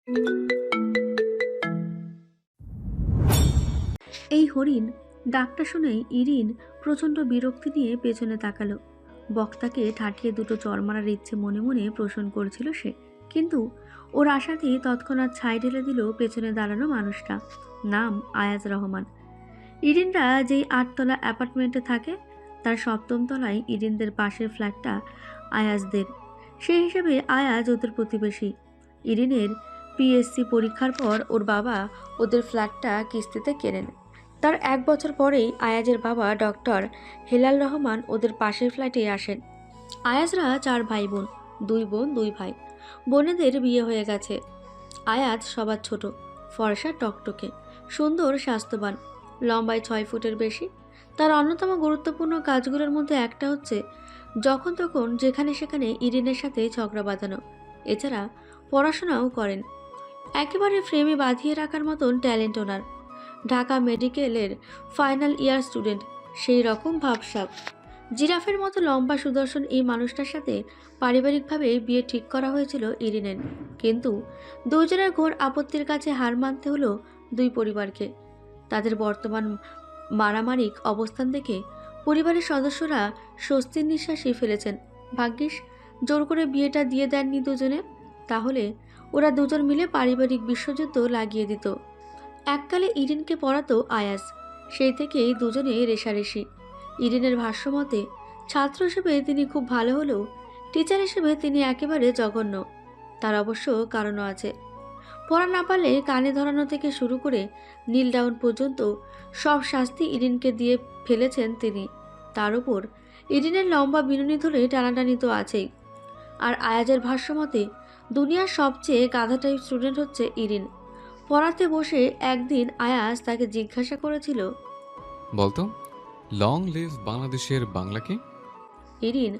এই হরিণ ডাকটা শুনেই ইরিন প্রচণ্ড বিরক্তি নিয়ে পেছনে তাকালো। বক্তাকে ঠাঠিয়ে দুটো চড় মারার ইচ্ছে মনে মনে পোষণ করছিল সে, কিন্তু ওর আশাতেই তৎক্ষণাৎ ছাই ঢেলে দিল পেছনে দাঁড়ানো মানুষটা। নাম আয়াজ রহমান। ইরিনরা যেই 8 তলা অ্যাপার্টমেন্টে থাকে, তার 7ম তলায় ইরিনদের পাশের ফ্ল্যাটটা আয়াজদের। সেই হিসেবে আয়াজ ওদের প্রতিবেশী। ইরিনের পিএসসি পরীক্ষার পর ওর বাবা ওদের ফ্ল্যাটটা কিস্তিতে কেনেন। তার 1 বছর পরেই আয়াজের বাবা ডক্টর হেলাল রহমান ওদের পাশের ফ্ল্যাটে আসেন। আয়াজরা 4 ভাই বোন, 2 বোন 2 ভাই। বোনেদের বিয়ে হয়ে গেছে। আয়াজ সবার ছোট, ফর্সা টকটকে, সুন্দর, স্বাস্থ্যবান, লম্বায় 6 ফুটের বেশি। তার অন্যতম গুরুত্বপূর্ণ কাজগুলোর মধ্যে একটা হচ্ছে যখন তখন যেখানে সেখানে ইরিনের সাথে ঝগড়া বাঁধানো। এছাড়া পড়াশোনাও করেন। একেবারে ফ্রেমে বাঁধিয়ে রাখার মতন ট্যালেন্ট ওনার। ঢাকা মেডিকেলের ফাইনাল ইয়ার স্টুডেন্ট, সেই রকম ভাবসাব। জিরাফের মতো লম্বা সুদর্শন এই মানুষটার সাথে পারিবারিকভাবে বিয়ে ঠিক করা হয়েছিল ইরিনের, কিন্তু দুজনের ঘোর আপত্তির কাছে হার মানতে হলো 2 পরিবারকে। তাদের বর্তমান মারামারিক অবস্থান দেখে পরিবারের সদস্যরা স্বস্তির নিঃশ্বাসই ফেলেছেন। ভাগ্যিস জোর করে বিয়েটা দিয়ে দেননি দুজনে, তাহলে ওরা দুজন মিলে পারিবারিক বিশ্বযুদ্ধ লাগিয়ে দিত। এককালে ইরিনকে পড়াতো আয়াজ, সেই থেকেই দুজনে রেষারেষি। ইরিনের ভাষ্যমতে ছাত্র হিসেবে তিনি খুব ভালো হলেও টিচার হিসেবে তিনি একেবারে জঘন্য। তার অবশ্য কারণও আছে। পড়া না পারলে কানে ধরানো থেকে শুরু করে নীল ডাউন পর্যন্ত সব শাস্তি ইরিনকে দিয়ে ফেলেছেন তিনি। তার উপর ইরিনের লম্বা বিনুনি ধরে টানাটানি তো আছেই। আর আয়াজের ভাষ্যমতে দুনিয়ার সবচেয়ে গাধা টাইপ স্টুডেন্ট হচ্ছে ইরিন। পড়াতে বসে একদিন আয়াজ তাকে জিজ্ঞাসা করেছিল, বলতো, লং লিভ বাংলাদেশের বাংলা কি? ইরিন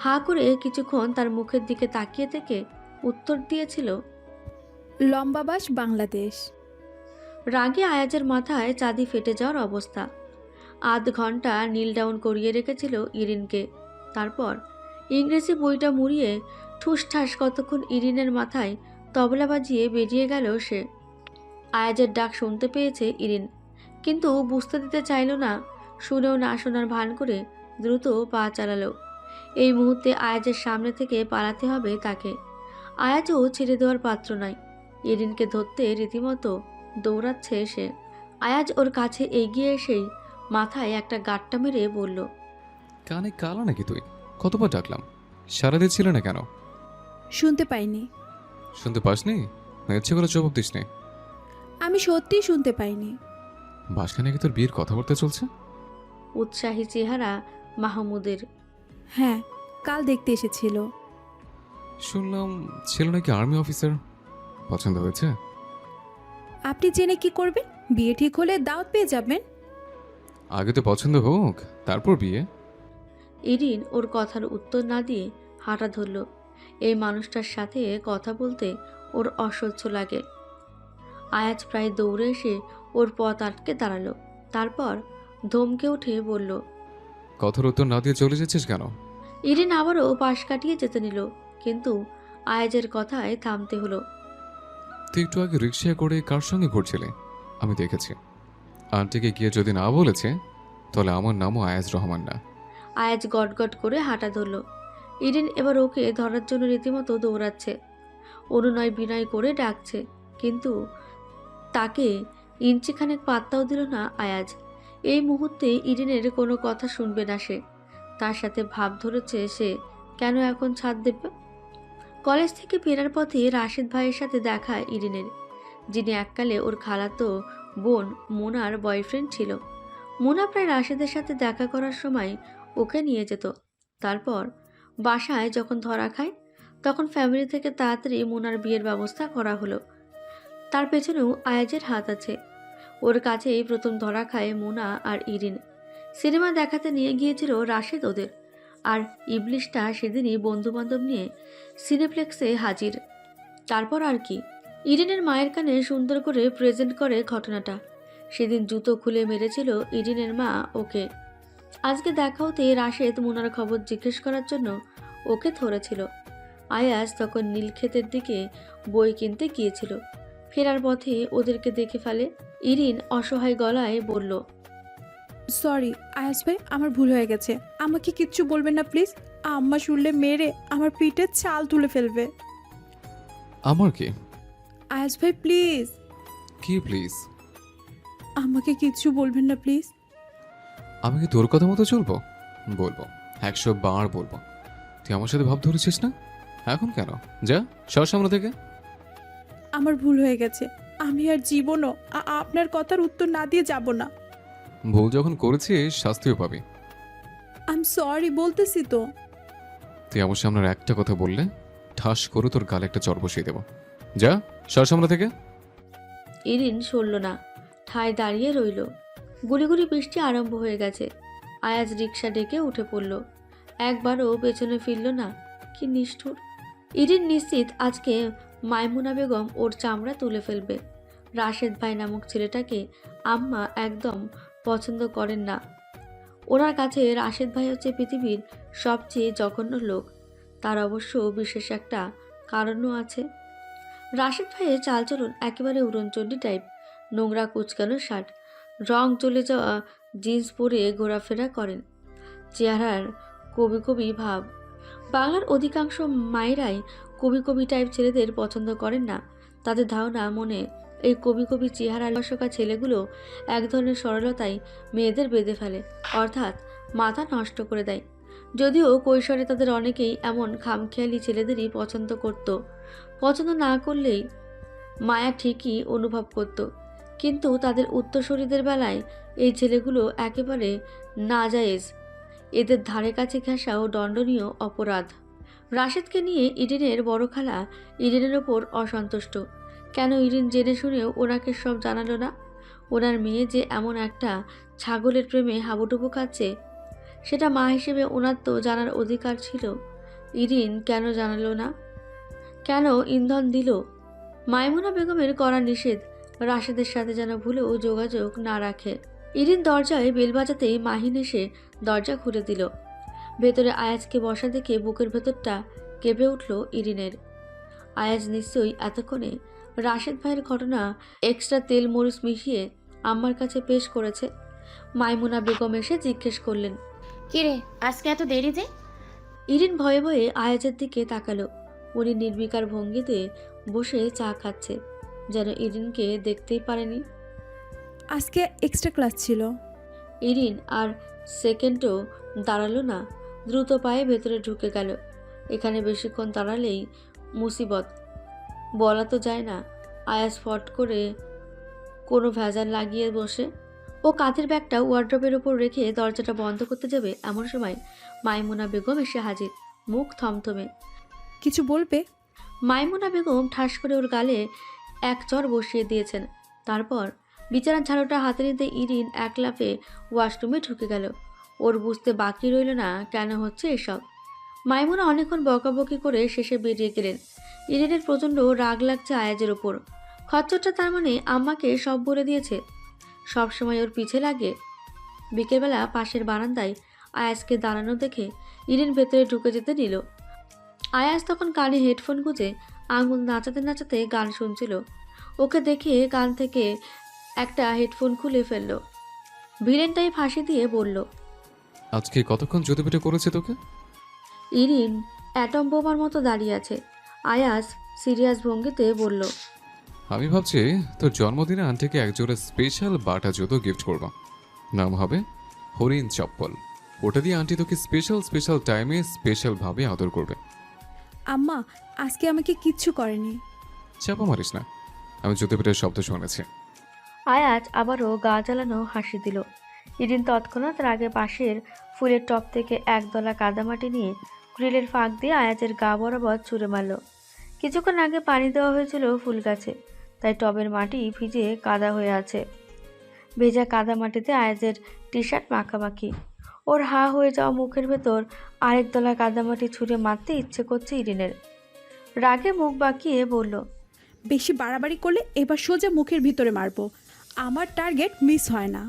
হা করে কিছুক্ষণ তার মুখের দিকে তাকিয়ে থেকে উত্তর দিয়েছিল, লম্বাবাস বাংলাদেশ। রাগে আয়াজের মাথায় চাঁদি ফেটে যাওয়ার অবস্থা। আধ ঘন্টা নীল ডাউন করিয়ে রেখেছিল ইরিনকে। তারপর ইংরেজি বইটা মুড়িয়ে ঠুসঠাস কতক্ষণ ইরিনের মাথায় তবলা বাজিয়ে বেরিয়ে গেল সে। আয়াজের ডাক শুনতে পেয়েছে ইরিন, কিন্তু বুঝতে দিতে চাইল না। শুনেও না শোনার ভান করে দ্রুত পা চালালো। এই মুহূর্তে আয়াজের সামনে থেকে পালাতে হবে তাকে। আয়াজও ছেড়ে দেওয়ার পাত্র নয়। ইরিনকে ধরতে রীতিমতো দৌড়াচ্ছে সে। আয়াজ ওর কাছে এগিয়ে এসেই মাথায় একটা গাঁটটা মেরে বলল, কানে কালা নাকি তুই? কতবার ডাকলাম, সারা দিচ্ছিল না কেন? শুনতে পাইনি। শুনতে পাসনি? ইচ্ছে করে জবাব দিস নি। আমি সত্যিই শুনতে পাইনি। বাসখানে কি তোর বিয়ের কথাবার্তা চলছে? উৎসাহী চেহারা মাহমুদের। হ্যাঁ, কাল দেখতে এসেছিল। শুনলাম ছিল নাকি আর্মি অফিসার। পছন্দ হয়েছে? আপনি জেনে কি করবেন? বিয়ে ঠিক হলে দাওয়াত পেয়ে যাবেন। আগে তো পছন্দ হোক, তারপর বিয়ে। ইরিন ওর কথার উত্তর না দিয়ে হাঁটা ধরল। এই মানুষটার সাথে কথা বলতে ওর অসহ্য লাগে। আয়াজ প্রায় দৌড়ে এসে ওর পথ আটকে দাঁড়ালো। তারপর ধমকে উঠে বলল, কথার উত্তর না দিয়ে চলে যাচ্ছিস কেন? ইরিন আবারও পাশ কাটিয়ে যেতে নিল, কিন্তু আয়াজের কথায় থামতে হলো। তুই একটু আগে রিক্সায় করে কার সঙ্গে ঘুরছিলি? আমি দেখেছি। আন্টিকে গিয়ে যদি না বলেছে, তাহলে আমার নামও আয়াজ রহমান না। আয়াজ গটগট করে হাঁটা ধরল। ইরিন এবার ওকে ধরার জন্য রীতিমতো দৌড়াচ্ছে, অনুনয় বিনয় করে ডাকছে, কিন্তু তাকে ইঞ্চিখানেক পাত্তাও দিল না আয়াজ। এই মুহূর্তে ইরিনের কোনো কথা শুনবে না সে। তার সাথে ভাব ধরেছে সে কেন এখন ছাড় দেবে। কলেজ থেকে ফেরার পথে রাশেদ ভাইয়ের সাথে দেখা ইরিনের, যিনি এককালে ওর খালাতো বোন মোনার বয়ফ্রেন্ড ছিল। মোনা প্রায় রাশেদের সাথে দেখা করার সময় ওকে নিয়ে যেত। তারপর বাসায় যখন ধরা খায়, তখন ফ্যামিলি থেকে তাড়াতাড়ি মোনার বিয়ের ব্যবস্থা করা হলো। তার পেছনেও আয়াজের হাত আছে। ওর কাছেই প্রথম ধরা খায় মোনা আর ইরিন। সিনেমা দেখাতে নিয়ে গিয়েছিল রাশেদ ওদের, আর ইবলিশটা সেদিনই বন্ধুবান্ধব নিয়ে সিনেপ্লেক্সে হাজির। তারপর আর কি, ইরিনের মায়ের কানে সুন্দর করে প্রেজেন্ট করে ঘটনাটা। সেদিন জুতো খুলে মেরেছিল ইরিনের মা ওকে। আজকে দেখা হতে রাশেদ মোনার খবর জিজ্ঞেস করার জন্য ওকে ধরেছিল। আয়াজ তখন নীলক্ষেতের দিকে বই কিনতে গিয়েছিল। ফেরার পথে ওদেরকে দেখে ফেলে। ইরিন অসহায় গলায় বলল, সরি আয়াস ভাই, আমার ভুল হয়ে গেছে। আমাকে কিচ্ছু বলবেন না প্লিজ। আম্মা শুনলে মেরে আমার পিঠে চাল তুলে ফেলবে। আমার কি? আয়াস ভাই প্লিজ, কি প্লিজ? আমাকে কিচ্ছু বলবেন না প্লিজ। আমি কি তোর কথা মতো চলবো? বলবো, 100 বার বলবো। তুই আমার সাথে ভাব ধরেছিস না? এখন কেন? যা, সর সামনে থেকে। আমার ভুল হয়ে গেছে। আমি আর জীবনও আপনার কথার উত্তর না দিয়ে যাব না। ভুল যখন করেছিস শাস্তিও পাবি। আই এম সরি বলতেছি তো। তুই আমার সামনে আর একটা কথা বললে ঠাস করে তোর গালে একটা চড় বসিয়ে দেবো। যা, সর সামনে থেকে। ইরিন সরল না, ঠায় দাঁড়িয়ে রইল। গুড়ি গুড়ি বৃষ্টি আরম্ভ হয়ে গেছে। আয়াজ রিক্সা ডেকে উঠে পড়ল। একবারও পেছনে ফিরল না। কি নিষ্ঠুর! ইরিন নিশ্চিত আজকে মাইমুনা বেগম ওর চামড়া তুলে ফেলবে। রাশেদ ভাই নামক ছেলেটাকে আম্মা একদম পছন্দ করেন না। ওনার কাছে রাশেদ ভাই হচ্ছে পৃথিবীর সবচেয়ে জঘন্য লোক। তার অবশ্য বিশেষ একটা কারণও আছে। রাশেদ ভাইয়ের চালচলন একেবারে উড়নচণ্ডী টাইপ। নোংরা কুচকানো শার্ট, রং চলে যাওয়া জিন্স পরে ঘোরাফেরা করেন। চেহারার কবি কবি ভাব। বাংলার অধিকাংশ মায়েরাই কবি কবি টাইপ ছেলেদের পছন্দ করেন না। তাদের ধারণা মনে এই কবি কবি চেহারার বসকা ছেলেগুলো এক ধরনের সরলতায় মেয়েদের বেঁধে ফেলে, অর্থাৎ মাথা নষ্ট করে দেয়। যদিও কৈশোরে তাদের অনেকেই এমন খামখেয়ালি ছেলেদেরই পছন্দ করত। পছন্দ না করলেই মায়া ঠিকই অনুভব করত। কিন্তু তাদের উত্তরসূরিদের বেলায় এই ছেলেগুলো একেবারে নাজায়েজ। এদের ধারে কাছে ঘেঁষাও দণ্ডনীয় অপরাধ। রাশেদকে নিয়ে ইরিনের বড় খালা ইরিনের ওপর অসন্তুষ্ট। কেন ইরিন জেনে শুনেও ওনাকে সব জানালো না? ওনার মেয়ে যে এমন একটা ছাগলের প্রেমে হাবুডুবু খাচ্ছে, সেটা মা হিসেবে ওনার তো জানার অধিকার ছিল। ইরিন কেন জানালো না? কেন ইন্ধন দিল? মাইমুনা বেগমের করা নিষেধ রাশেদের সাথে যেন ভুলেও যোগাযোগ না রাখে। ইরিন দরজায় বেল বাজাতেই মাহিন এসে দরজা খুলে দিল। ভেতরে আয়াজকে বসা দেখে বুকের ভেতরটা কেঁপে উঠল ইরিনের। আয়াজ নিশ্চয়ই এতক্ষণে রাশেদ ভাইয়ের ঘটনা এক্সট্রা তেল মরিচ মিশিয়ে আম্মার কাছে পেশ করেছে। মাইমুনা বেগম এসে জিজ্ঞেস করলেন, কিরে আজকে এত দেরি যে? ইরিন ভয়ে ভয়ে আয়াজের দিকে তাকালো। উনি নির্বিকার ভঙ্গিতে বসে চা খাচ্ছে, যেন ইরিনকে দেখতেই পারেনি। আজকে এক্সট্রা ক্লাস ছিল। ইরিন আর সেকেন্ডও দাঁড়ালো না, দ্রুত পায়ে ভেতরে ঢুকে গেল। এখানে বেশিক্ষণ দাঁড়ালেই মুসিবত, বলা তো যায় না। আয়াস ফট করে কোনো ভেজাল লাগিয়ে বসে। ও কাঁধের ব্যাগটা ওয়ার্ড্রপের ওপর রেখে দরজাটা বন্ধ করতে যাবে, এমন সময় মাইমুনা বেগম এসে হাজির, মুখ থমথমে। কিছু বলবে? মাইমুনা বেগম ঠাস করে ওর গালে এক চড় বসিয়ে দিয়েছেন। তারপর বিছানার ঝাড়ুটা হাতে নিতে ইরিন এক লাফে ওয়াশরুমে ঢুকে গেল। ওর বুঝতে বাকি রইল না কেন হচ্ছে এসব। মাইমুনা অনেকক্ষণ বকাবকি করে শেষে বেরিয়ে গেলেন। ইরিনের প্রচণ্ড রাগ লাগছে আয়াজের ওপর। খচ্চরটা তার মানে আম্মাকে সব বলে দিয়েছে, সব সময় ওর পিছে লাগে। বিকেলবেলা পাশের বারান্দায় আয়াজকে দাঁড়ানো দেখে ইরিন ভেতরে ঢুকে যেতে নিল। আয়াজ তখন কানে হেডফোন গুঁজে আঙুল নাচাতে নাচাতে গান শুনছিল। ওকে দেখে কান থেকে একটা হেডফোন খুলে ফেলল। ভিলেনটাই ফাঁসি দিয়ে বলল, আজকে কতক্ষণ জুতো পেটে করেছে তোকে? ইরিন অ্যাটম বোমার মতো দাঁড়িয়ে আছে। আয়াজ সিরিয়াস ভঙ্গিতে বলল, আমি ভাবছি তোর জন্মদিনে আন্টিকে একজোড়া স্পেশাল বাটা জুতো গিফট করব। নাম হবে হরিণ চপ্পল। ওটা দিয়ে আন্টি তোকে স্পেশাল স্পেশাল টাইমে স্পেশালভাবে আদর করবে। আম্মা আজকে আমাকে কিচ্ছু করেনি। চাপা মারিস না, আমি জুতো পেটের শব্দ শুনেছি। আয়াজ আবারও গা জ্বালানো হাসি দিল। ইরিন তৎক্ষণাৎ রাগে পাশের ফুলের টপ থেকে একদলা কাদামাটি নিয়ে গ্রিলের ফাঁক দিয়ে আয়াজের গা বরাবর ছুঁড়ে মারল। কিছুক্ষণ আগে পানি দেওয়া হয়েছিল ফুল গাছে, তাই টবের মাটি ভিজে কাদা হয়ে আছে। ভেজা কাদা মাটিতে আয়াজের টি শার্ট মাখামাখি। ওর হা হয়ে যাওয়া মুখের ভেতর আরেক দলা কাদামাটি ছুঁড়ে মারতে ইচ্ছে করছে ইরিনের। রাগে মুখ বাঁকিয়ে বলল, বেশি বাড়াবাড়ি করলে এবার সোজা মুখের ভিতরে মারবো। আমার টার্গেট মিস হয় না।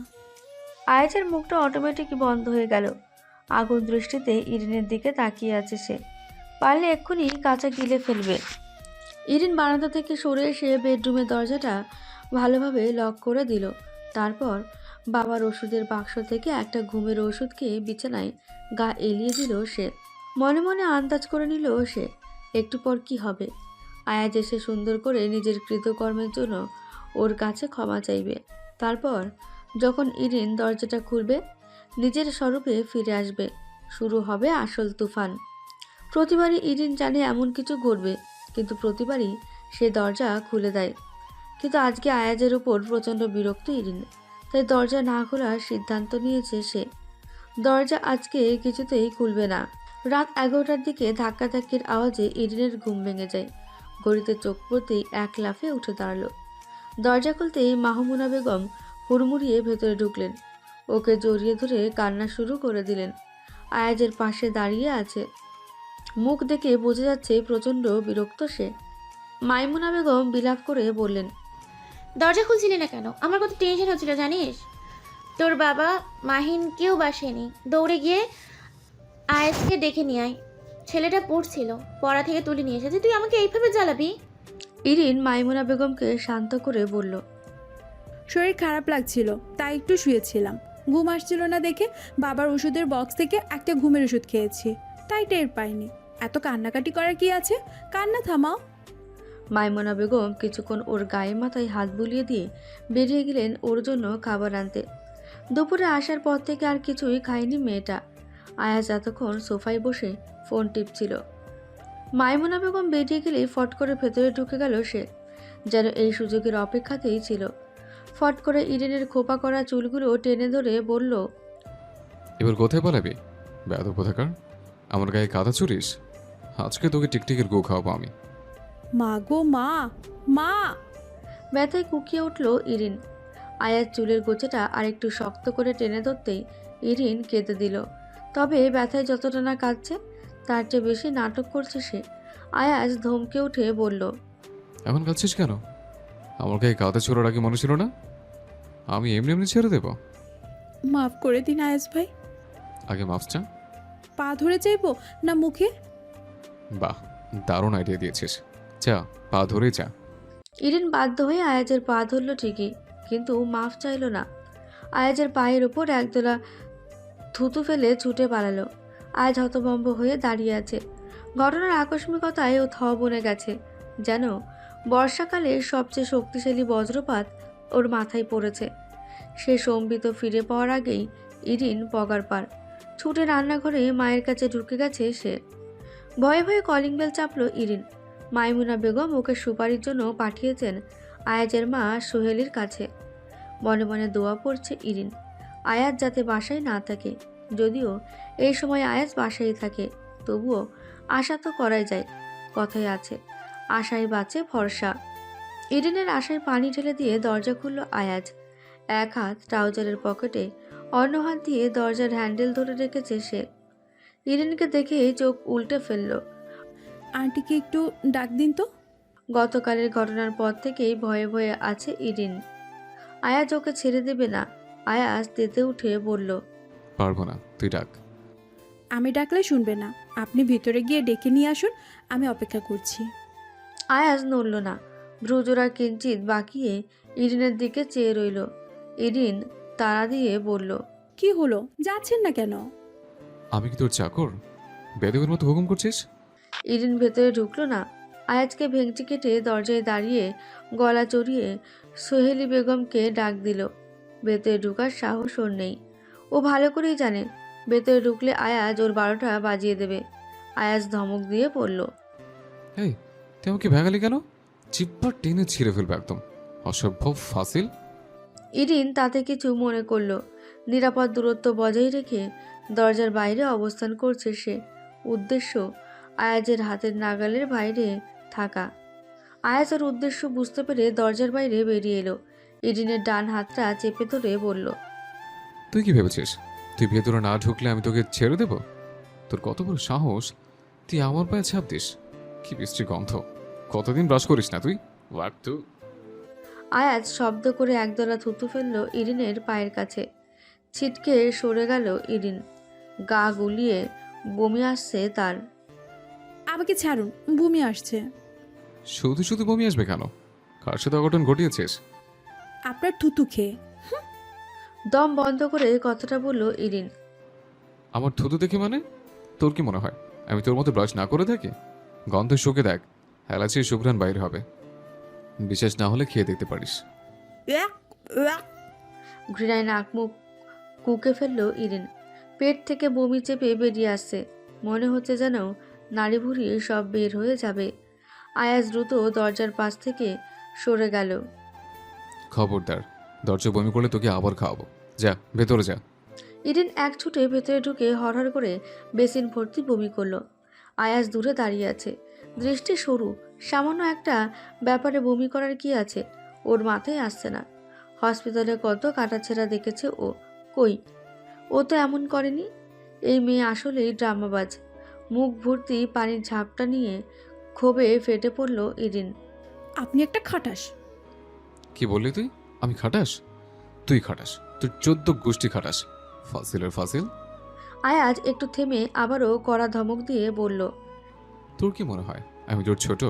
আয়াজের মুখটা অটোমেটিক বন্ধ হয়ে গেল। আগুন দৃষ্টিতে ইরিনের দিকে তাকিয়ে আছে সে। পারলে এক্ষুনি কাঁচা গিলে ফেলবে। ইরিন বারান্দা থেকে সরে এসে বেডরুমের দরজাটা ভালোভাবে লক করে দিল। তারপর বাবার ওষুধের বাক্স থেকে একটা ঘুমের ওষুধ খেয়ে বিছানায় গা এলিয়ে দিল সে। মনে মনে আন্দাজ করে নিল সে একটু পর কি হবে। আয়াজ এসে সুন্দর করে নিজের কৃতকর্মের জন্য ওর কাছে ক্ষমা চাইবে। তারপর যখন ইরিন দরজাটা খুলবে, নিজের স্বরূপে ফিরে আসবে, শুরু হবে আসল তুফান। প্রতিবারই ইরিন জানে এমন কিছু ঘটবে, কিন্তু প্রতিবারই সে দরজা খুলে দেয়। কিন্তু আজকে আয়াজের উপর প্রচণ্ড বিরক্ত ইরিন, তাই দরজা না খোলার সিদ্ধান্ত নিয়েছে সে। দরজা আজকে কিছুতেই খুলবে না। রাত 11টার দিকে ধাক্কাধাক্কির আওয়াজে ইরিনের ঘুম ভেঙে যায়। ঘড়িতে চোখ পড়তেই এক লাফে উঠে দাঁড়ালো। দরজা খুলতেই মাহমুনা বেগম হুড়মুড়িয়ে ভেতরে ঢুকলেন। ওকে জড়িয়ে ধরে কান্না শুরু করে দিলেন। আয়াজের পাশে দাঁড়িয়ে আছে, মুখ দেখে বোঝা যাচ্ছে প্রচণ্ড বিরক্ত সে। মাইমুনা বেগম বিলাপ করে বললেন, দরজা খুলছিলি না কেন? আমার কত টেনশন হচ্ছিল জানিস। তোর বাবা মাহিনকেও বাসেনি, দৌড়ে গিয়ে আয়েসকে ডেকে নিয়ে আয়। ছেলেটা পড়ছিল, পড়া থেকে তুলে নিয়ে এসেছে, তুই আমাকে এইভাবে জ্বালাবি? ইরিন মাইমুনা বেগমকে শান্ত করে বলল, শরীর খারাপ লাগছিল, তাই একটু শুয়েছিলাম। ঘুম আসছিল না দেখে বাবার ওষুধের বক্স থেকে একটা ঘুমের ওষুধ খেয়েছি, তাই টের পাইনি। এত কান্নাকাটি করার কি আছে? কান্না থামাও। মাইমুনা বেগম কিছুক্ষণ ওর গায়ে মাথায় হাত বুলিয়ে দিয়ে বেরিয়ে গেলেন ওর জন্য খাবার আনতে। দুপুরে আসার পর থেকে আর কিছুই খায়নি মেয়েটা। আয়াজ এতক্ষণ সোফায় বসে ফোন টিপছিল। মাইমুনা বেগম বেরিয়ে গেলেই ফট করে ভেতরে ঢুকে গেল সে, যেন এই সুযোগের অপেক্ষাতেই ছিল। ফট করে ইডেনের খোপা করা চুলগুলো টেনে ধরে বলল, এবার কোথায় পালাবি? বেয়াদব কোথাকার, আমার গায়ে কাদা চুরিস? আজকে তোকে টিকটিকের গো খাওয়াবো আমি। মা গো মা, মা! ব্যথায় কুকিয়ে উঠল ইরিন। আয়াজ চুলের গোছাটা আরেকটু শক্ত করে টেনে ধরতেই ইরিন কেঁদে দিল। তবে ব্যথায় যতটা না কাঁদছে, তার চেয়ে বেশি নাটক করছে সে। আয়াজ ধমকে উঠে বলল, এখন কাঁদছিস কেন? আমার গায়ে কাদা ছোড়ার আগে মনে ছিল না আমি এমনি এমনি ছেড়ে দেব? মাফ করে দিন আয়াস ভাই। আগে মাফ চা। পা ধরে চাইবো না মুখে? বাহ, দারুণ আইডিয়া দিয়েছিস। চা, পা ধরে চা। ইরিন বাধ্য হয়ে আয়াজের পা ধরল ঠিকই, কিন্তু মাফ চাইল না। আয়াজের পায়ের উপর একদলা থুতু ফেলে ছুটে পালালো। আয়াজ হতভম্ব হয়ে দাঁড়িয়ে আছে। ঘটনার আকস্মিকতায় ও থ বনে গেছে, যেন বর্ষাকালে সবচেয়ে শক্তিশালী বজ্রপাত ওর মাথায় পড়েছে। সে সম্বিত ফিরে পাওয়ার আগেই ইরিন পগার পার। ছুটে রান্নাঘরে মায়ের কাছে ঢুকে গেছে সে। ভয়ে ভয়ে কলিং বেল চাপল ইরিন। মাইমুনা বেগম ওকে সুপারির জন্য পাঠিয়েছেন আয়াজের মা সোহেলির কাছে। মনে মনে দোয়া পড়ছে ইরিন, আয়াজ যাতে বাসায় না থাকে। যদিও এই সময় আয়াজ বাসায় থাকে, তবুও আশা তো করাই যায়। কথাই আছে, আশায় বাঁচে ভরসা। ইরিনের আশায় পানি ঢেলে দিয়ে দরজা খুলল আয়াজ। এক হাত ট্রাউজারের পকেটে, অন্য হাত দিয়ে দরজার হ্যান্ডেল ধরে রেখেছে সে। ইরিনকে দেখে চোখ উল্টে ফেলল। আন্টিকে একটু ডাক দিন তো। গতকালের ঘটনার পর থেকেই ভয়ে ভয়ে আছে ইরিন। আয়াজ ওকে ছেড়ে দেবে না। আয়াজ তেতে উঠে বলল, পারবো না, তুই ডাক। আমি ডাকলে শুনবে না, আপনি ভিতরে গিয়ে ডেকে নিয়ে আসুন, আমি অপেক্ষা করছি। আয়াজ নড়ল না, ভ্রুজোড়া কিঞ্চিত বাঁকিয়ে ইরিনের দিকে চেয়ে রইল। ইরিন তাড়া দিয়ে বলল, কি হলো, যাচ্ছেন না কেন? আমি কি তোর চাকর? বেদকের মতো হুকুম করছিস? ইরিন ভেতরে ঢুকলো না। আয়াজকে ভেঙচি কেটে দরজায় দাঁড়িয়ে গলা চড়িয়ে সোহেলি বেগমকে ডাক দিল। ভেতরে ঢুকার সাহস ওর নেই। ও ভালো করেই জানে ভেতরে ঢুকলে আয়াজ ওর 12টা বাজিয়ে দেবে। আয়াজ ধমক দিয়ে পড়ল, এই, তুই আমাকে ভেঙালি কেন? চিপ্পা টেনে ছিঁড়ে ফেলবে একদম, অসভ্য ফাসিল। ইরিন তাতে কিছু মনে করল। নিরাপদ দূরত্ব বজায় রেখে দরজার বাইরে অবস্থান করছে সে। উদ্দেশ্য আয়াজের হাতের নাগালের বাইরে থাকা। আয়াজ ওর উদ্দেশ্য বুঝতে পেরে দরজার বাইরে বেরিয়ে এলো। ইরিনের ডান হাতটা চেপে ধরে বলল, তুই কি ভেবেছিস তুই ভেতরে না ঢুকলে আমি তোকে ছেড়ে দেব? তোর কত বড় সাহস, তুই আমার পায়ে ছাপ দিস? কি বিশ্রী গন্ধ, কতদিন ব্রাশ করিস না তুই? আয়াজ শব্দ করে একদলা থুতু ফেলল ইরিনের পায়ের কাছে। ছিটকে সরে গেল ইরিন। গা গুলিয়ে বমি আসছে তার। আমাকে ছাড়ুন, বমি আসছে। শুধু শুধু বমি আসবে কেন? কার সাথে অঘটন ঘটিয়েছিস? আপনার থুতু খেয়ে। দম বন্ধ করে কথাটা বলল ইরিন। আমার থুতু দেখে মানে? তোর কি মনে হয় আমি তোর মতো ব্রাশ না করে থাকি? গন্ধ শুকে দেখ, অ্যালার্জির সুঘ্রাণ বাইরে হবে। বিশেষ না হলে খেয়ে দেখতে পারিস। ইয়াক, ইয়াক। ঘৃণায় নাক মুখ কুকে ফেলল ইরিন। পেট থেকে বমি চেপে বেরিয়ে আসছে, মনে হচ্ছে যেন নাড়ি ভুড়ি সব বের হয়ে যাবে। আয়াজ দ্রুত দরজার পাশ থেকে সরে গেল। খবরদার, দরজা বমি করলে তোকে আবার খাওয়াবো। যা ভেতরে যা। ইরিন এক ছুটে ভেতরে ঢুকে হরহর করে বেসিন ভর্তি বমি করলো। আয়াজ দূরে দাঁড়িয়ে আছে, দৃষ্টি সরু। সামান্য একটা ব্যাপারে বমি করার কি আছে, ওর মাথায় আসছে না। হসপিটালে কত কাটাছেঁড়া দেখেছে ও, কই ও তো এমন করেনি। এই মেয়ে আসলেই ড্রামাবাজ। মুখ ভর্তি পানির ঝাপটা নিয়ে ক্ষোভে ফেটে পড়ল ইরিন। আপনি একটা খাটাস। কি বললি তুই? আমি খাটাস? তুই খাটাস, তুই 14 গোষ্ঠী খাটাস। ফাসিলের ফাসিল। আয়াজ একটু থেমে আবারও কড়া ধমক দিয়ে বলল। তোর কি মনে হয় আমি তোর ছোট?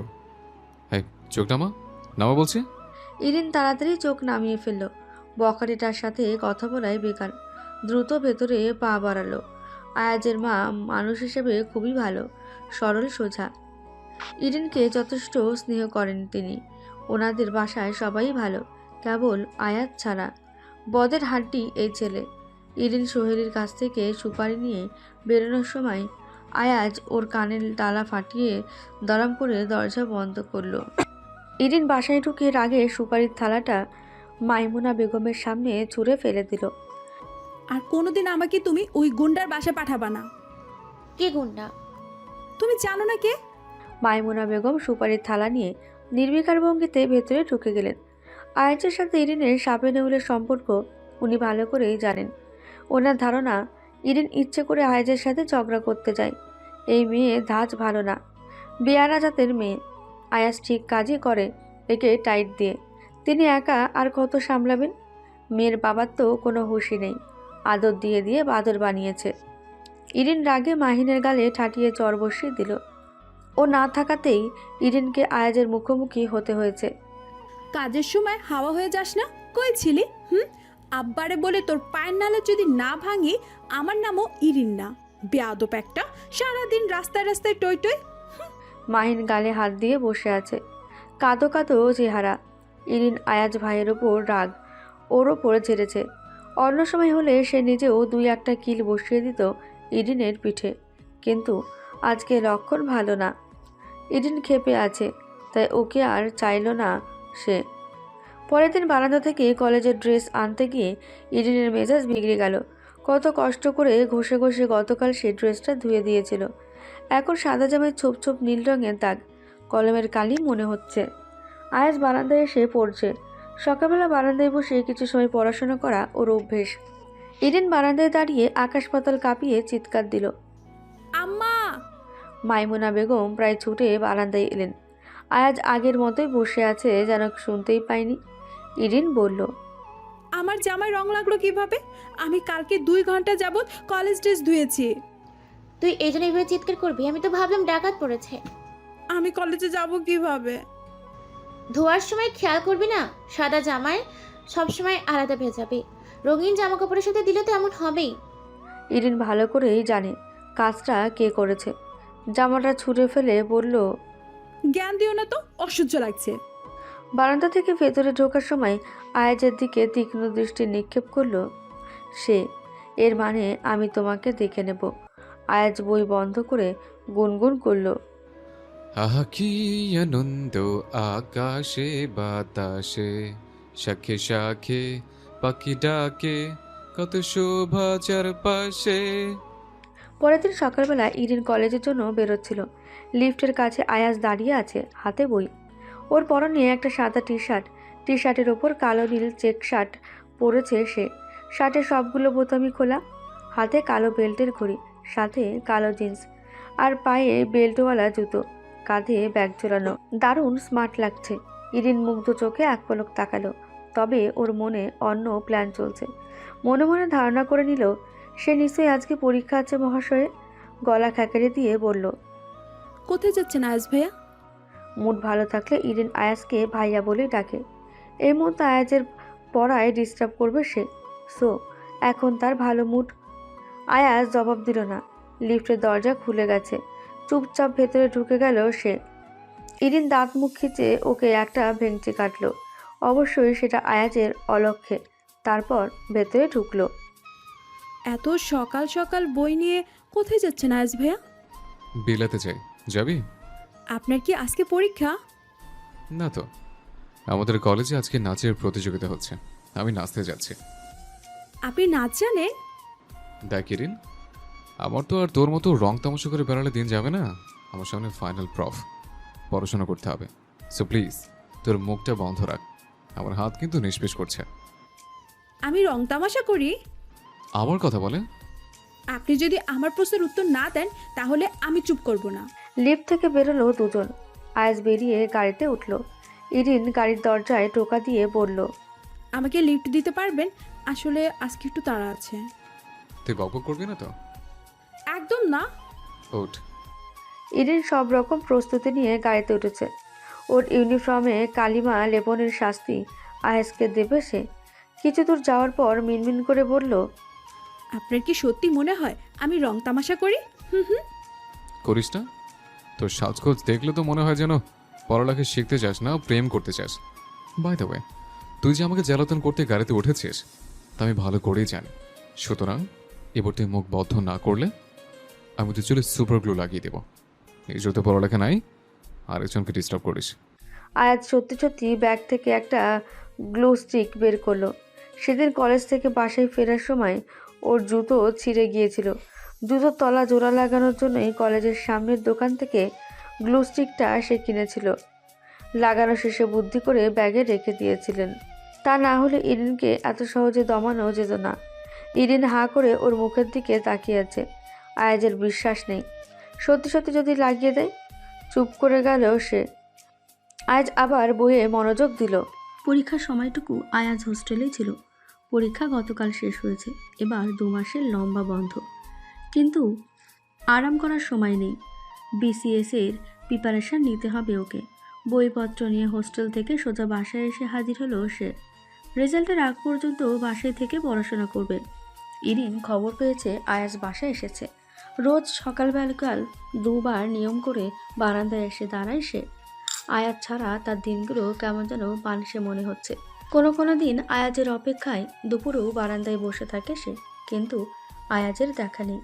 হ্যাঁ, চোখ নামা, নামা বলছে। ইরিন তাড়াতাড়ি চোখ নামিয়ে ফেলল। বখারিটার সাথে কথা বলাই বেকার। দ্রুত ভেতরে পা বাড়ালো। আয়াজের মা মানুষ হিসেবে খুবই ভালো, সরল সোজা। ইরিনকে যথেষ্ট স্নেহ করেন তিনি। ওনাদের বাসায় সবাই ভালো, কেবল আয়াজ ছাড়া। বদের হাড্ডি এই ছেলে। ইরিন সোহেলির কাছ থেকে সুপারি নিয়ে বেরোনোর সময় আয়াজ ওর কানের ডালা ফাটিয়ে দরম করে দরজা বন্ধ করলো। ইরিন বাসায় ঢুকে রাগে সুপারির থালাটা মাইমুনা বেগমের সামনে ছুঁড়ে ফেলে দিল। আর কোনোদিন আমাকে তুমি ওই গুন্ডার বাসায় পাঠাবা না। কে গুন্ডা? তুমি জানো না কে? মাইমুনা বেগম সুপারির থালা নিয়ে নির্বিকার ভঙ্গিতে ভেতরে ঢুকে গেলেন। আয়াজের সাথে ইরিনের সাপে নেউলের সম্পর্ক উনি ভালো করেই জানেন। ওনার ধারণা ইরিন ইচ্ছে করে আয়াজের সাথে ঝগড়া করতে যায়। এই মেয়ে ধাঁচ ভালো না, বেয়ারা জাতের মেয়ে। আয়াজ ঠিক কাজই করে একে টাইট দিয়ে। তিনি একা আর কত সামলাবেন? মেয়ের বাবার তো কোনো হুঁশই নেই, আদর দিয়ে দিয়ে বাদর বানিয়েছে। ইরিন রাগে মাহিনের গালে ঠাটিয়ে চর বসিয়ে দিল। ও না থাকাতেই ইরিনকে আয়াজের মুখোমুখি হতে হয়েছে। কাজের সময় হাওয়া হয়ে যাস না, কই ছিলি? আব্বারে বলে তোর পায়ের নালে যদি না ভাঙি, আমার নামও ইরিন না। বেয়াদব একটা, সারাদিন রাস্তায় রাস্তায় টই টই। মাহিন গালে হাত দিয়ে বসে আছে, কাঁদো কাঁদো চেহারা। ইরিন আয়াজ ভাইয়ের ওপর রাগ ওর ওপর ঝেড়েছে। অন্য সময় হলে সে নিজেও দুই একটা কিল বসিয়ে দিত ইরিনের পিঠে, কিন্তু আজকে লক্ষণ ভালো না। ইরিন ক্ষেপে আছে, তাই ওকে আর চাইল না সে। পরের দিন বারান্দা থেকে কলেজের ড্রেস আনতে গিয়ে ইরিনের মেজাজ বিগড়ে গেল। কত কষ্ট করে ঘষে ঘষে গতকাল সে ড্রেসটা ধুয়ে দিয়েছিল, এখন সাদা জামায় ছোপ ছোপ নীল রঙের দাগ, কলমের কালি মনে হচ্ছে। আয়াজ বারান্দায় এসে পড়ছে। সকালবেলা বারান্দায় বসে কিছু সময় পড়াশোনা করা ওর অভ্যেস। ইরিন বারান্দায় দাঁড়িয়ে আকাশ পাতাল কাঁপিয়ে চিৎকার দিল। আম্মা! মাইমুনা বেগম প্রায় ছুটে বারান্দায় এলেন। আয়াজ আগের মতোই বসে আছে, যেন শুনতেই পায়নি। ইরিন বলল, আমার জামায় রং লাগলো কিভাবে? আমি কালকে 2 ঘন্টা যাবত কলেজ ড্রেস ধুয়েছি। তুই এই জন্য এইভাবে চিৎকার করবি? আমি তো ভাবলাম ডাকাত পড়েছে। আমি কলেজে যাব কিভাবে? ধোয়ার সময় খেয়াল করবি না? সাদা জামায় সবসময় আলাদা ভেজাবি। রঙিন জামা কাপড়ের সাথে দিলে তো এমন হবেই। ইরিন ভালো করেই জানে কাজটা কে করেছে। জামাটা ছুঁড়ে ফেলে বলল, জ্ঞান দিও না তো, অসহ্য লাগছে। বারান্দা থেকে ভেতরে ঢোকার সময় আয়াজের দিকে তীক্ষ্ণ দৃষ্টি নিক্ষেপ করলো সে। এর মানে আমি তোমাকে দেখে নেব। আয়াজ বই বন্ধ করে গুনগুন করল, আহা কি আনন্দ আকাশে বাতাসে, শাখে শাখে পাখি ডাকে, কত শোভা চারপাশে। পরের দিন সকালবেলা ইরিন কলেজের জন্য বেরোচ্ছিল। লিফটের কাছে আয়াজ দাঁড়িয়ে আছে, হাতে বই। ওর পরনে একটা সাদা টি শার্টের ওপর কালো নীল চেক শার্ট পরেছে সে। শার্টের সবগুলো বোতামই খোলা, হাতে কালো বেল্টের ঘড়ি, সাথে কালো জিন্স আর পায়ে বেল্টওয়ালা জুতো, কাঁধে ব্যাগ ঝোলানো। দারুণ স্মার্ট লাগছে। ইরিন মুগ্ধ চোখে এক পলক তাকালো, তবে ওর মনে অন্য প্ল্যান চলছে। মনে মনে ধারণা করে নিল সে নিশ্চয়ই আজকে পরীক্ষা আছে মহাশয়ে। গলা খ্যাকারি দিয়ে বলল, কোথায় যাচ্ছেন আয়াস ভাইয়া? মুড ভালো থাকলে ইরিন আয়াজকে ভাইয়া বলে ডাকে। এই মুহূর্তে আয়াজের পড়ায় ডিস্টার্ব করবে সে, সো এখন তার ভালো মুড। আয়াজ জবাব দিল না। লিফটের দরজা খুলে গেছে, চুপচাপ ভেতরে ঢুকে গেল সে। ইরিন দাঁত মুখ খিচে ওকে একটা ভেঙচি কাটলো, অবশ্যই সেটা আয়াজের অলক্ষ্যে। তারপর ভেতরে ঢুকলো। এত সকাল সকাল বই নিয়ে কোথায় যাচ্ছেন আয়াস ভাইয়া? বিলাতে চাই, যাবি? আপনার কি আজকে পরীক্ষা? না তো, আমাদের কলেজে আজকে নাচের প্রতিযোগিতা হচ্ছে, আমি নাচতে যাচ্ছি। আপনি নাচ জানেন? দেখ ইরিন, আমার তো আর তোর মতো রং তামাশা করে বেড়ালে দিন যাবে না। আমার সামনে ফাইনাল প্রফ, পড়াশোনা করতে হবে। সো প্লিজ তোর মুখটা বন্ধ রাখ, আমার হাত কিন্তু নিষ্পেষ করছে। আমি রং তামাশা করি? আমার কথা বলে? আপনি যদি আমার প্রশ্নের উত্তর না দেন তাহলে আমি চুপ করব না। লিফট থেকে বেরোলো দুজন। আয়াজ বেরিয়ে গাড়িতে উঠলো। ইরিন গাড়ির দরজায় টোকা দিয়ে বলল, আমাকে লিফট দিতে পারবেন? আসলে আজকে একটু তাড়া আছে। তুই বকবক করবি না তো? একদম না। ওঠ। ইরিন সব রকম প্রস্তুতি নিয়ে গাড়িতে উঠেছে। ওর ইউনিফর্মে কালিমা লেপনের শাস্তি আয়াজকে দেবে সে। কিছু দূর যাওয়ার পর মিনমিন করে বলল, আপনার কি সত্যি মনে হয় আমি রং তামাশা করি? হুম। করিস না? তোর সাজগোজ দেখলে তো মনে হয় যেন পড়ালেখা শিখতে চাস না, প্রেম করতে চাস। বাই দ্য ওয়ে, তুই যে আমাকে জ্বালাতন করতে গাড়িতে উঠেছিস তা আমি ভালো করেই জানি। সুতরাং এবার তুই মুখ বদ্ধ না করলে আমি তুই চলে সুপার গ্লু লাগিয়ে দেবো। এই জন্য পড়ালেখা নাই, আরেকজনকে ডিস্টার্ব করিস। আয়াজ সত্যি সত্যি ব্যাগ থেকে একটা গ্লু স্টিক বের করলো। সেদিন কলেজ থেকে বাসায় ফেরার সময় ওর জুতো ছিঁড়ে গিয়েছিল। জুতোর তলা জোড়া লাগানোর জন্যই কলেজের সামনের দোকান থেকে গ্লু স্টিকটা সে কিনেছিল। লাগানো শেষে বুদ্ধি করে ব্যাগে রেখে দিয়েছিলেন। তা না হলে ইরিনকে এত সহজে দমানো যেত না। ইরিন হাঁ করে ওর মুখের দিকে তাকিয়ে আছে। আয়াজের বিশ্বাস নেই, সত্যি সত্যি যদি লাগিয়ে দেয়। চুপ করে গেল সে। আয়াজ আবার বইয়ে মনোযোগ দিল। পরীক্ষার সময়টুকু আয়াজ হোস্টেলেই ছিল। পরীক্ষা গতকাল শেষ হয়েছে, এবার 2 মাসের লম্বা বন্ধ। কিন্তু আরাম করার সময় নেই। বিসিএসের প্রিপারেশান নিতে হবে ওকে। বইপত্র নিয়ে হোস্টেল থেকে সোজা বাসায় এসে হাজির হলো সে। রেজাল্টের আগ পর্যন্ত বাসায় থেকে পড়াশোনা করবে। ইরিন খবর পেয়েছে আয়াজ বাসায় এসেছে। রোজ সকালবেলাকাল 2 বার নিয়ম করে বারান্দায় এসে দাঁড়ায় সে। আয়াজ ছাড়া তার দিনগুলো কেমন যেন বানসে মনে হচ্ছে। কোনো কোনো দিন আয়াজের অপেক্ষায় দুপুরেও বারান্দায় বসে থাকে সে, কিন্তু আয়াজের দেখা নেই।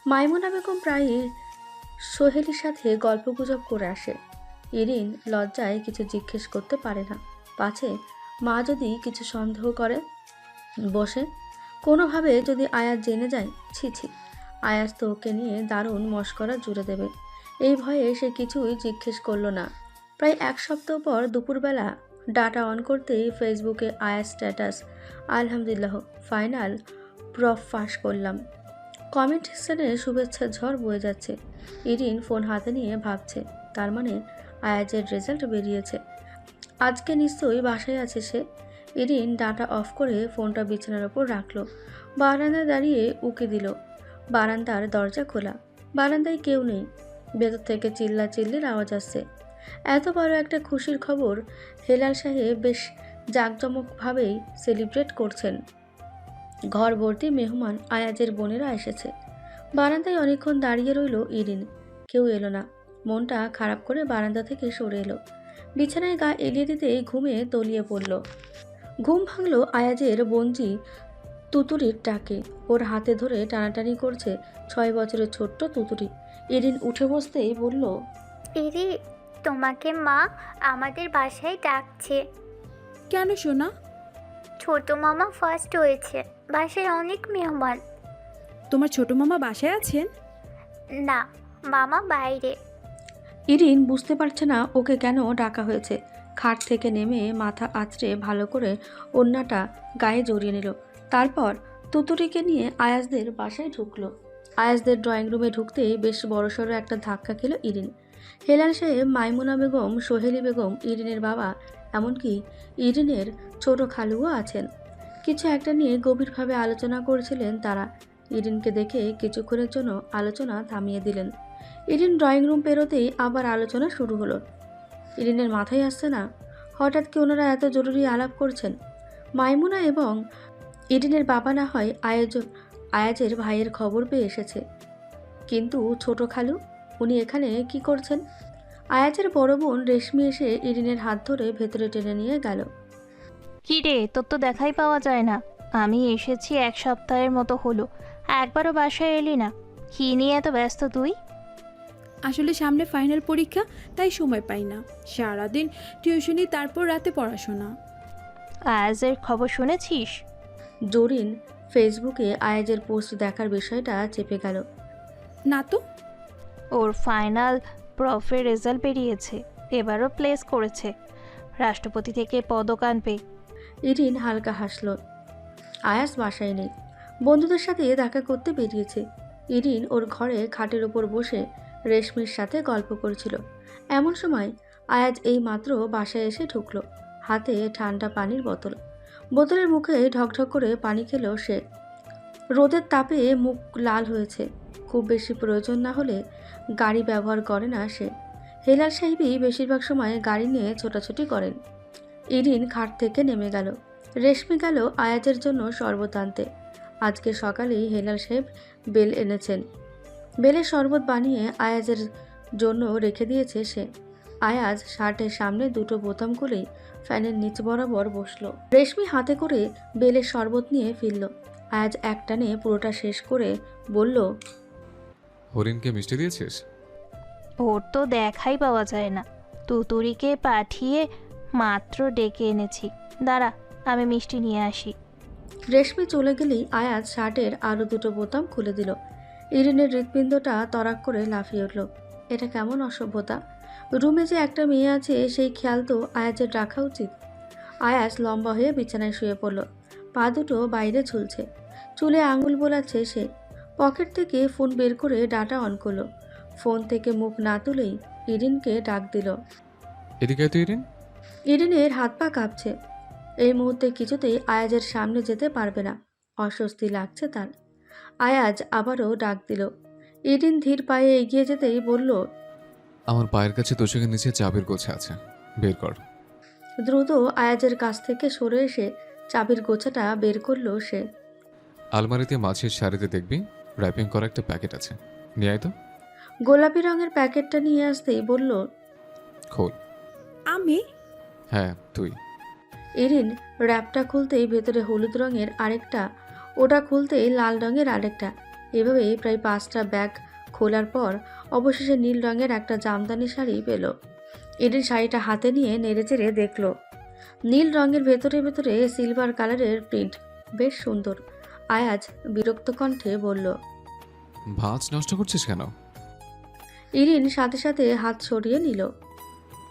মাইমুনা বেগম প্রায়ই সোহেলির সাথে গল্পগুজব করে আসে। ইরিন লজ্জায় কিছু জিজ্ঞেস করতে পারে না, পাছে মা যদি কিছু সন্দেহ করে বসে। কোনোভাবে যদি আয়াজ জেনে যায়, ছি ছি, আয়াজ তো ওকে নিয়ে দারুণ মশকরা জুড়ে দেবে। এই ভয়ে সে কিছুই জিজ্ঞেস করলো না। প্রায় 1 সপ্তাহ পর দুপুরবেলা ডাটা অন করতেই ফেসবুকে আয়াজ স্ট্যাটাস, আলহামদুলিল্লাহ ফাইনাল প্রফ পাস করলাম। কমেন্ট সেকশনে শুভেচ্ছার ঝড় বয়ে যাচ্ছে। ইরিন ফোন হাতে নিয়ে ভাবছে, তার মানে আয়াজের রেজাল্ট বেরিয়েছে। আজকে নিশ্চয়ই বাসায় আছে সে। ইরিন ডাটা অফ করে ফোনটা বিছানার ওপর রাখলো। বারান্দায় দাঁড়িয়ে উকি দিল। বারান্দার দরজা খোলা, বারান্দায় কেউ নেই। ভেতর থেকে চিল্লাচিল্লির আওয়াজ আসছে। এত বড় একটা খুশির খবর হেলাল সাহেব বেশ জাঁকজমকভাবেই সেলিব্রেট করছেন। ঘর ভর্তি মেহমান, আয়াজের বোনেরা এসেছে। বারান্দায় অনেকক্ষণ দাঁড়িয়ে রইল ইরিন, কেউ এলো না। মনটা খারাপ করে বারান্দা থেকে সরে এলো। বিছানায় গা এলিয়ে দিতেই ঘুমে তলিয়ে পড়ল। ঘুম ভাঙল আয়াজের বঞ্জি তুতুরির ডাকে। ওর হাতে ধরে টানাটানি করছে 6 বছরের ছোট্ট তুতুরি। ইরিন উঠে বসতেই বলল, ইরি, তোমাকে মা আমাদের বাসায় ডাকছে। কেন সোনা? ছোট মামা ফার্স্ট হয়েছে, বাসায় অনেক মেহমান। তোমার ছোট মামা বাসায় আছেন? না, মামা বাইরে। ইরিন বুঝতে পারছে না ওকে কেন ডাকা হয়েছে। খাট থেকে নেমে মাথা আঁচড়ে ভালো করে ওড়নাটা গায়ে জড়িয়ে নিল। তারপর তুতুরিকে নিয়ে আয়াজদের বাসায় ঢুকলো। আয়াজদের ড্রয়িং রুমে ঢুকতেই বেশ বড়সড় একটা ধাক্কা খেল ইরিন। হেলাল সাহেব, মাইমুনা বেগম, সোহেলি বেগম, ইরিনের বাবা, এমনকি ইরিনের ছোট খালুও আছেন। কিছু একটা নিয়ে গভীরভাবে আলোচনা করছিলেন তারা। ইরিনকে দেখে কিছুক্ষণের জন্য আলোচনা থামিয়ে দিলেন। ইরিন ড্রয়িং রুম পেরোতেই আবার আলোচনা শুরু হলো। ইরিনের মাথায় আসছে না হঠাৎ কি ওনারা এত জরুরি আলাপ করছেন। মাইমুনা এবং ইরিনের বাবা না হয় আয়াজের ভাইয়ের খবর পেয়ে এসেছে, কিন্তু ছোট খালু উনি এখানে কি করছেন? আয়াজের বড় বোন রেশমি এসে ইরিনের হাত ধরে ভেতরে টেনে নিয়ে গেল। কি রে, তোর তো দেখাই পাওয়া যায় না। আমি এসেছি 1 সপ্তাহের মতো হলো, একবারও বাসায় এলি না। কি নিয়ে এত ব্যস্ত তুই? আসলে সামনে ফাইনাল পরীক্ষা, তাই সময় পাই না। সারাদিন টিউশনি, তারপর রাতে পড়াশোনা। আয়াজের খবর শুনেছিস? জরিন ফেসবুকে আয়াজের পোস্ট দেখার বিষয়টা চেপে গেল। না তো। ওর ফাইনাল প্রফের রেজাল্ট বেরিয়েছে, এবারও প্লেস করেছে, রাষ্ট্রপতি থেকে পদক আনবে। ইরিন হালকা হাসল। আয়াজ বাসায় নেই, বন্ধুদের সাথে দেখা করতে বেরিয়েছে। ইরিন ওর ঘরে খাটের উপর বসে রেশমির সাথে গল্প করছিল। এমন সময় আয়াজ এই মাত্র বাসায় এসে ঢুকলো, হাতে ঠান্ডা পানির বোতল। বোতলের মুখে ঢকঢক করে পানি খেলো সে। রোদের তাপে মুখ লাল হয়েছে। খুব বেশি প্রয়োজন না হলে গাড়ি ব্যবহার করে না সে। হেলাল সাহেবই বেশিরভাগ সময় গাড়ি নিয়ে ছোটাছুটি করেন। ইরিন খাট থেকে নেমে গেল। রেশমি গেল আয়াজের জন্য শরবত আনতে। আজকে সকালেই হেলাল সাহেব বেল এনেছেন। বেলের শরবত বানিয়ে আয়াজের জন্য রেখে দিয়েছে সে। আয়াজ শার্টের সামনে দুটো বোতাম খুলেই ফ্যানের নিচ বরাবর বসলো। রেশমি হাতে করে বেলের শরবত নিয়ে ফিরল। আয়াজ একটানে পুরোটা শেষ করে বলল, হরিণকে মিষ্টি দিয়েছিস? ওর তো দেখাই পাওয়া যায় না। তুতুরিকে পাঠিয়ে মাত্র ডেকে এনেছি, দাঁড়া আমি মিষ্টি নিয়ে আসি। রেশমি চলে গেলেই আয়াজ শার্টের আরও দুটো বোতাম খুলে দিল। ইরিনের হৃৎপিণ্ডটা তরাক করে লাফিয়ে উঠল। এটা কেমন অসভ্যতা! রুমে যে একটা মেয়ে আছে সেই খেয়াল তো আয়াজের রাখা উচিত। আয়াজ লম্বা হয়ে বিছানায় শুয়ে পড়ল। পা দুটো বাইরে ঝুলছে, চুলে আঙুল বোলাচ্ছে সে। পকেট থেকে ফোন বের করে ডাটা অন করলো। ফোন থেকে মুখ না তুলেই ইরিনকে ডাক দিল। এদিকে তুই ইরিন। ইরিনের হাত পা কাঁপছে। এই মুহূর্তে কিছুতেই আয়াজের সামনে যেতে পারবে না, অস্বস্তি লাগছে তার। আয়াজ আবারও ডাক দিল। ইরিন ধীর পায়ে এগিয়ে যেতেই বলল, আমার পায়ের কাছে তোষকের নিচে চাবির গোছা আছে, বের কর। দ্রুত আয়াজের কাছ থেকে সরে এসে চাবির গোছাটা বের করলো সে। আলমারিতে মাছের শাড়িতে দেখবি র্যাপিং করা একটা প্যাকেট আছে, নিয়ে আয় তো। গোলাপি রঙের প্যাকেটটা নিয়ে আসতেই বলল, খোল। আমি? হ্যাঁ তুই। ইরিন র্যাপটা খুলতেই ভেতরে হলুদ রঙের আরেকটা, ওটা খুলতেই লাল রঙের আরেকটা, এভাবে প্রায় 5টা ব্যাগ খোলার পর অবশেষে নীল রঙের একটা জামদানি শাড়ি পেল। ইরিন শাড়িটা হাতে নিয়ে নেড়েচেড়ে দেখল। নীল রঙের ভেতরে ভেতরে সিলভার কালারের প্রিন্ট, বেশ সুন্দর। আয়াজ বিরক্ত কণ্ঠে বলল, ভাঁজ নষ্ট করছিস কেন? ইরিন সাথে সাথে হাত সরিয়ে নিল।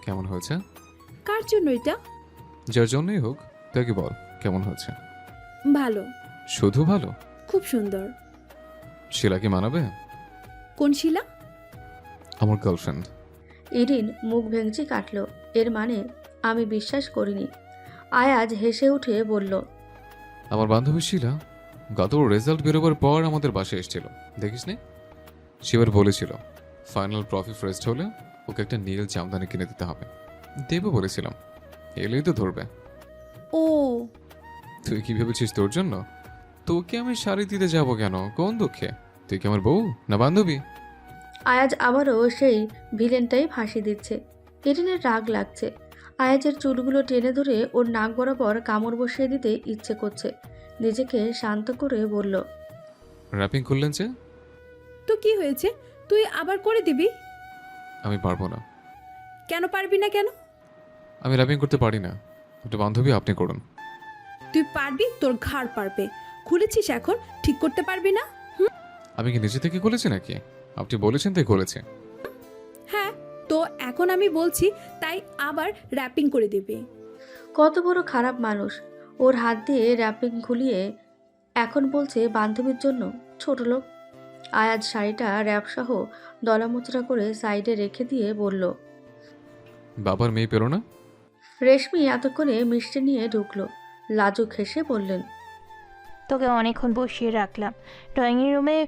কেমন হয়েছে? কার জন্য এটা? যার জন্যই হোক, তাকে বল কেমন হয়েছে। ভালো। শুধু ভালো? খুব সুন্দর। শিলাকে মানাবে? কোন শিলা? আমার গার্লফ্রেন্ড। ইরিন মুখ ভেঙচি কাটল। এর মানে আমি বিশ্বাস করিনি। আয়াজ হেসে উঠে বলল, আমার বান্ধবী শিলা গত রেজাল্ট বেরোবার পর আমাদের বাসায় এসেছিল, দেখিস নি? শিবার বলেছিল ফাইনাল ট্রফি ফার্স্ট হলে ওকে একটা নীল জামদানি কিনে দিতে হবে। দেবো বলেছিলাম, এলেই তো ধরবে। ও, তুই কি ভেবেছিস তোর জন্য তোকে আমি শাড়ি দিতে যাব কেন? কোন দুঃখে? তুই কি আমার বউ না বান্ধবী? আয়াজ আবারও সেই ভিলেনটাই ফাঁসি দিচ্ছে। ইরিনের রাগ লাগছে। আয়াজের চুলগুলো টেনে ধরে ওর নাক বরাবর কামড় বসিয়ে দিতে ইচ্ছে করছে। নিজেকে শান্ত করে বলল, র্যাপিং করলেন যে? তো কি হয়েছে? তুই আবার করে দিবি? আমি পারবো না। কেন পারবি না? কেন? আমি র্যাপিং করতে পারি না, ওটা বান্ধবী আপনি করুন। তুই পারবি, তোর ঘাড় পারবে। খুলেছিস এখন, ঠিক করতে পারবি না? আমি কি নিজে থেকে খুলেছি নাকি? আপনি বলেছেন তাই খুলেছে। হ্যাঁ, তো এখন আমি বলছি তাই আবার র্যাপিং করে দিবি। কত বড় খারাপ মানুষ! ওর হাত দিয়ে র্যাপিং খুলিয়ে এখন বলছে বান্ধবীর জন্য। ছোট লোক। আয়াজ শাড়িটা র্যাপসহ দলামোচড়া করে সাইডে রেখে দিয়ে বলল, বাবার মেয়ে পেরো না? রেশমি এতক্ষণে মিষ্টি নিয়ে ঢুকলো। লাজুক হেসে বললেন, তোকে অনেকক্ষণ বসিয়ে রাখলাম। ড্রয়িং রুমে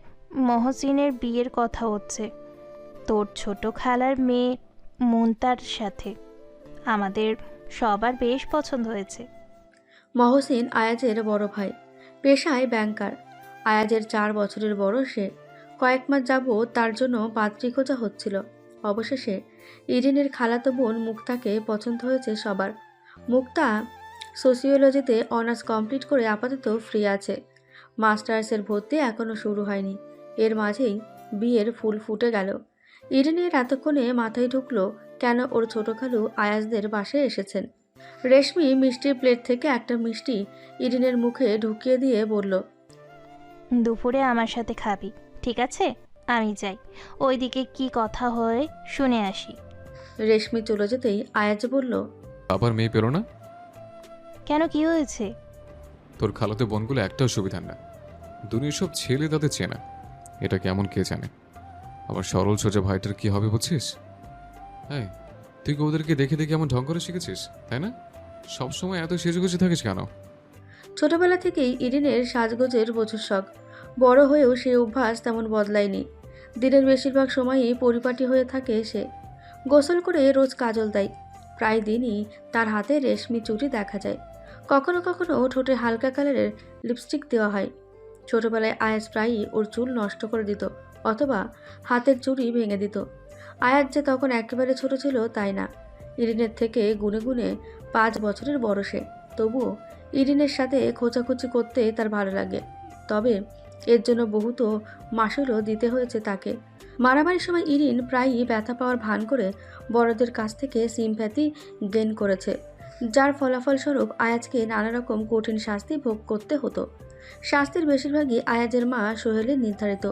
মহসিনের বিয়ের কথা হচ্ছে, তোর ছোট খালার মেয়ে মুনতার সাথে। আমাদের সবার বেশ পছন্দ হয়েছে। মহসিন আয়াজের বড় ভাই, পেশায় ব্যাংকার। আয়াজের 4 বছরের বড় সে। কয়েক মাস যাবৎ তার জন্য পাত্রী খোঁজা হচ্ছিল। অবশেষে ইরিনের খালাতো বোন মুক্তাকে পছন্দ হয়েছে সবার। মুক্তা সোসিওলজিতে অনার্স কমপ্লিট করে আপাতত ফ্রি আছে। মাস্টার্সের ভর্তি এখনও শুরু হয়নি। এর মাঝেই বিয়ের ফুল ফুটে গেল। ইরিনের এতক্ষণে মাথায় ঢুকলো কেন ওর ছোট খালু আয়াজদের বাসায় এসেছেন। রেশমি মিষ্টির প্লেট থেকে একটা মিষ্টি ইরিনের মুখে ঢুকিয়ে দিয়ে বলল, দুপুরে আমার সাথে খাবি, ঠিক আছে? আমি যাই, ওইদিকে কি কথা হয় শুনে আসি। রেশমি চলে যেতেই আয়াজ বলল, আবার মেয়ে পেলো না? কেন, কি হয়েছে? তোর খালাতে বোনগুলো একটাও সুবিধার না। দুনিয়ার সব ছেলে তাদের চেনা, এটা কেমন কে জানে। আমার সরল সোজা ভাইটার কি হবে বুঝছিস? হ্যাঁ, তুই কি ওদেরকে দেখে দেখে এমন ঢং করে শিখেছিস, তাই না? সবসময় এত সেজেগুজে থাকিস কেন? ছোটবেলা থেকেই ইরিনের সাজগোজের প্রচুর শখ। বড় হয়েও সে অভ্যাস তেমন বদলায়নি। দিনের বেশিরভাগ সময়ই পরিপাটি হয়ে থাকে সে। গোসল করে রোজ কাজল দেয়। প্রায় দিনই তার হাতে রেশমি চুড়ি দেখা যায়। কখনো কখনো ঠোঁটে হালকা কালারের লিপস্টিক দেওয়া হয়। ছোটবেলায় আয়াজ প্রায়ই ওর চুল নষ্ট করে দিত অথবা হাতের চুড়ি ভেঙে দিত। আয়াজ যে তখন একেবারে ছোট ছিল তাই না, ইরিনের থেকে গুনে গুনে 5 বছরের বড় সে। তবুও ইরিনের সাথে খোঁচাখুচি করতে তার ভালো লাগে। তবে এর জন্য বহুত মাসুলও দিতে হয়েছে তাকে। মারামারির সময় ইরিন প্রায়ই ব্যথা পাওয়ার ভান করে বড়দের কাছ থেকে সিম্প্যাথি গেইন করেছে, যার ফলাফলস্বরূপ আয়াজকে নানা রকম কঠিন শাস্তি ভোগ করতে হতো। শাস্তির বেশিরভাগই আয়াজের মা সোহেলের নির্ধারিত।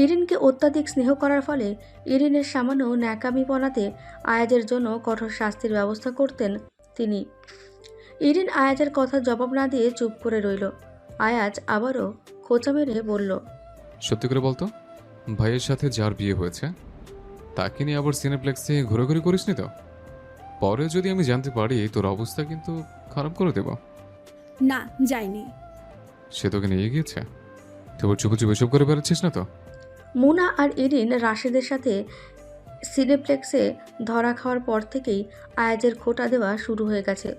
ইরিনকে অত্যাধিক স্নেহ করার ফলে ইরিনের সামান্য ন্যাকামিপনাতে আয়াজের জন্য কঠোর শাস্তির ব্যবস্থা করতেন তিনি। ইরিন আয়াজের কথা জবাব না দিয়ে চুপ করে রইল। আয়াজ আবারও খোঁচা মেরে বলল, সত্যি করে বলতো, ভাইয়ের সাথে যার বিয়ে হয়েছে তাকে নিয়ে আবার সিনেপ্লেক্সে ঘোরাঘুরি করিসনি তো? পরে যদি আমি জানতে পারি তোর অবস্থা কিন্তু খারাপ করে দেব। না, যাইনি। সে তোকে নিয়ে গিয়েছে? তুই ওর চুপে চুপে এসব করে বেড়াচ্ছিস না তো? মুনা আর ইরিন রাশেদের সাথে সিনেপ্লেক্সে ধরা খাওয়ার পর থেকেই আয়াজের খোঁটা দেওয়া শুরু হয়ে গেছে।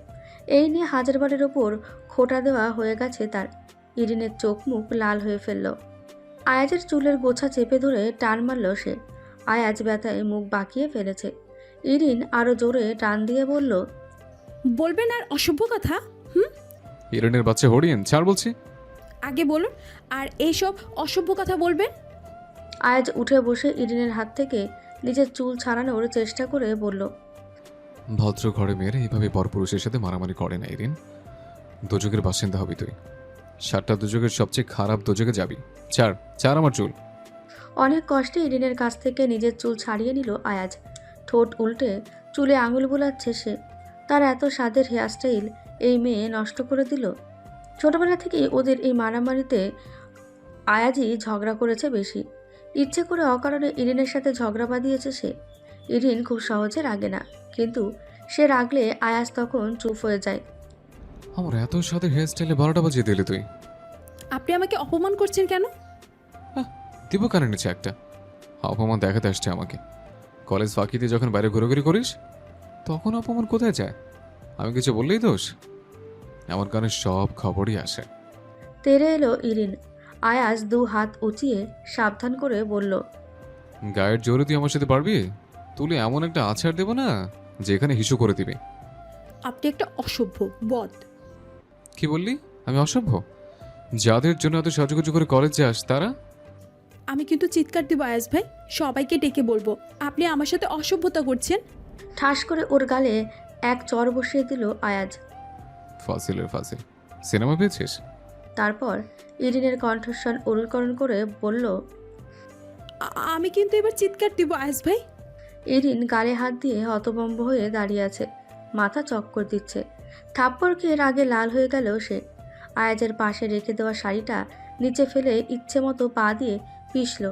এই নিয়ে হাজারবারের ওপর খোঁটা দেওয়া হয়ে গেছে তার। ইরিনের চোখ মুখ লাল হয়ে ফেলল। আয়াজের চুলের গোছা চেপে ধরে টান মারল সে। আয়াজ ব্যথায় মুখ বাঁকিয়ে ফেলেছে। ইরিন আরও জোরে টান দিয়ে বলল, বলবেন আর অসভ্য কথা? ইরানের বাচ্চা হরিণ, ছাড় বলছি। আগে বলুন, আর এইসব অসভ্য কথা বলবেন? আয়াজ উঠে বসে ইরিনের হাত থেকে নিজের চুল ছাড়ানোর চেষ্টা করে বলল, ভদ্র ঘরে মেয়েরা এইভাবে পরপুরুষের সাথে মারামারি করে না ইরিন। দোজকের বাসিন্দা হবি তুই। 7টা দোজকের সবচেয়ে খারাপ দোজকে যাবি। ছাড় আমার চুল। অনেক কষ্টে ইরিনের কাছ থেকে নিজের চুল ছাড়িয়ে নিল আয়াজ। ঠোঁট উল্টে চুলে আঙুল বুলাচ্ছে সে। তার এত স্বাদের হেয়ারস্টাইল এই মেয়ে নষ্ট করে দিল। ছোটবেলা থেকেই ওদের এই মারামারিতে আয়াজই ঝগড়া করেছে বেশি। ইচ্ছে করে অকারণে ইরিনের সাথে ঝগড়া বাঁধিয়েছে সে। ইরিন খুব সহজে রাগে না, কিন্তু সে রাগলে আয়াজ তখন চুপ হয়ে যায়। আমার এত সাথে হেয়ার স্টাইলে 12টা বাজিয়ে দিলি তুই। আপনি আমাকে অপমান করছেন কেন? দিব কানে নিচে একটা অপমান দেখাতে আসছে আমাকে। কলেজ ফাঁকিতে যখন বাইরে ঘোরাঘুরি করিস তখন অপমান কোথায় যায়? আমি কিছু বললেই দোষ? আমার কানে সব খবরই আসে। তেরে এলো ইরিন। আয়াজ 2 হাত উঁচিয়ে সাবধান করে বলল, গায়ের জোরে তুই আমার সাথে পারবি? তুলে এমন একটা আছাড় দেবো না যেখানে হিসু করে দিবি। আপনি একটা অসভ্য বদ। কি বললি? আমি অসভ্য? যাদের জন্য এত সাজুগুজু করে কলেজ যাস তারা? আমি কিন্তু চিৎকার দিব আয়াজ ভাই, সবাইকে ডেকে বলবো আপনি আমার সাথে অসভ্যতা করছেন। ঠাস করে ওর গালে এক চড় বসিয়ে দিল আয়াজ। ফাসিলের ফাসিল, সিনেমা পেয়েছিস? তারপর ইরিনের কণ্ঠস্বর অনুকরণ করে বলল, আমি কিন্তু এবার চিৎকার দিব আয়াজ ভাই। ইরিন গালে হাত দিয়ে হতভম্ব হয়ে দাঁড়িয়ে আছে, মাথা চক্কর দিচ্ছে। থাপ্পড় খেয়ে রাগে লাল হয়ে গেল সে। আয়াজের পাশে রেখে দেওয়া শাড়িটা নিচে ফেলে ইচ্ছে মতো পা দিয়ে পিষল,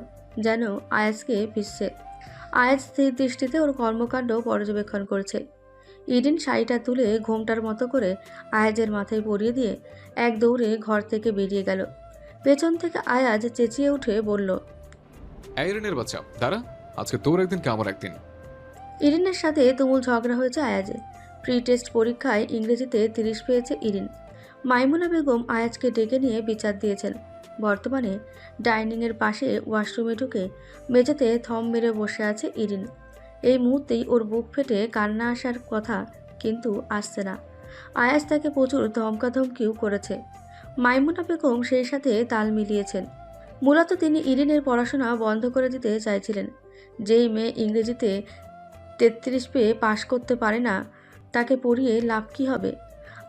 যেন আয়াজকে পিষছে। আয়াজ স্থির দৃষ্টিতে ওর কর্মকাণ্ড পর্যবেক্ষণ করছে। ইরিন শাড়িটা তুলে ঘোমটার মতো করে আয়াজের মাথায় পরিয়ে দিয়ে এক দৌড়ে ঘর থেকে বেরিয়ে গেল। পেছন থেকে আয়াজ চেঁচিয়ে উঠে বলল, আইরনের বাচ্চা দাঁড়া, আজকে তোর একদিন কে আমার একদিন। ইরিনের সাথে তুমুল ঝগড়া হয়েছে আয়াজে। প্রি টেস্ট পরীক্ষায় ইংরেজিতে 30 পেয়েছে ইরিন। মাইমুনা বেগম আয়াজকে ডেকে নিয়ে বিচার দিয়েছেন। বর্তমানে ডাইনিংয়ের পাশে ওয়াশরুমে ঢুকে মেঝেতে থম মেরে বসে আছে ইরিন। এই মুহূর্তেই ওর বুক ফেটে কান্না আসার কথা, কিন্তু আসছে না। আয়াজ তাকে প্রচুর ধমকাধমকিও করেছে। মাইমুনা বেগম সেই সাথে তাল মিলিয়েছেন। মূলত তিনি ইরিনের পড়াশোনা বন্ধ করে দিতে চাইছিলেন। যেই মেয়ে ইংরেজিতে 33 পেয়ে পাশ করতে পারে না, তাকে পড়িয়ে লাভ কী হবে?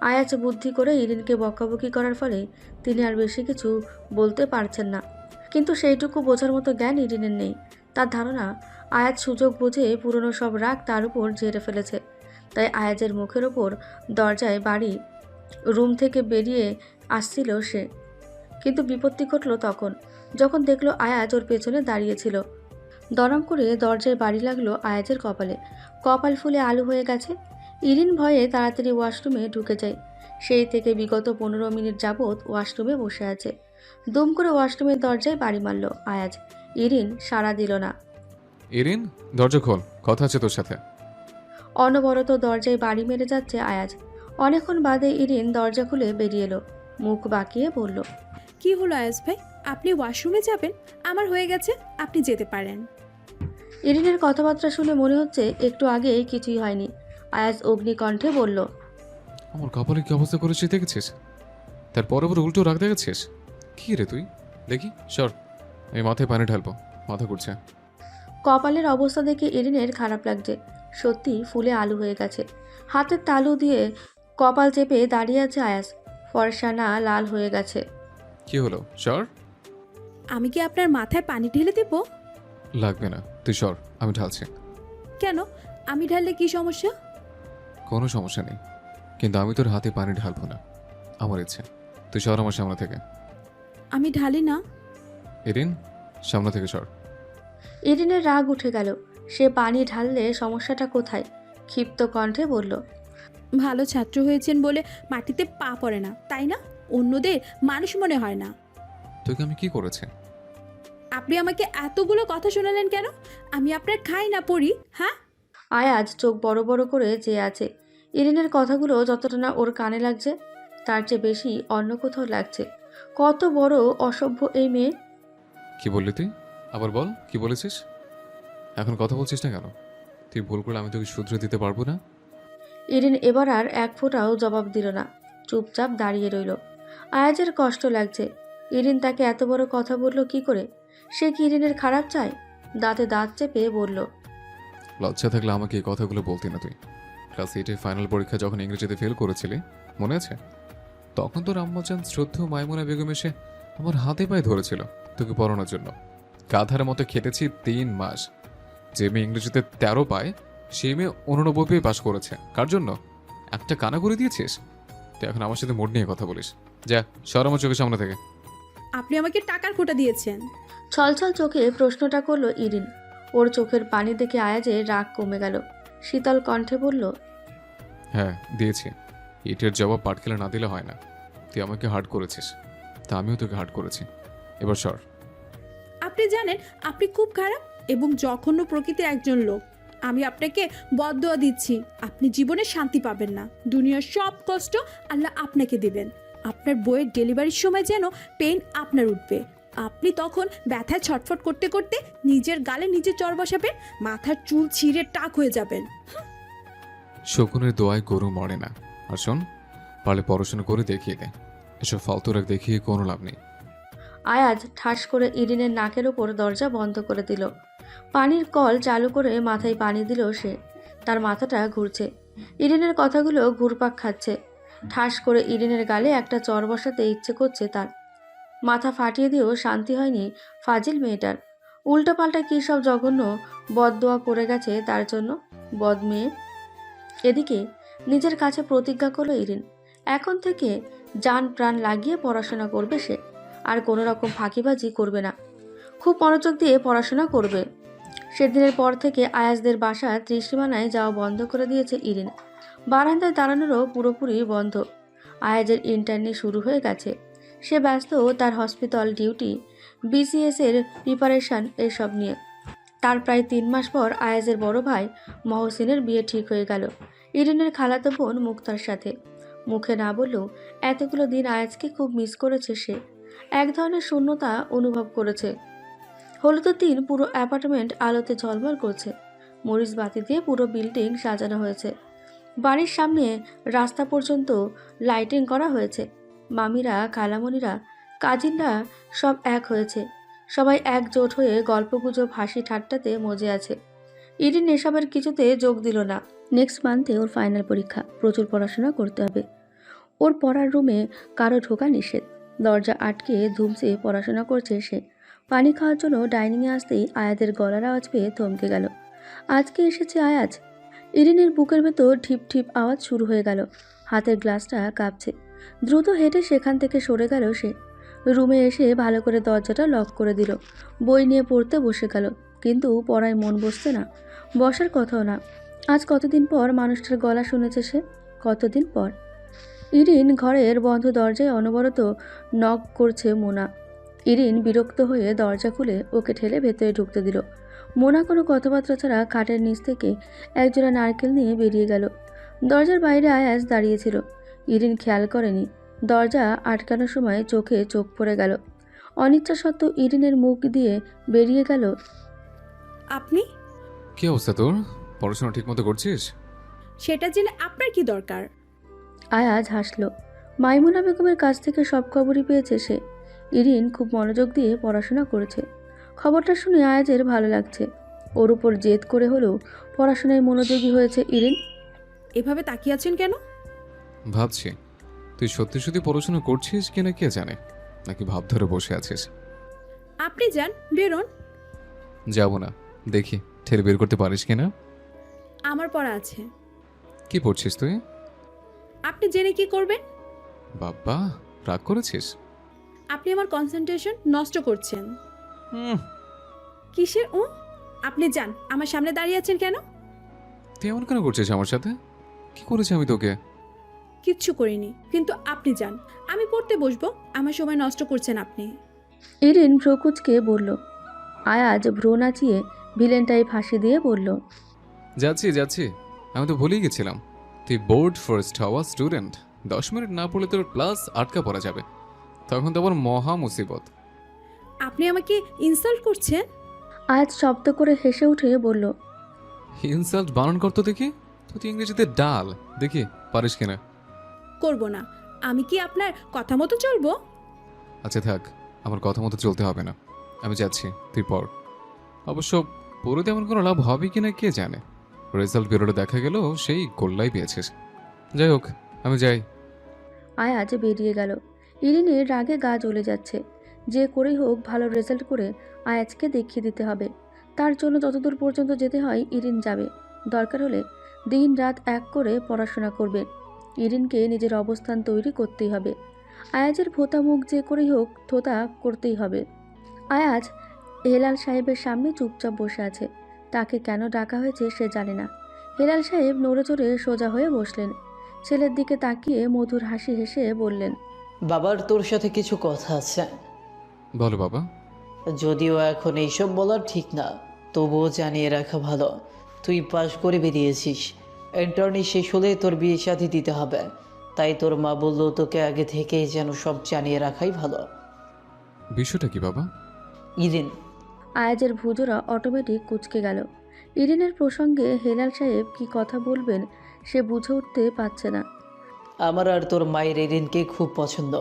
আয়াজ বুদ্ধি করে ইরিনকে বকাবকি করার ফলে তিনি আর বেশি কিছু বলতে পারছেন না। কিন্তু সেইটুকু বোঝার মতো জ্ঞান ইরিনের নেই। তার ধারণা আয়াজ সুযোগ বুঝে পুরনো সব রাগ তার উপর ঝেড়ে ফেলেছে। তাই আয়াজের মুখের ওপর দরজায় বাড়ি রুম থেকে বেরিয়ে আসছিল সে। কিন্তু বিপত্তি ঘটল তখন, যখন দেখলো আয়াজ ওর পেছনে দাঁড়িয়েছিল। দরম করে দরজায় বাড়ি লাগলো আয়াজের কপালে। কপাল ফুলে আলু হয়ে গেছে। ইরিন ভয়ে তাড়াতাড়ি ওয়াশরুমে ঢুকে যায়। সেই থেকে বিগত 15 মিনিট যাবৎ ওয়াশরুমে বসে আছে। দুম করে ওয়াশরুমের দরজায় বাড়ি মারল আয়াজ। ইরিন সাড়া দিল না। ইরিন, দরজা খোল, কথা আছে তোর সাথে। অনবরত দরজায় বাড়ি মেরে যাচ্ছে আয়াজ। অনেকক্ষণ বাদে ইরিন দরজা খুলে বেরিয়ে এলো। মুখ বাঁকিয়ে বলল, কি হলো আয়াজ ভাই, আপনি ওয়াশরুমে যাবেন? আমার হয়ে গেছে, আপনি যেতে পারেন। ইরিনের কথাবার্তা শুনে মনে হচ্ছে একটু আগে কিছুই হয়নি। আয়াজ অগ্নিকণ্ঠে বলল, আমার কপালে কি অবস্থা করেছিস দেখেছিস? তারপর আবার উল্টো রাগ দেখেছিস? কি রে তুই? দেখি সর, এই মাথায় পানি ঢালবো, মাথা ঘুরছে। কপালের অবস্থা দেখে ইরিনের খারাপ লাগছে। সত্যি ফুলে আলু হয়ে গেছে। হাতের তালু দিয়ে কপাল চেপে দাঁড়িয়ে আছে আয়াজ। ফর্সা না লাল হয়ে গেছে। কি হলো, সর। আমি কি আপনার মাথায় পানি ঢেলে দেব? লাগবে না, তুই সর, আমি ঢালছি। কেন? আমি ঢাললে কি সমস্যা? কোনো সমস্যা নেই, কিন্তু আমি তোর হাতে পানি ঢালবো না, আমার ইচ্ছে। তুই সর আমার সামনে থেকে। আমি ঢালি না। ইরিন, সামনে থেকে সর। ইরিনের রাগ উঠে গেল। সে পানি ঢাললে সমস্যাটা কোথায়? ক্ষিপ্ত কণ্ঠে বলল, ভালো ছাত্র হয়েছেন বলে মাটিতে পা পড়ে না, তাই না? অন্যদের মানুষ মনে হয় না। তোকে আমি কি করেছি? আপনি আমাকে এতগুলো কথা শোনালেন কেন? আমি আপনার খাই না পড়ি, হ্যাঁ? আয়াজ চোখ বড় বড় করে চেয়ে আছে। ইরিনের কথাগুলো যতটা না ওর কানে লাগছে, তার চেয়ে বেশি অন্য কোথাও লাগছে। কত বড় অসভ্য এই মেয়ে! কি বললি তুই? আবার বল, কি বলেছিস? এখন কথা বলছিস না কেন? তুই ভুল করলে আমি তোকে শুধরে দিতে পারবো না? ইরিন এবার আর এক ফোঁটাও জবাব দিল না। চুপচাপ দাঁড়িয়ে রইল। আয়াজের কষ্ট লাগছে। ইরিন তাকে এত বড় কথা বলল কি করে? সে কি ইরিনের খারাপ চায়? দাঁতে দাঁত চেপে বলল, লজ্জা থাকলে আমাকে এই কথাগুলো বলতি না তুই। ক্লাস 8-এ ফাইনাল পরীক্ষা যখন ইংরেজিতে ফেল করেছিলি, মনে আছে? তখন তোর আম্মাজান শ্রদ্ধেয় মাইমুনা বেগম এসে আমার হাতে পায়ে ধরেছিল তোকে পড়ানোর জন্য। গাধার মতো খেটেছি 3 মাস। যে মেয়ে ইংরেজিতে 13 পায়, সেই মেয়ে 89 পেয়ে পাশ করেছে। কার জন্য? একটা কানা করে দিয়েছিস? তুই এখন আমার সাথে মুড নিয়ে কথা বলিস। যা, সর আমার চোখের সামনে থেকে। আপনি আমাকে টাকার খোটা দিয়েছেন। ছলছল চোখে প্রশ্নটা করলো ইরিন। ওর চোখের পানি দেখে আয়াজের রাগ কমে গেল। শীতল কণ্ঠে বলল, হ্যাঁ দিয়েছি। এটার জবাব পাটকেলে না দিলে হয় না। তুই আমাকে হার্ট করেছিস, তা আমিও তোকে হার্ট করেছি। এবার সর। আপনি জানেন আপনি খুব খারাপ এবং জঘন্য প্রকৃতির একজন লোক। আমি আপনাকে বদদোয়া দিচ্ছি, আপনি জীবনে শান্তি পাবেন না। দুনিয়ার সব কষ্ট আল্লাহ আপনাকে দিবেন। আপনার বইয়ের ডেলিভারির সময় যেন পেইন আপনার উঠবে। আপনি তখন ব্যথায় ছটফট করতে করতে নিজের গালে নিজে চর বসাবেন, মাথার চুল ছিঁড়ে টাক হয়ে যাবেন। শকুনের দোয়ায় গরু মরে না। আর শোন, পারলে পড়াশোনা করে দেখিয়ে দে। এসব ফালতু রাগ দেখিয়ে কোনো লাভ নেই। আয়াজ ঠাস করে ইরিনের নাকের ওপর দরজা বন্ধ করে দিল। পানির কল চালু করে মাথায় পানি দিল সে। তার মাথাটা ঘুরছে। ইরিনের কথাগুলো ঘুরপাক খাচ্ছে। ঠাস করে ইরিনের গালে একটা চর বসাতে ইচ্ছে করছে তার। মাথা ফাটিয়ে দিয়েও শান্তি হয়নি ফাজিল মেয়েটার। উল্টোপাল্টা কী সব জঘন্য বদদোয়া করে গেছে তার জন্য, বদ মেয়ে। এদিকে নিজের কাছে প্রতিজ্ঞা করলো ইরিন, এখন থেকে জান প্রাণ লাগিয়ে পড়াশোনা করবে সে। আর কোনো রকম ফাঁকিবাজি করবে না। খুব মনোযোগ দিয়ে পড়াশোনা করবে। সেদিনের পর থেকে আয়াজদের বাসার ত্রিসীমানায় যাওয়া বন্ধ করে দিয়েছে ইরিন। বারান্দায় দাঁড়ানোরও পুরোপুরি বন্ধ। আয়াজের ইন্টার্নি শুরু হয়ে গেছে। সে ব্যস্ত তার হসপিটাল ডিউটি, বিসিএস এর প্রিপারেশন এসব নিয়ে। তার প্রায় 3 মাস পর আয়াজের বড় ভাই মহসিনের বিয়ে ঠিক হয়ে গেল ইরিনের খালাতো বোন মুক্তার সাথে। মুখে না বললেও এতগুলো দিন আয়াজকে খুব মিস করেছে সে। এক ধরনের শূন্যতা অনুভব করেছে। হলুদ দিন পুরো অ্যাপার্টমেন্ট আলোতে ঝলমল করছে। মরিচ বাতি দিয়ে পুরো বিল্ডিং সাজানো হয়েছে। বাড়ির সামনে রাস্তা পর্যন্ত লাইটিং করা হয়েছে। মামিরা, খালামণিরা, কাজিনরা সব এক হয়েছে। সবাই একজোট হয়ে গল্পগুজব, হাসি ঠাট্টাতে মজে আছে। ইরিন এসবের কিছুতে যোগ দিল না। নেক্সট মান্থে ওর ফাইনাল পরীক্ষা, প্রচুর পড়াশোনা করতে হবে। ওর পড়ার রুমে কারো ঢোকা নিষেধ। দরজা আটকে ধুমসে পড়াশোনা করছে সে। পানি খাওয়ার জন্য ডাইনিংয়ে আসতেই আয়াদের গলার আওয়াজ পেয়ে থমকে গেল। আজকে এসেছে আয়াজ। ইরিনের বুকের ভেতর ঠিপ ঠিপ আওয়াজ শুরু হয়ে গেল। হাতের গ্লাসটা কাঁপছে। দ্রুত হেঁটে সেখান থেকে সরে গেল সে। রুমে এসে ভালো করে দরজাটা লক করে দিল। বই নিয়ে পড়তে বসে গেল, কিন্তু পড়ায় মন বসছে না, বসার কথাও না। আজ কতদিন পর মানুষটার গলা শুনেছে সে, কতদিন পর। ইরিন ঘরের বন্ধ দরজায় অনবরত নক করছে মোনা। ইরিন বিরক্ত হয়ে দরজা খুলে ওকে ঠেলে ভেতরে ঢুকতে দিল। মোনা কোনো কথাবার্তা ছাড়া খাটের নিচ থেকে একজোড়া নারকেল নিয়ে বেরিয়ে গেল। দরজার বাইরে আয়াজ দাঁড়িয়েছিল। ইরিন খেয়াল করেনি। দরজা আটকানোর সময় চোখে চোখ পড়ে গেল। অনিচ্ছা সত্ত্বেও ইরিনের মুখ দিয়ে বেরিয়ে গেল, আপনি? কি অবস্থা তোর? পড়াশোনা ঠিক মতো করছিস? সেটা জেনে আপনার কি দরকার? আয়াজ হাসল। মাইমুনা বেগমের কাছ থেকে সব খবরই পেয়েছে সে। ইরিন খুব মনোযোগ দিয়ে পড়াশোনা করেছে। খবরটা শুনে আয়াজের ভালো লাগছে। ওর উপর জেদ করে হলেও পড়াশোনায় মনোযোগী হয়েছে ইরিন। এভাবে তাকিয়ে আছেন কেন? ভাবছি তুই সত্যি সত্যি পড়াশোনা করছিস কিনা কে জানে, নাকি ভাব ধরে বসে আছিস। আপনি যান, বেরোন। যাবো না, দেখি ঠেলে বের করতে পারিস কিনা। আমার পড়া আছে। কি পড়ছিস তুই? আপনি জেনে কি করবেন? বাবা, রাগ করেছিস? আপনি আমার কনসেন্ট্রেশন নষ্ট করছেন। হুম, কিসের ও? আপনি যান, আমার সামনে দাঁড়িয়ে আছেন কেন? তুই এমন কেন করছিস আমার সাথে? কি করেছি আমি তোকে? কিচ্ছু করিনি, কিন্তু আপনি যান, আমি পড়তে বসবো। আমার সময় নষ্ট করছেন আপনি। ইরিন ভ্রকুচকে বলল। আয়াজ ভ্রু নাচিয়ে ভিলেন টাইপ হাসি দিয়ে বলল, যাচ্ছি যাচ্ছি, আমি তো ভুলেই গেছিলাম তুই বোর্ড ফার্স্ট হওয়া স্টুডেন্ট। 10 মিনিট না পড়লে তোর ক্লাস আটকা পড়া যাবে, তখন তো আবার মহা মুসিবত। আপনি আমাকে ইনসাল্ট করছেন? আয়াজ শব্দ করে হেসে উঠে বলল, ইনসাল্ট বারণ করতো দেখি, তুই ইংরেজিতে ডাল, দেখি পারিস কিনা। করব না। আমি কি আপনার কথা মতো চলবো? আচ্ছা থাক, আমার কথা মতো চলতে হবে না, আমি যাচ্ছি, তুই পড়। অবশ্য পড়ে তেমন কোনো লাভ হবে কিনা কে জানে। রেজাল্ট বেরোলে দেখা গেল সেই গোল্লাই পেয়েছিস। যাই হোক, আমি যাই। আয়াজ বেরিয়ে গেল। ইরিনের রাগে গা জ্বলে যাচ্ছে। যে করেই হোক ভালো রেজাল্ট করে আয়াজকে দেখিয়ে দিতে হবে। তার জন্য যতদূর পর্যন্ত যেতে হয় ইরিন যাবে। দরকার হলে দিন রাত এক করে পড়াশোনা করবে। ইরিনকে নিজের অবস্থান তৈরি করতেই হবে। আয়াজের ভোতা মুখ যে করেই হোক থোতা করতেই হবে। আয়াজ হেলাল সাহেবের সামনে চুপচাপ বসে আছে। তাকে কেন ডাকা হয়েছে সে জানে না। হেলাল সাহেব নড়ে চড়ে সোজা হয়ে বসলেন। ছেলের দিকে তাকিয়ে মধুর হাসি হেসে বললেন, বাবার তোর সাথে কিছু কথা আছে। বলো বাবা। যদিও এখন এইসব বলার ঠিক না, তবুও জানিয়ে রাখা ভালো। তুই পাশ করে বেরিয়েছিস, ইন্টার্নি শেষ হলে তোর বিয়ে শাদী দিতে হবে। তাই তোর মা বললো তোকে আগে থেকেই যেন সব জানিয়ে রাখাই ভালো। বিষয়টা কি বাবা? ইরিন। আয়াজের ভুজোরা অটোমেটিক কুঁচকে গেল। ইরিনের প্রসঙ্গে হেলাল সাহেব কি কথা বলবেন সে বুঝে উঠতে পারছে না। আমার আর তোর মায়ের ইরিনকে খুব পছন্দ।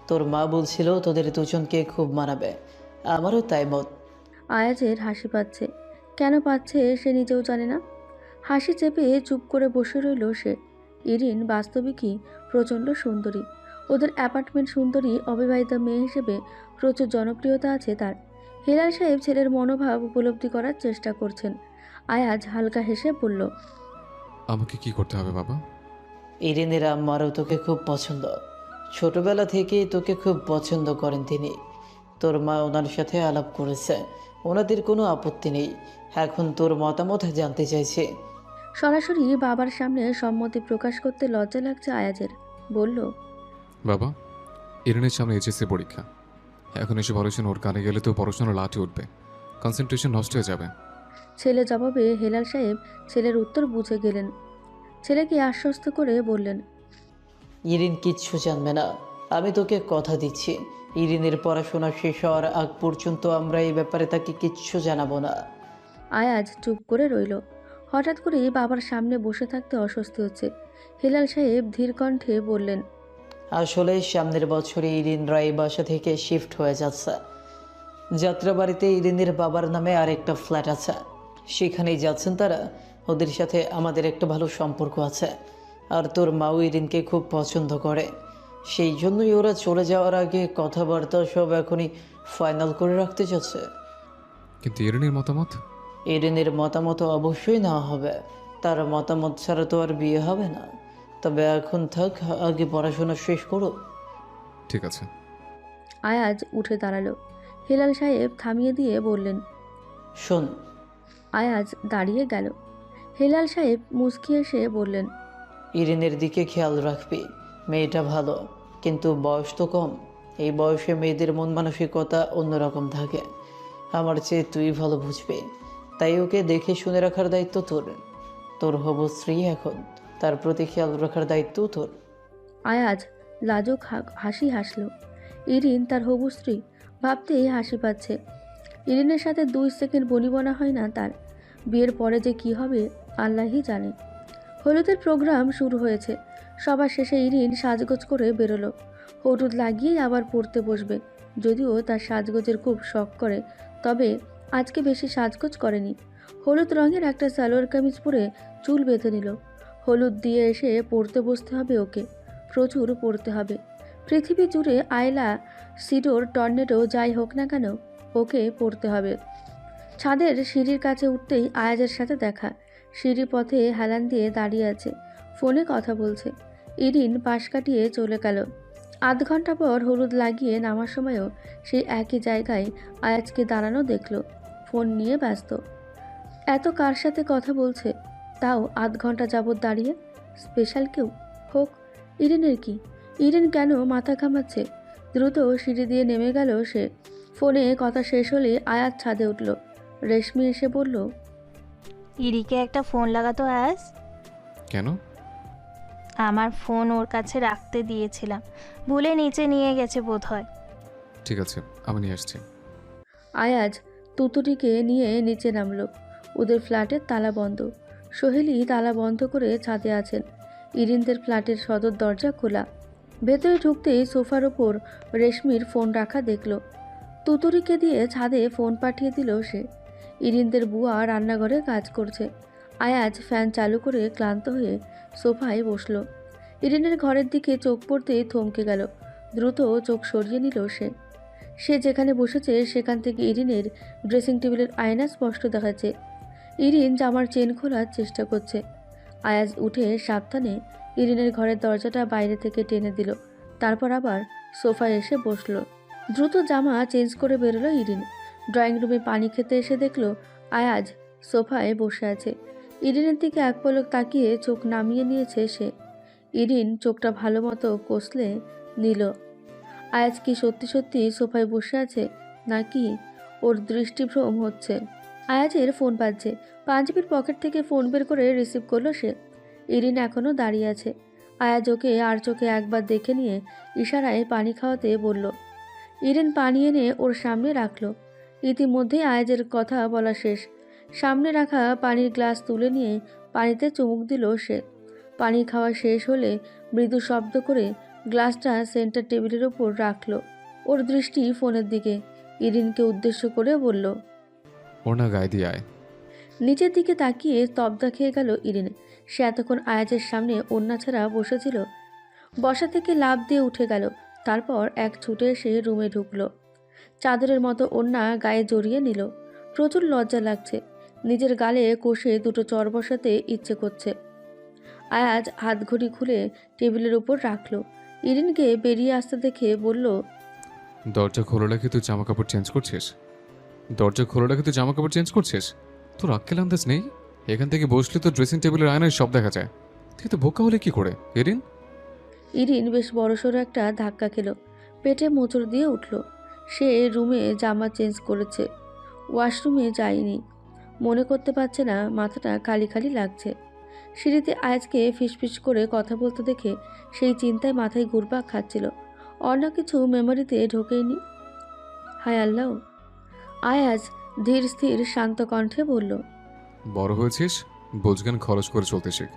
তোর মা বলছিল তোদের দুজনকে খুব মানাবে, আমারও তাই মত। আয়াজের হাসি পাচ্ছে। কেন পাচ্ছে সে নিজেও জানে না। হাসি চেপে চুপ করে বসে রইল সে। ইরিন বাস্তবিকই প্রচণ্ড সুন্দরী। ওদের অ্যাপার্টমেন্ট সুন্দরী অবিবাহিতা মেয়ে হিসেবে প্রচুর জনপ্রিয়তা আছে তার। হেলাল সাহেব ছেলের মনোভাব উপলব্ধি করার চেষ্টা করছেন। আয়াজ হালকা হেসে বলল, আমাকে কি করতে হবে বাবা? ইরিনের আম্মারও তোকে খুব পছন্দ, ছোটবেলা থেকেই তোকে খুব পছন্দ করেন তিনি। তোর মা ওনার সাথে আলাপ করেছে, ওনাদের কোনো আপত্তি নেই। এখন তোর মতামত জানতে চাইছে। সরাসরি বাবার সামনে সম্মতি প্রকাশ করতে লজ্জা লাগছে আয়াজের। বলল, বাবা, ইরিনের সামনে এইচএসসি পরীক্ষা, এখন এসে পড়াশোনা ওর কানে গেলে তো পড়াশোনা লাটে উঠবে, কনসেন্ট্রেশন নষ্ট হয়ে যাবে। ছেলে জবাবে হেলাল সাহেব ছেলের উত্তর বুঝে গেলেন। ছেলেকে আশ্বস্ত করে বললেন, ইরিন কিচ্ছু জানবে না, আমি তোকে কথা দিচ্ছি। ইরিনের পড়াশোনা শেষ হওয়ার আগ পর্যন্ত আমরা এই ব্যাপারে তাকে কিচ্ছু জানাবো না। আয়াজ চুপ করে রইল। হঠাৎ করে বাবার সামনে বসে থাকতে অস্বস্তি হচ্ছে। হেলাল সাহেব ধীর কণ্ঠে বললেন, আসলে সামনের বছরে ইরিন রায় বাসা থেকে শিফট হয়ে যাচ্ছে। যাত্রাবাড়িতে ইরিনের বাবার নামে আরেকটা ফ্ল্যাট আছে, সেখানেই যাচ্ছেন তারা। ওদের সাথে আমাদের একটা ভালো সম্পর্ক আছে, আর তোর মাও ইরিনকে খুব পছন্দ করে। সেই জন্যই ওরা চলে যাওয়ার আগে কথাবার্তা সব এখনই ফাইনাল করে রাখতে চাচ্ছে। কিন্তু ইরিনের মতামত? ইরিনের মতামত অবশ্যই নেওয়া হবে, তার মতামত ছাড়া তো আর বিয়ে হবে না। তবে এখন থাক, আগে পড়াশোনা শেষ করো। ঠিক আছে। আয়াজ উঠে দাঁড়ালো। হেলাল সাহেব থামিয়ে দিয়ে বললেন, শোন, আয়াজ দাঁড়িয়ে গেল। হেলাল সাহেব মুচকি এসে বললেন, ইরিনের দিকে খেয়াল রাখবি। মেয়েটা ভালো, কিন্তু বয়স তো কম। এই বয়সে মেয়েদের মন মানসিকতা অন্যরকম থাকে। আমার চেয়ে তুই ভালো বুঝবি, তাই ওকে দেখে শুনে রাখার দায়িত্ব তোর। তোর হবু স্ত্রী এখন, তার প্রতি খেয়াল রাখার দায়িত্ব তোর। আয়াজ লাজুক হাসি হাসল। ইরিন তার হবু স্ত্রী, ভাবতেই হাসি পাচ্ছে। ইরিনের সাথে 2 সেকেন্ড বনিবনা হয় না তার। বিয়ের পরে যে কি হবে আল্লাহই জানে। হলুদের প্রোগ্রাম শুরু হয়েছে। সবার শেষে ইরিন সাজগোজ করে বেরোলো। হলুদ লাগিয়েই আবার পড়তে বসবে। যদিও তার সাজগোজের খুব শখ করে, তবে আজকে বেশি সাজগোজ করেনি। হলুদ রঙের একটা সালোয়ার কামিজ পরে চুল বেঁধে নিল। হলুদ দিয়ে এসে পড়তে বসতে হবে ওকে, প্রচুর পড়তে হবে। পৃথিবী জুড়ে আয়লা, সিডোর, টর্নেডো যাই হোক না কেন ওকে পড়তে হবে। ছাদের সিঁড়ির কাছে উঠতেই আয়াজের সাথে দেখা। সিঁড়ি পথে হেলান দিয়ে দাঁড়িয়ে আছে, ফোনে কথা বলছে। ইরিন পাশ কাটিয়ে চলে গেল। আধ ঘন্টা পর হলুদ লাগিয়ে নামার সময়ও সেই একই জায়গায় আয়াজকে দাঁড়ানো দেখল, ফোন নিয়ে ব্যস্ত। এত কার সাথে কথা বলছে, তাও আধ ঘন্টা যাবৎ দাঁড়িয়ে? স্পেশাল কেউ হোক। ইরিনের কি? ইরিন কেন মাথা ঘামাচ্ছে? দ্রুত সিঁড়ি দিয়ে নেমে গেল সে। ফোনে কথা শেষ হলে আয়াজ ছাদে উঠল। রেশমি এসে বলল, ইরিকে একটা ফোন লাগাতো আজ। কেন? আমার ফোন ওর কাছে রাখতে দিয়েছিলাম, ভুলে নিচে নিয়ে গেছে বোধহয়। ঠিক আছে, আমি নিয়ে আসছি। আয়াজ তুতুটিকে নিয়ে নিচে নামলো। ওদের ফ্ল্যাটের তালা বন্ধ। সোহেলি তালা বন্ধ করে ছাদে আছেন। ইরিনদের ফ্ল্যাটের সদর দরজা খোলা। ভেতরে ঢুকতেই সোফার ওপর রেশমির ফোন রাখা দেখল। তুতুরিকে দিয়ে ছাদে ফোন পাঠিয়ে দিল সে। ইরিনদের বুয়া রান্নাঘরে কাজ করছে। আয়াজ ফ্যান চালু করে ক্লান্ত হয়ে সোফায় বসলো। ইরিনের ঘরের দিকে চোখ পড়তেই থমকে গেল। দ্রুত চোখ সরিয়ে নিল সে। সে যেখানে বসেছে সেখান থেকে ইরিনের ড্রেসিং টেবিলের আয়না স্পষ্ট দেখাচ্ছে। ইরিন জামার চেন খোলার চেষ্টা করছে। আয়াজ উঠে সাবধানে ইরিনের ঘরের দরজাটা বাইরে থেকে টেনে দিল। তারপর আবার সোফায় এসে বসলো। দ্রুত জামা চেঞ্জ করে বেরোলো ইরিন। ড্রয়িং রুমে পানি খেতে এসে দেখলো আয়াজ সোফায় বসে আছে। ইরিনের দিকে এক পলক তাকিয়ে চোখ নামিয়ে নিয়েছে সে। ইরিন চোখটা ভালো মতো কষলে নিল। আয়াজ কি সত্যি সত্যি সোফায় বসে আছে, নাকি ওর দৃষ্টিভ্রম হচ্ছে? আয়াজের ফোন বাজছে। পাঞ্জাবির পকেট থেকে ফোন বের করে রিসিভ করলো সে। ইরিন এখনও দাঁড়িয়ে আছে। আয়াজ ওকে আর চোখে একবার দেখে নিয়ে ইশারায় পানি খাওয়াতে বলল। ইরিন পানি এনে ওর সামনে রাখলো। ইতিমধ্যেই আয়াজের কথা বলা শেষ। সামনে রাখা পানির গ্লাস তুলে নিয়ে পানিতে চুমুক দিল সে। পানি খাওয়া শেষ হলে মৃদু শব্দ করে গ্লাসটা সেন্টার টেবিলের ওপর রাখলো। ওর দৃষ্টি ফোনের দিকে। ইরিনকে উদ্দেশ্য করে বলল, ওড়না গায়ে দিয়ে আয়। নিচের দিকে তাকিয়ে স্তব্ধা খেয়ে গেল ইরিন। সে এতক্ষণ আয়াজের সামনে ওড়না ছাড়া বসেছিল। বসা থেকে লাফ দিয়ে উঠে গেল। তারপর এক ছুটে এসে রুমে ঢুকলো। চাদরের মতো ওড়না গায়ে জড়িয়ে নিল। প্রচুর লজ্জা লাগছে। নিজের গালে কষে দুটো চর বসাতে ইচ্ছে করছে। আয়াজ হাতঘড়ি খুলে টেবিলের উপর রাখলো। ইরিনকে বেরিয়ে আসতে দেখে বলল, দরজা খোলা রেখে তুই জামা কাপড় চেঞ্জ করছিস? দরজা খোলা রেখে তুই জামা কাপড় চেঞ্জ করছিস? তোর আক্কেল আন্দাজ নেই? এখান থেকে বসলে তো ড্রেসিং টেবিলের আয়নায় সব দেখা যায়। তুই তো বোকা হলে কি করে এরিন? ইরিন বেশ বড়সড় একটা ধাক্কা খেল। পেটে মোচড় দিয়ে উঠল। সে রুমে জামা চেঞ্জ করেছে, ওয়াশরুমে যায়নি। মনে করতে পারছে না, মাথাটা খালি খালি লাগছে। সিঁড়িতে আয়াজকে ফিসফিস করে কথা বলতে দেখে সেই চিন্তায় মাথায় ঘুরপাক খাচ্ছিল। অন্য কিছু মেমোরিতে ঢোকেইনি। হায় আল্লাহ! আয়াজ ধীর স্থির শান্ত কণ্ঠে বলল, বড় হয়েছিস, বোঝগান খরচ করে চলতে শেখ।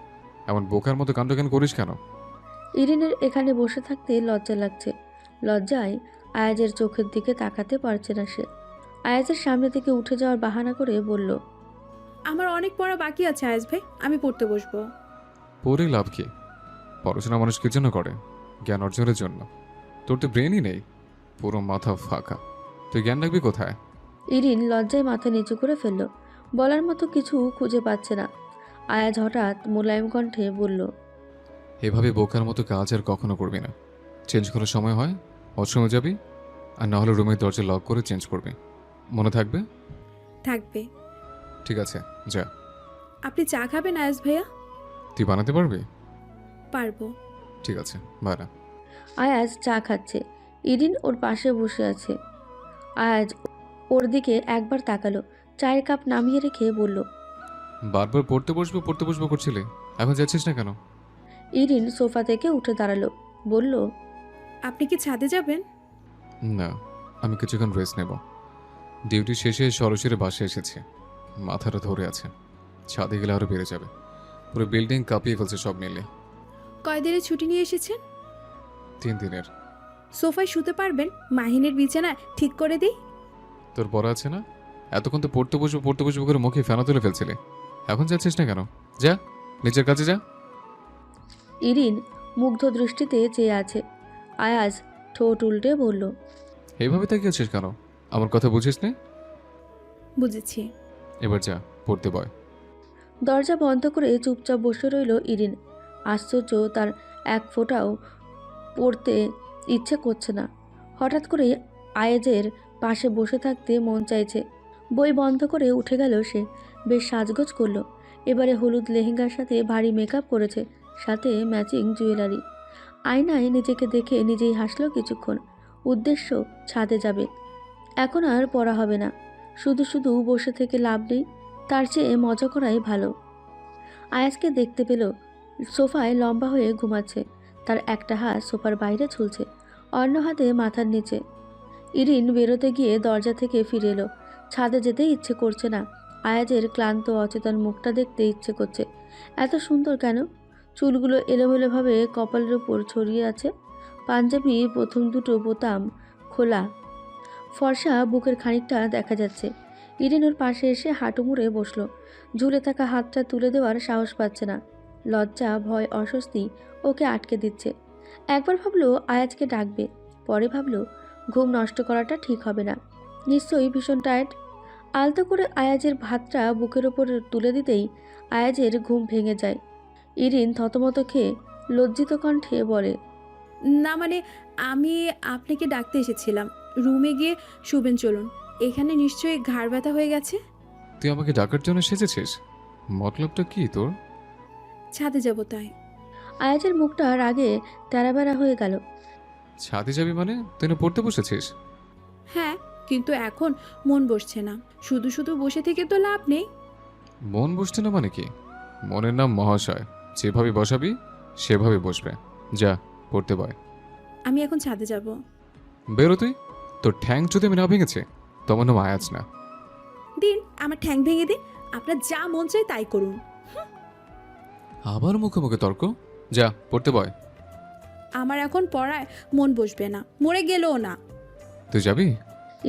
এমন বোকার মতো কাণ্ডজ্ঞান করিস কেন? ইরিনের এখানে বসে থাকতে লজ্জা লাগছে। লজ্জায় আয়াজের চোখের দিকে তাকাতে পারছে না সে। আয়াজের সামনে থেকে উঠে যাওয়ার বাহানা করে বলল, আমার অনেক পড়া বাকি আছে আয়াজ ভাই, আমি পড়তে বসবো। পড়ে লাভ কি? পড়াশোনা মানুষ কি জন্য করে? জ্ঞান অর্জনের জন্য। তোর তো ব্রেনই নেই, পুরো মাথা ফাঁকা। তুই জ্ঞান রাখবি কোথায়? ইরিন লজ্জায় মাথা নিচু করে ফেলল। বলার মতো কিছু খুঁজে পাচ্ছে না। আয়াজ হঠাৎ মোলায়েম কণ্ঠে বলল, এভাবে বোকার মতো কাজ আর কখনো করবি না। চেঞ্জ করার সময় হয় অসময় যাবি, আর না হলে রুমের দরজা লক করে চেঞ্জ করবি। মনে থাকবে? থাকবে। ঠিক আছে, যা। আপনি চা খাবেন আয়াজ ভাইয়া? তুই বানাতে পারবি? পারবো। ঠিক আছে, বানা। আয়াজ চা খাচ্ছে। ইরিন ওর পাশে বসে আছে। আয়াজ ওর দিকে একবার তাকালো, চায়ের কাপ নামিয়ে রেখে বলল, বারবার পড়তে বসবো করছিলি, এখন যাচ্ছিস না কেন? ইরিন সোফা থেকে উঠে দাঁড়ালো, বলল, আপনি কি ছাদে যাবেন? না, আমি কিছুক্ষণ রেস্ট নেব। ডিউটি শেষে সরাসরি বাসে এসেছি, মাথাটা ধরে আছে। ছাদে গেলে আরও বেড়ে যাবে। পুরো বিল্ডিং কাঁপিয়ে ফেলছে সব মিলে। কয়দিনের ছুটি নিয়ে এসেছেন? 3 দিনের। সোফায় শুতে পারবেন? মাহিনের বিছানা ঠিক করে দিই। তোর পড়া আছে না? এতক্ষণ তো পড়তে বসবো করে মুখে ফেনা তুলে ফেলছিলি, এখন যাচ্ছিস না কেন? যা, নিজের কাছে যা। ইরিন মুগ্ধ দৃষ্টিতে চেয়ে আছে। আয়াজ ঠোঁট উল্টে বলল, এইভাবে তাকিয়েছিস কেন? আমার কথা বুঝিস নে? বুঝেছি। এবার যা, পড়তে বয়। দরজা বন্ধ করে চুপচাপ বসে রইল ইরিন। আশ্চর্য, তার এক ফোঁটাও পড়তে ইচ্ছে করছে না। হঠাৎ করে আয়েজের পাশে বসে থাকতে মন চাইছে। বই বন্ধ করে উঠে গেল সে। বেশ সাজগোজ করলো। এবারে হলুদ লেহেঙ্গার সাথে ভারী মেকআপ করেছে, সাথে ম্যাচিং জুয়েলারি। আয়নায় নিজেকে দেখে নিজেই হাসলো কিছুক্ষণ। উদ্দেশ্য ছাদে যাবে। এখন আর পড়া হবে না। শুধু শুধু বসে থেকে লাভ নেই, তার চেয়ে মজা করাই ভালো। আয়াজকে দেখতে পেল সোফায় লম্বা হয়ে ঘুমাচ্ছে। তার একটা হাত সোফার বাইরে ঝুলছে, অন্য হাতে মাথার নিচে। ইরিন বেরোতে গিয়ে দরজা থেকে ফিরে এলো। ছাদে যেতে ইচ্ছে করছে না। আয়াজের ক্লান্ত অচেতন মুখটা দেখতে ইচ্ছে করছে। এত সুন্দর কেন? চুলগুলো এলোমেলোভাবে কপালের উপর ছড়িয়ে আছে। পাঞ্জাবি প্রথম দুটো বোতাম খোলা, ফর্সা বুকের খানিকটা দেখা যাচ্ছে। ইরিন ওর পাশে এসে হাঁটু মুড়ে বসলো। ঝুলে থাকা হাতটা তুলে দেওয়ার সাহস পাচ্ছে না। লজ্জা, ভয়, অস্বস্তি ওকে আটকে দিচ্ছে। একবার ভাবলো আয়াজকে ডাকবে, পরে ভাবলো ঘুম নষ্ট করাটা ঠিক হবে না। নিশ্চয়ই ভীষণ টায়ার্ড। আলতো করে আয়াজের ভাতটা বুকের ওপর তুলে দিতেই আয়াজের ঘুম ভেঙে যায়। ইরিন থতমত খেয়ে লজ্জিত কণ্ঠে বলে, না মানে, আমি আপনাকে ডাকতে এসেছিলাম। রুমে গিয়ে শুবেন, চলুন। এখানে নিশ্চয়ই ঘাড় ব্যথা হয়ে গেছে। তুই আমাকে ডাকার জন্য সেজেছিস? মতলবটা কি তোর? ছাদে যাব তাই। আয়াজের মুখটা রাগে তেরাবেড়া হয়ে গেল। ছাদে যাবি মানে? তুই না পড়তে বসেছিস? হ্যাঁ, কিন্তু এখন মন বসছে না। শুধু শুধু বসে থেকে তো লাভ নেই। মন বসছে না মানে কি? মনের নাম মহাশয়, যেভাবে বসাবি সেভাবে বসবে। যা, পড়তে বয়। আমি এখন ছাদে যাব। বেরো তুই। তোর ঠ্যাং যদি আমি না ভেঙেছে, তোমার নাম আয়াজ না। দিন, আমার ঠ্যাং ভেঙে দিন। আপনার যা মন চায় তাই করুন। আবার মুখে মুখে তর্ক। যা, পড়তে বয়। আমার এখন পড়ায় মন বসবে না, মরে গেলেও না। তুই যাবি?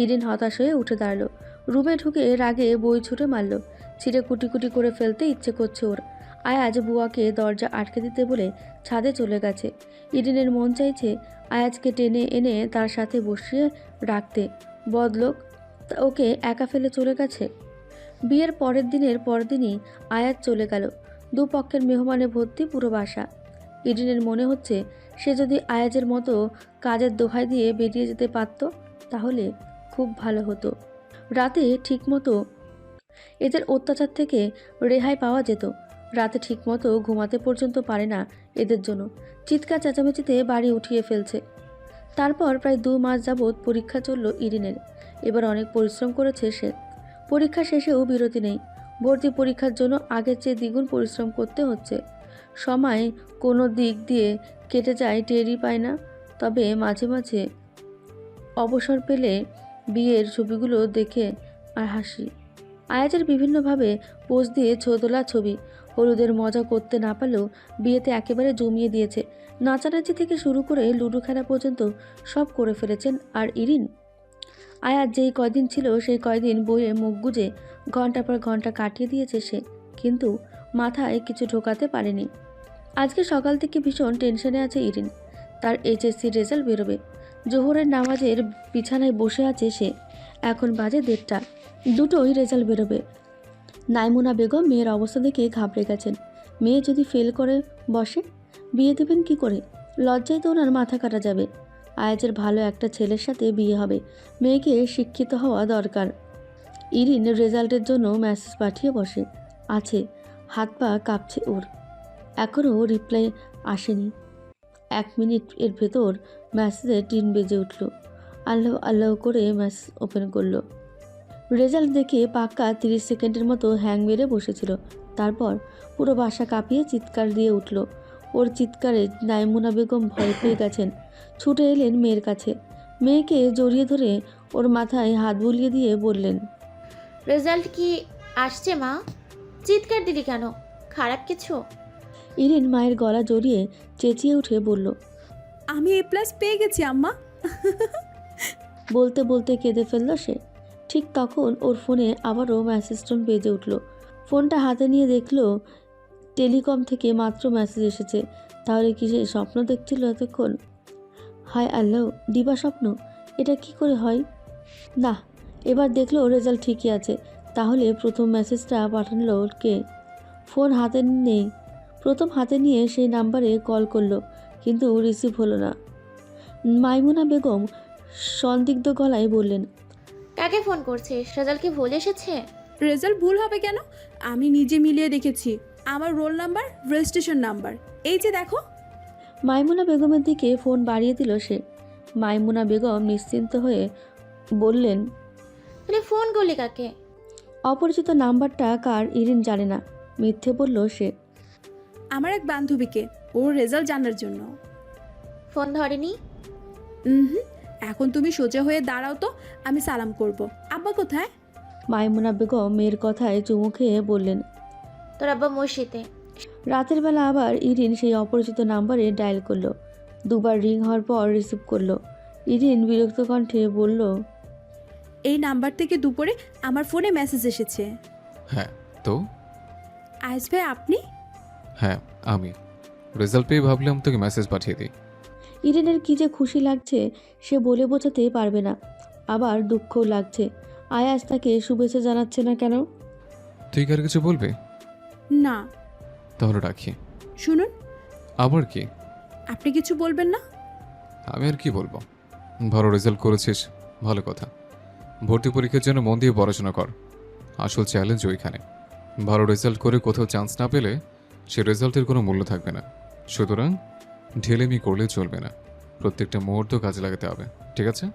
ইরিন হতাশ হয়ে উঠে দাঁড়ালো। রুমে ঢুকে রাগে বই ছুটে মারল। ছিঁড়ে কুটি কুটি করে ফেলতে ইচ্ছে করছে ওর। আয়াজ বুয়াকে দরজা আটকে দিতে বলে ছাদে চলে গেছে। ইরিনের মন চাইছে আয়াজকে টেনে এনে তার সাথে বসিয়ে রাখতে। বদলোক ওকে একা ফেলে চলে গেছে। বিয়ের পরের দিনের পরদিনই আয়াজ চলে গেল। দুপক্ষের মেহমানে ভর্তি পুরো বাসা। ইরিনের মনে হচ্ছে সে যদি আয়াজের মতো কাজের দোহাই দিয়ে বেরিয়ে যেতে পারত তাহলে খুব ভালো হতো। রাতে ঠিকমতো এদের অত্যাচার থেকে রেহাই পাওয়া যেত। রাতে ঠিকমতো ঘুমাতে পর্যন্ত পারে না এদের জন্য। চিৎকার চেঁচামেচিতে বাড়ি উঠিয়ে ফেলছে। তারপর প্রায় 2 মাস যাবৎ পরীক্ষা চলল ইরিনের। এবার অনেক পরিশ্রম করেছে সে। পরীক্ষা শেষেও বিরতি নেই। ভর্তি পরীক্ষার জন্য আগের চেয়ে দ্বিগুণ পরিশ্রম করতে হচ্ছে। সময় কোনো দিক দিয়ে কেটে যায় টেরই পায় না। তবে মাঝে মাঝে অবসর পেলে বিয়ের ছবিগুলো দেখে আর হাসি। আয়াজের বিভিন্নভাবে পোজ দিয়ে তোলা ছবি। হলুদের মজা করতে না পারলেও বিয়েতে একেবারে জমিয়ে দিয়েছে। নাচানাচি থেকে শুরু করে লুডো খেলা পর্যন্ত সব করে ফেলেছেন। আর ইরিন, আয়াজ যেই কয়দিন ছিল সেই কয়দিন বইয়ে মুখ গুজে ঘন্টা পর ঘন্টা কাটিয়ে দিয়েছে সে, কিন্তু মাথায় কিছু ঢোকাতে পারেনি। আজকে সকাল থেকে ভীষণ টেনশনে আছে ইরিন। তার এইচএসসির রেজাল্ট বেরোবে। জোহরের নামাজের বিছানায় বসে আছে সে। এখন বাজে 1:30। দুটোই রেজাল্ট বেরোবে। নাইমুনা বেগম মেয়ের অবস্থা দেখে ঘাবড়ে গেছেন। মেয়ে যদি ফেল করে বসে, বিয়ে দেবেন কি করে? লজ্জায় তো ওনার মাথা কাটা যাবে। আয়াজের ভালো একটা ছেলের সাথে বিয়ে হবে। মেয়েকে শিক্ষিত হওয়া দরকার। ইরিন রেজাল্টের জন্য মেসেজ পাঠিয়ে বসে আছে। হাত পা কাঁপছে ওর। এখনও রিপ্লাই আসেনি। 1 মিনিট এর ভেতর মেসেজে টিন বেজে উঠল। আল্লাহ আল্লাহ করে মেসেজ ওপেন করলো। রেজাল্ট দেখে পাক্কা 30 সেকেন্ডের মতো হ্যাং মেরে বসেছিল। তারপর পুরো বাসা কাঁপিয়ে চিৎকার দিয়ে উঠল। ওর চিৎকারে নাইমুনা বেগম ভয় পেয়ে গেছেন। ছুটে এলেন মেয়ের কাছে। মেয়েকে জড়িয়ে ধরে ওর মাথায় হাত বুলিয়ে দিয়ে বললেন, রেজাল্ট কি আসছে মা? চিৎকার দিলি কেন? খারাপ কিছু? ইরিন মায়ের গলা জড়িয়ে চেঁচিয়ে উঠে বলল, আমি A+ পেয়ে গেছি আম্মা। বলতে বলতে কেঁদে ফেলল সে। ঠিক তখন ওর ফোনে আবারও মেসেজ টোন বেজে উঠল। ফোনটা হাতে নিয়ে দেখলো টেলিকম থেকে মাত্র মেসেজ এসেছে। তাহলে কি সে স্বপ্ন দেখছিল এতক্ষণ? হায় আল্লাহ, দিবা স্বপ্ন? এটা কি করে হয়? না, এবার দেখলো রেজাল্ট ঠিকই আছে। তাহলে প্রথম মেসেজটা পাঠালো কে? ফোন হাতে নেই। প্রথম হাতে নিয়ে সেই নাম্বারে কল করলো, কিন্তু রিসিভ হলো না। মাইমুনা বেগম সন্দিগ্ধ গলায় বললেন, কাকে ফোন করছিস? রেজাল্ট কি ভুল এসেছে? রেজাল্ট ভুল হবে কেন? আমি নিজে মিলিয়ে দেখেছি। আমার রোল নাম্বার, রেজিস্ট্রেশন নাম্বার, এই যে দেখো। মাইমুনা বেগমের দিকে ফোন বাড়িয়ে দিল সে। মাইমুনা বেগম নিশ্চিন্ত হয়ে বললেন, তুই ফোন করলি কাকে? অপরিচিত নাম্বারটা কার ইরিন জানে না। মিথ্যে বলল সে। আমার এক বান্ধবীকে, ওর রেজাল্ট জানার জন্য। ফোন ধরেনি? হুম, এখন তুমি সোজা হয়ে দাঁড়াও তো, আমি সালাম করব। আব্বা কোথায়? মাইমুনা বেগম মেয়ের কথায় চুমু খেয়ে বললেন। তোর আব্বা মসজিদে। রাতের বেলা আবার ইরিন সেই অপরিচিত নাম্বারে ডায়াল করলো। দুবার রিং হওয়ার পর রিসিভ করলো। ইরিন বিরক্ত কণ্ঠে বলল, এই নাম্বার থেকে দুপুরে আমার ফোনে মেসেজ এসেছে। হ্যাঁ তো? আয়েশ ভাই আপনি? হ্যাঁ আমি। রেজাল্ট পেয়ে ভাবলাম তোকে মেসেজ পাঠিয়ে দিই। ইরিনের কি যে খুশি লাগছে সে বলে বোঝাতে পারবে না। আবার দুঃখও লাগছে। আয়াজ তাকে শুভেচ্ছা জানাচ্ছে না কেন? তুই কি আর কিছু বলবি? না। তাহলে রাখি। শুনুন। আবার কি? আপনি কিছু বলবেন না? আমি আর কি বলবো? ভালো রেজাল্ট করেছিস, ভালো কথা। ভর্তি পরীক্ষার জন্য মন দিয়ে পড়াশোনা কর। আসল চ্যালেঞ্জ ওইখানে। ভালো রেজাল্ট করে কোথাও চান্স না পেলে সে রেজাল্টের কোনো মূল্য থাকবে না। সুতরাং ঢেলেমি করলে চলবে না। প্রত্যেকটা মুহূর্ত কাজে লাগাতে হবে, ঠিক আছে?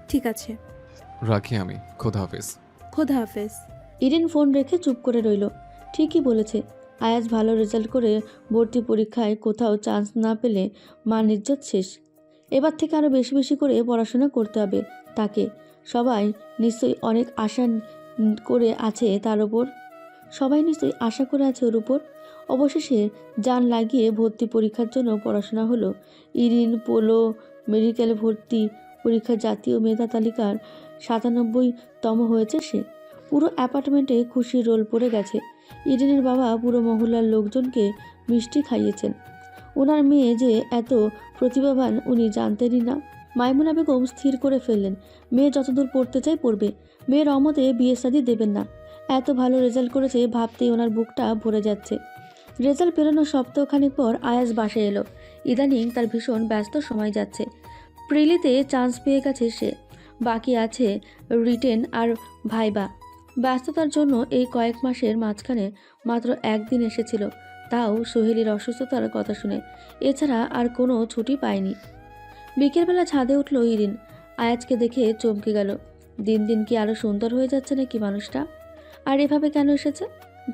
ঠিক আছে। রাখি আমি। খোদা হাফেজ। খোদা হাফেজ। ইরিন ফোন রেখে চুপ করে রইল। ঠিকই বলেছে। আয়াজ ভালো রেজাল্ট করে ভর্তি পরীক্ষায় কোথাও চান্স না পেলে মার ইজ্জত শেষ। এবার থেকে আরও বেশি বেশি করে পড়াশোনা করতে হবে তাকে। সবাই নিশ্চয়ই অনেক আশা করে আছে তার ওপর। সবাই নিশ্চয়ই আশা করে আছে ওর উপর। অবশেষে জান লাগিয়ে ভর্তি পরীক্ষার জন্য পড়াশোনা হলো। ইরিন মেডিকেলে ভর্তি পরীক্ষার জাতীয় মেধা তালিকার 97তম হয়েছে সে। পুরো অ্যাপার্টমেন্টে খুশির রোল পড়ে গেছে। ইরিনের বাবা পুরো মহল্লার লোকজনকে মিষ্টি খাইয়েছেন। ওনার মেয়ে যে এত প্রতিভাবান উনি জানতেনই না। মাইমুনা বেগম স্থির করে ফেললেন, মেয়ে যতদূর পড়তে চায় পড়বে। মেয়ের অমতে বিয়ে শাদী দেবেন না। এত ভালো রেজাল্ট করেছে ভাবতেই ওনার বুকটা ভরে যাচ্ছে। রেজাল্ট বেরোনোর সপ্তাহখানেক পর আয়াজ বাসায় এলো। ইদানিং তার ভীষণ ব্যস্ত সময় যাচ্ছে। প্রিলিতে চান্স পেয়ে গেছে সে। বাকি আছে রিটেন আর ভাইবা। ব্যস্ততার জন্য এই কয়েক মাসের মাঝখানে মাত্র একদিন এসেছিল, তাও সোহেলির অসুস্থতার কথা শুনে। এছাড়া আর কোনো ছুটি পায়নি। বিকেলবেলা ছাদে উঠল ইরিন। আয়াজকে দেখে চমকে গেল। দিন দিন কি আরও সুন্দর হয়ে যাচ্ছে নাকি মানুষটা? আর এভাবে কেন এসেছে?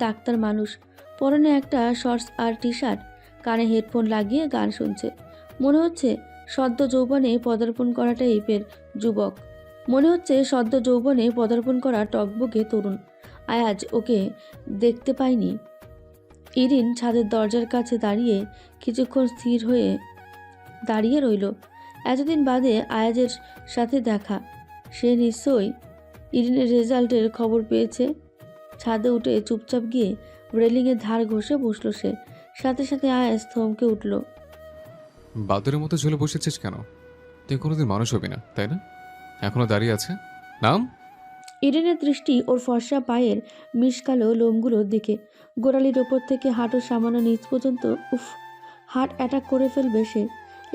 ডাক্তার মানুষ, পরনে একটা শর্টস আর টি শার্ট, কানে হেডফোন লাগিয়ে গান শুনছে। মনে হচ্ছে সদ্য যৌবনে পদার্পণ করা টাইপের যুবক, মনে হচ্ছে সদ্য যৌবনে পদার্পণ করা টকবকে তরুণ। আয়াজ ওকে দেখতে পায়নি। ইরিন ছাদের দরজার কাছে দাঁড়িয়ে কিছুক্ষণ স্থির হয়ে দাঁড়িয়ে রইল। এতদিন বাদে আয়াজের সাথে দেখা, সে নিশ্চয়ই ইরিনের রেজাল্টের খবর পেয়েছে। ছাদে উঠে চুপচাপ গিয়ে রেলিংয়ের ধার ঘষে বসলো সে। সাথে সাথে আয়াজ থমকে উঠল। বাদরের মতো ঝুলে বসেছিস কেন? তুই কোনোদিন মানুষ হবি না, তাই না? এখনো দাঁড়িয়ে আছে, নাম। ইরিনের দৃষ্টি ওর ফর্সা পায়ের মিশকালো লোমগুলোর দিকে। গোড়ালির ওপর থেকে হাঁটুর সামান্য নিচ পর্যন্ত। উফ, হার্ট অ্যাটাক করে ফেলবে সে।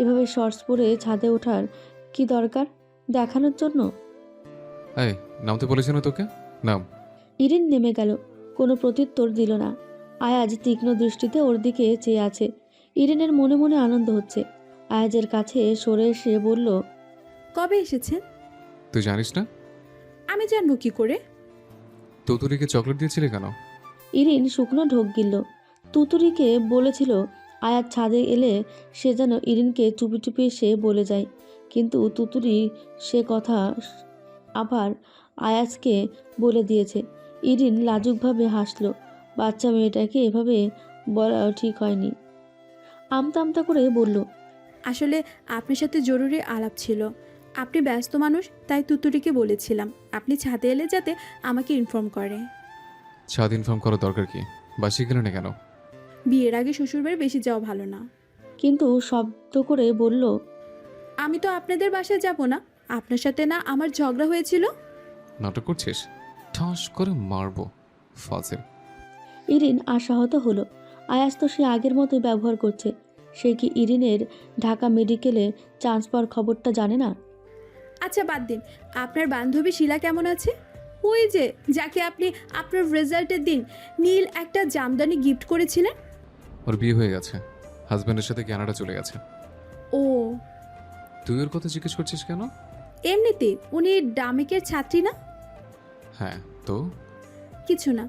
এভাবে শর্টস পরে ছাদে ওঠার কি দরকার? দেখানোর জন্য? এই, নামতে বলেছি না তোকে, নাম। ইরিন নেমে গেল, কোনো প্রত্যুত্তর দিল না। আয়াজ তীক্ষ্ণ দৃষ্টিতে ওর দিকে চেয়ে আছে। ইরিনের মনে মনে আনন্দ হচ্ছে। আয়াজের কাছে সরে এসে বলল, কবে এসেছেন? তুই জানিস না? আমি জানবো কি করে? তুতুরিকে চকলেট দিয়েছিলি কেন? ইরিন শুকনো ঢোক গিলল। তুতুরিকে বলেছিল আয়াজ ছাদে এলে সে যেন ইরিনকে চুপি চুপি এসে বলে যায়, কিন্তু তুতুরি সে কথা আবার আয়াজকে বলে দিয়েছে। ইরিন লাজুকভাবে হাসল। বাচ্চা মেয়েটাকে এভাবে বলা ঠিক হয়নি। আমতা আমতা করে বলল, আসলে আপনার সাথে জরুরি আলাপ ছিল। আপনি ব্যস্ত মানুষ, তাই তুতুরিকে বলেছিলাম আপনি ছাদে এলে যাতে আমাকে ইনফর্ম করে। ছাদ ইনফর্ম করার দরকার কি? বাসি গেলে না কেন? বিয়ের আগে শ্বশুরবাড়ি বেশি যাওয়া ভালো না। কিন্তু শব্দ করে বলল, আমি তো আপনাদের বাসায় যাব না। আপনার সাথে না আমার ঝগড়া হয়েছিল? নাটক করছিস? ঠাস করে মারবো, ফাজিল। ইরিন আশাহত হলো। আয়াজ তো সে আগের মতোই ব্যবহার করছে। সে কি ইরিনের ঢাকা মেডিকেলে চান্স পাওয়ার খবরটা জানে না? আচ্ছা বাদ দিন, আপনার বান্ধবী শিলা কেমন আছে? ওই যে যাকে আপনি আপনার রেজাল্টের দিন নীল একটা জামদানি গিফট করেছিলেন। ওর বিয়ে হয়ে গেছে, হাজব্যান্ডের সাথে কানাডা চলে গেছে। ও, তুই ওর কথা জিজ্ঞেস করছিস কেন? এমনিতে উনি ডামেকের ছাত্রী না? হ্যাঁ তো? কিছু না।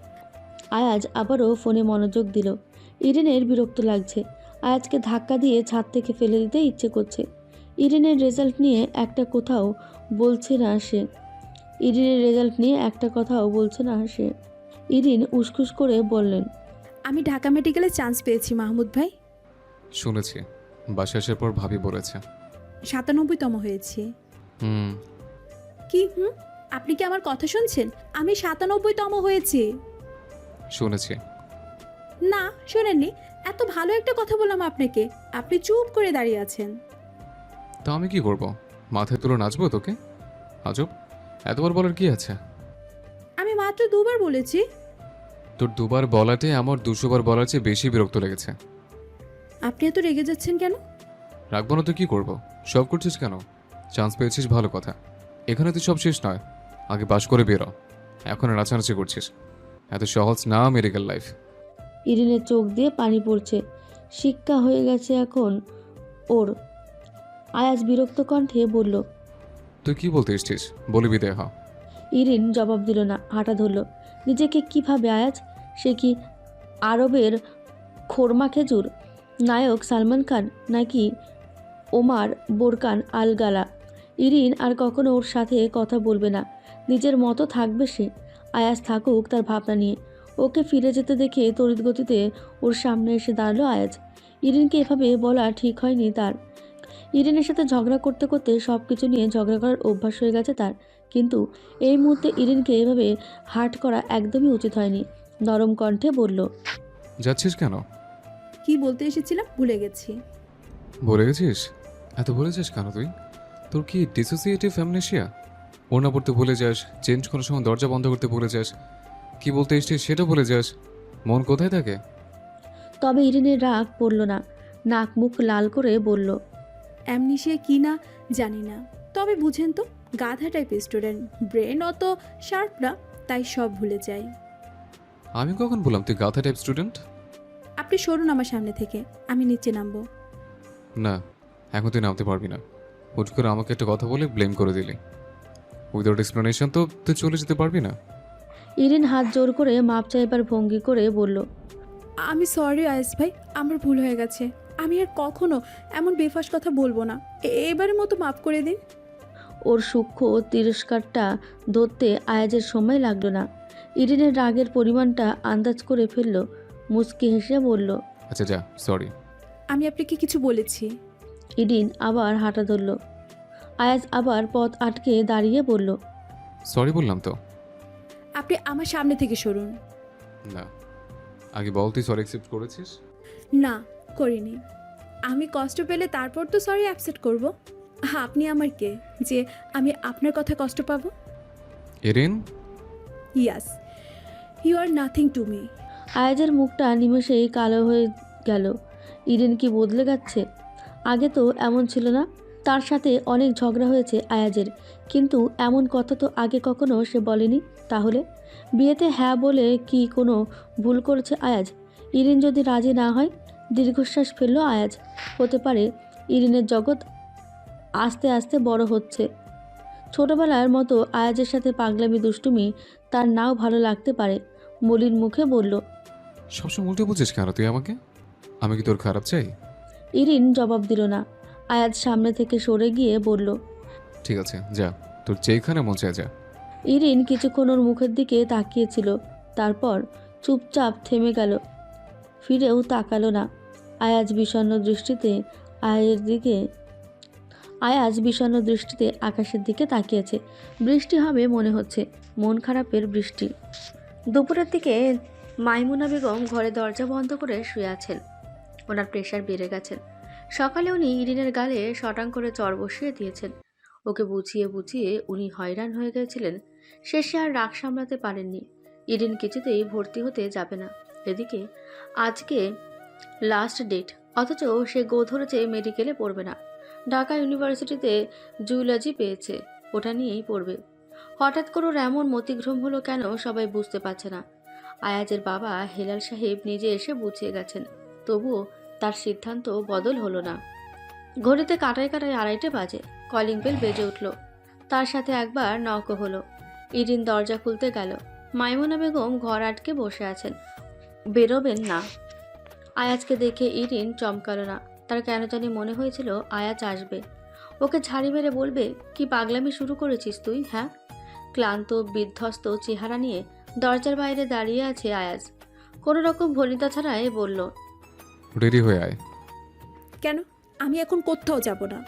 আয়াজ আবারও ফোনে মনোযোগ দিল। ইরিনের বিরক্ত লাগছে। আয়াজকে ধাক্কা দিয়ে ছাদ থেকে ফেলে দিতে ইচ্ছে করছে। ইরিনের রেজাল্ট নিয়ে একটা কথাও বলছে না সে। ইরিন উসখুস করে বললেন, আমি ঢাকা মেডিকেলে চান্স পেয়েছি মাহমুদ ভাই। শুনেছি, বাসা আসার পর ভাবি বলেছে। 97তম হয়েছি। হুম। কি হুম? আপনি কি আমার কথা শুনছেন? আমি 97তম হয়েছি। শুনেছি। না শোনেননি। এত ভালো একটা কথা বললাম আপনাকে, আপনি চুপ করে দাঁড়িয়ে আছেন। তা আমি কি করব? মাথায় তুলে নাচবো তোকে? আজব, এতবার বলার কি আছে? আমি মাত্র 2বার বলেছি। তোর দুবার বলাতে আমার 200 বার বলার চেয়ে বেশি বিরক্ত লেগেছে। আপনি এত রেগে যাচ্ছেন কেন? রাখবো না তো কি করব? সব করছিস কেন? চান্স পেয়েছিস ভালো কথা, এখানে তো সব শেষ নয়। আগে পাশ করে বেরো, এখন নাচানাচি করছিস। এত সহজ না মেডিকেল লাইফ। ইরিনের চোখ দিয়ে পানি পড়ছে। শিক্ষা হয়ে গেছে এখন ওর। আয়াজ বিরক্ত কণ্ঠে বলল, তুই কি বলতে এসছিস? বলি বিদায় হ। ইরিন জবাব দিল না, হাঁটা ধরল। নিজেকে কিভাবে আয়াজ? সে কি আরবের খোরমা খেজুর, নায়ক সালমান খান, নাকি ওমার বোরকান আল গালা? ইরিন আর কখনো ওর সাথে কথা বলবে না, নিজের মতো থাকবে সে। আয়াজ থাকুক তার ভাবনা নিয়ে। ওকে ফিরে যেতে দেখে তড়িৎ গতিতে ওর সামনে এসে দাঁড়ালো আয়াজ। ইরিনকে এভাবে বলা ঠিক হয়নি তার। ইরিনের সাথে ঝগড়া করতে করতে সব কিছু নিয়ে ঝগড়া করার অভ্যাস হয়ে গেছে তার। কিন্তু এই মুহূর্তে ইরিনকে এভাবে হার্ট করা একদমই উচিত হয়নি। নরম কণ্ঠে বলল, যাচ্ছিস কেন? কি বলতে এসেছিলাম ভুলে গেছি। বলে গেছিস? এত বলেছিস কেন তুই? তোর কি ডিসোসিয়েটিভ অ্যামনেশিয়া? ওড়না পড়তে ভুলে যাস, চেঞ্জ করার সময় দরজা বন্ধ করতে ভুলে যাস, কি বলতে এসছিস সেটা ভুলে যাস। মন কোথায় থাকে? তবে ইরিনের রাগ পড়ল না। নাক মুখ লাল করে বলল, অ্যামনিশিয়া কি না জানি না, তবে বুঝেন তো, গাধা টাইপ স্টুডেন্ট, ব্রেন অত শার্প না, তাই সব ভুলে যাই। আমি কখন বললাম তুই গাধা টাইপ স্টুডেন্ট? আপনি সরুন আমার সামনে থেকে, আমি নিচে নামবো। না, এখন তুই নামতে পারবি না। হুট করে আমাকে একটা কথা বলে ব্লেম করে দিলি। উইদাউট এক্সপ্লেনেশন তো তুই চলে যেতে পারবি না। ইরিন হাত জোর করে মাপ চাইবার ভঙ্গি করে বলল, আমি সরি আয়েস ভাই, আমার ভুল হয়ে গেছে। আমি আর কখনো এমন বেফাস কথা বলবো না। এবারের মতো মাফ করে দিন। ওর সূক্ষ্ম তিরস্কারটা ধরতে আয়াজের সময় লাগলো না। ইরিনের রাগের পরিমাণটা আন্দাজ করে ফেলল। মুচকি হেসে বলল, আচ্ছা যা, সরি। আমি আপনাকে কিছু বলেছি। ইরিন আবার হাঁটা ধরল। আয়াজ আবার পথ আটকে দাঁড়িয়ে বলল, সরি বললাম তো। আপনি আমার সামনে থেকে সরুন। না, আগে বল তুই সরি অ্যাকসেপ্ট করেছিস? না, করিনি। আমি কষ্ট পেলে তারপর তো সরি অ্যাকসেপ্ট করব। আপনি আমার কে যে আমি আপনার কথা কষ্ট পাবো? Erin, yes, you are nothing to me. আয়াজের মুখটা নিমেষেই কালো হয়ে গেল। ইরিন কি বদলে গেছে? আগে তো এমন ছিল না। তার সাথে অনেক ঝগড়া হয়েছে আয়াজের, কিন্তু এমন কথা তো আগে কখনো সে বলেনি। তাহলে বিয়েতে হ্যাঁ বলে কি কোনো ভুল করেছে আয়াজ? ইরিন যদি রাজি না হয়? দীর্ঘশ্বাস ফেলল আয়াজ। হতে পারে ইরিনের জগৎ আস্তে আস্তে বড় হচ্ছে। ছোটবেলার মতো আয়াজের সাথে পাগলামি দুষ্টুমি তার নাও ভালো লাগতে পারে। মলিন মুখে বলল, সবসময় উল্টে বলছিস কেন তুই আমাকে? আমি কি তোর খারাপ চাই? ইরিন জবাব দিল না। আয়াজ সামনে থেকে সরে গিয়ে বলল, ঠিক আছে যা, তোর যেখানে মন চায় যা। ইরিন কিছুক্ষণ ওর মুখের দিকে তাকিয়েছিল, তারপর চুপচাপ থেমে গেল, ফিরেও তাকালো না। আয়াজ বিষণ্ণ দৃষ্টিতে আকাশের দিকে তাকিয়েছে। বৃষ্টি হবে মনে হচ্ছে, মন খারাপের বৃষ্টি। দুপুরের দিকে মাইমুনা বেগম ঘরে দরজা বন্ধ করে শুয়ে আছেন। ওনার প্রেশার বেড়ে গেছেন। সকালে উনি ইরিনের গালে শটাং করে চর বসিয়ে দিয়েছেন। ওকে বুঝিয়ে বুঝিয়ে উনি হয়রান হয়ে গেছিলেন। শেষে আর রাগ সামলাতে পারেননি। ইরিন কিছুতেই ভর্তি হতে যাবে না। এদিকে আজকে লাস্ট ডেট, অথচ সে গো ধরেছে মেডিকেলে পড়বে না। ঢাকা ইউনিভার্সিটিতে জুলজি পেয়েছে, ওটা নিয়েই পড়বে। হঠাৎ করে ওর এমন মতিভ্রম হলো কেন সবাই বুঝতে পারছে না। আয়াজের বাবা হেলাল সাহেব নিজে এসে বুঝিয়ে গেছেন, তবুও তার সিদ্ধান্ত বদল হলো না। ঘড়িতে কাটায় কাটায় 2:30 বাজে। কলিং বেল বেজে উঠল। তার সাথে একবার নকও হলো। ইরিন দরজা খুলতে গেল। মাইমুনা বেগম ঘর আটকে বসে আছেন, বেরোবেন না। আয়াজকে দেখে ইরিন চমকালো না। তার কেন জানি মনে হয়েছিল আয়াজ আসবে, ওকে ঝাড়ি মেরে বলবে, কি পাগলামি শুরু করেছিস তুই? হ্যাঁ। ক্লান্ত বিধ্বস্ত চেহারা নিয়ে দরজার বাইরে দাঁড়িয়ে আছে আয়াজ। কোনো রকম ভনিতা ছাড়াই বলল, রেডি হয়ে আয়। কেন? আমি এখন কোথাও যাব না।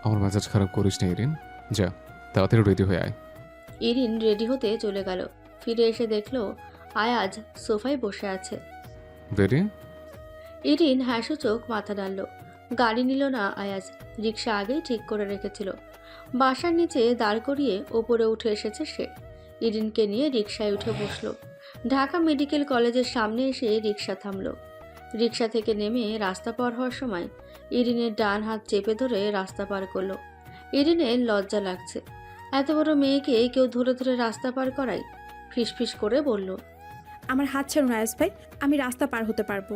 আমার মেজাজ খারাপ করিস না এরিন, যা তাড়াতাড়ি রেডি হয়ে আয়। ইরিন রেডি হতে চলে গেল। ফিরে এসে দেখল আয়াজ সোফায় বসে আছে। রেডি? ইরিন হাসিচোখ মাথা নাড়ল। গাড়ি নিল না আয়াজ, রিক্সা আগেই ঠিক করে রেখেছিল। বাসার নিচে দাঁড় করিয়ে ওপরে উঠে এসেছে সে। ইরিনকে নিয়ে রিক্সায় উঠে বসল। ঢাকা মেডিকেল কলেজের সামনে এসে রিক্সা থামল। রিক্সা থেকে নেমে রাস্তা পার হওয়ার সময় ইরিনের ডান হাত চেপে ধরে রাস্তা পার করলো। ইরিনের লজ্জা লাগছে, এত বড় মেয়েকে কেউ ধরে ধরে রাস্তা পার করায়। ফিসফিস করে বলল, আমার হাত ছাড়ুন আয়াস ভাই, আমি রাস্তা পার হতে পারবো।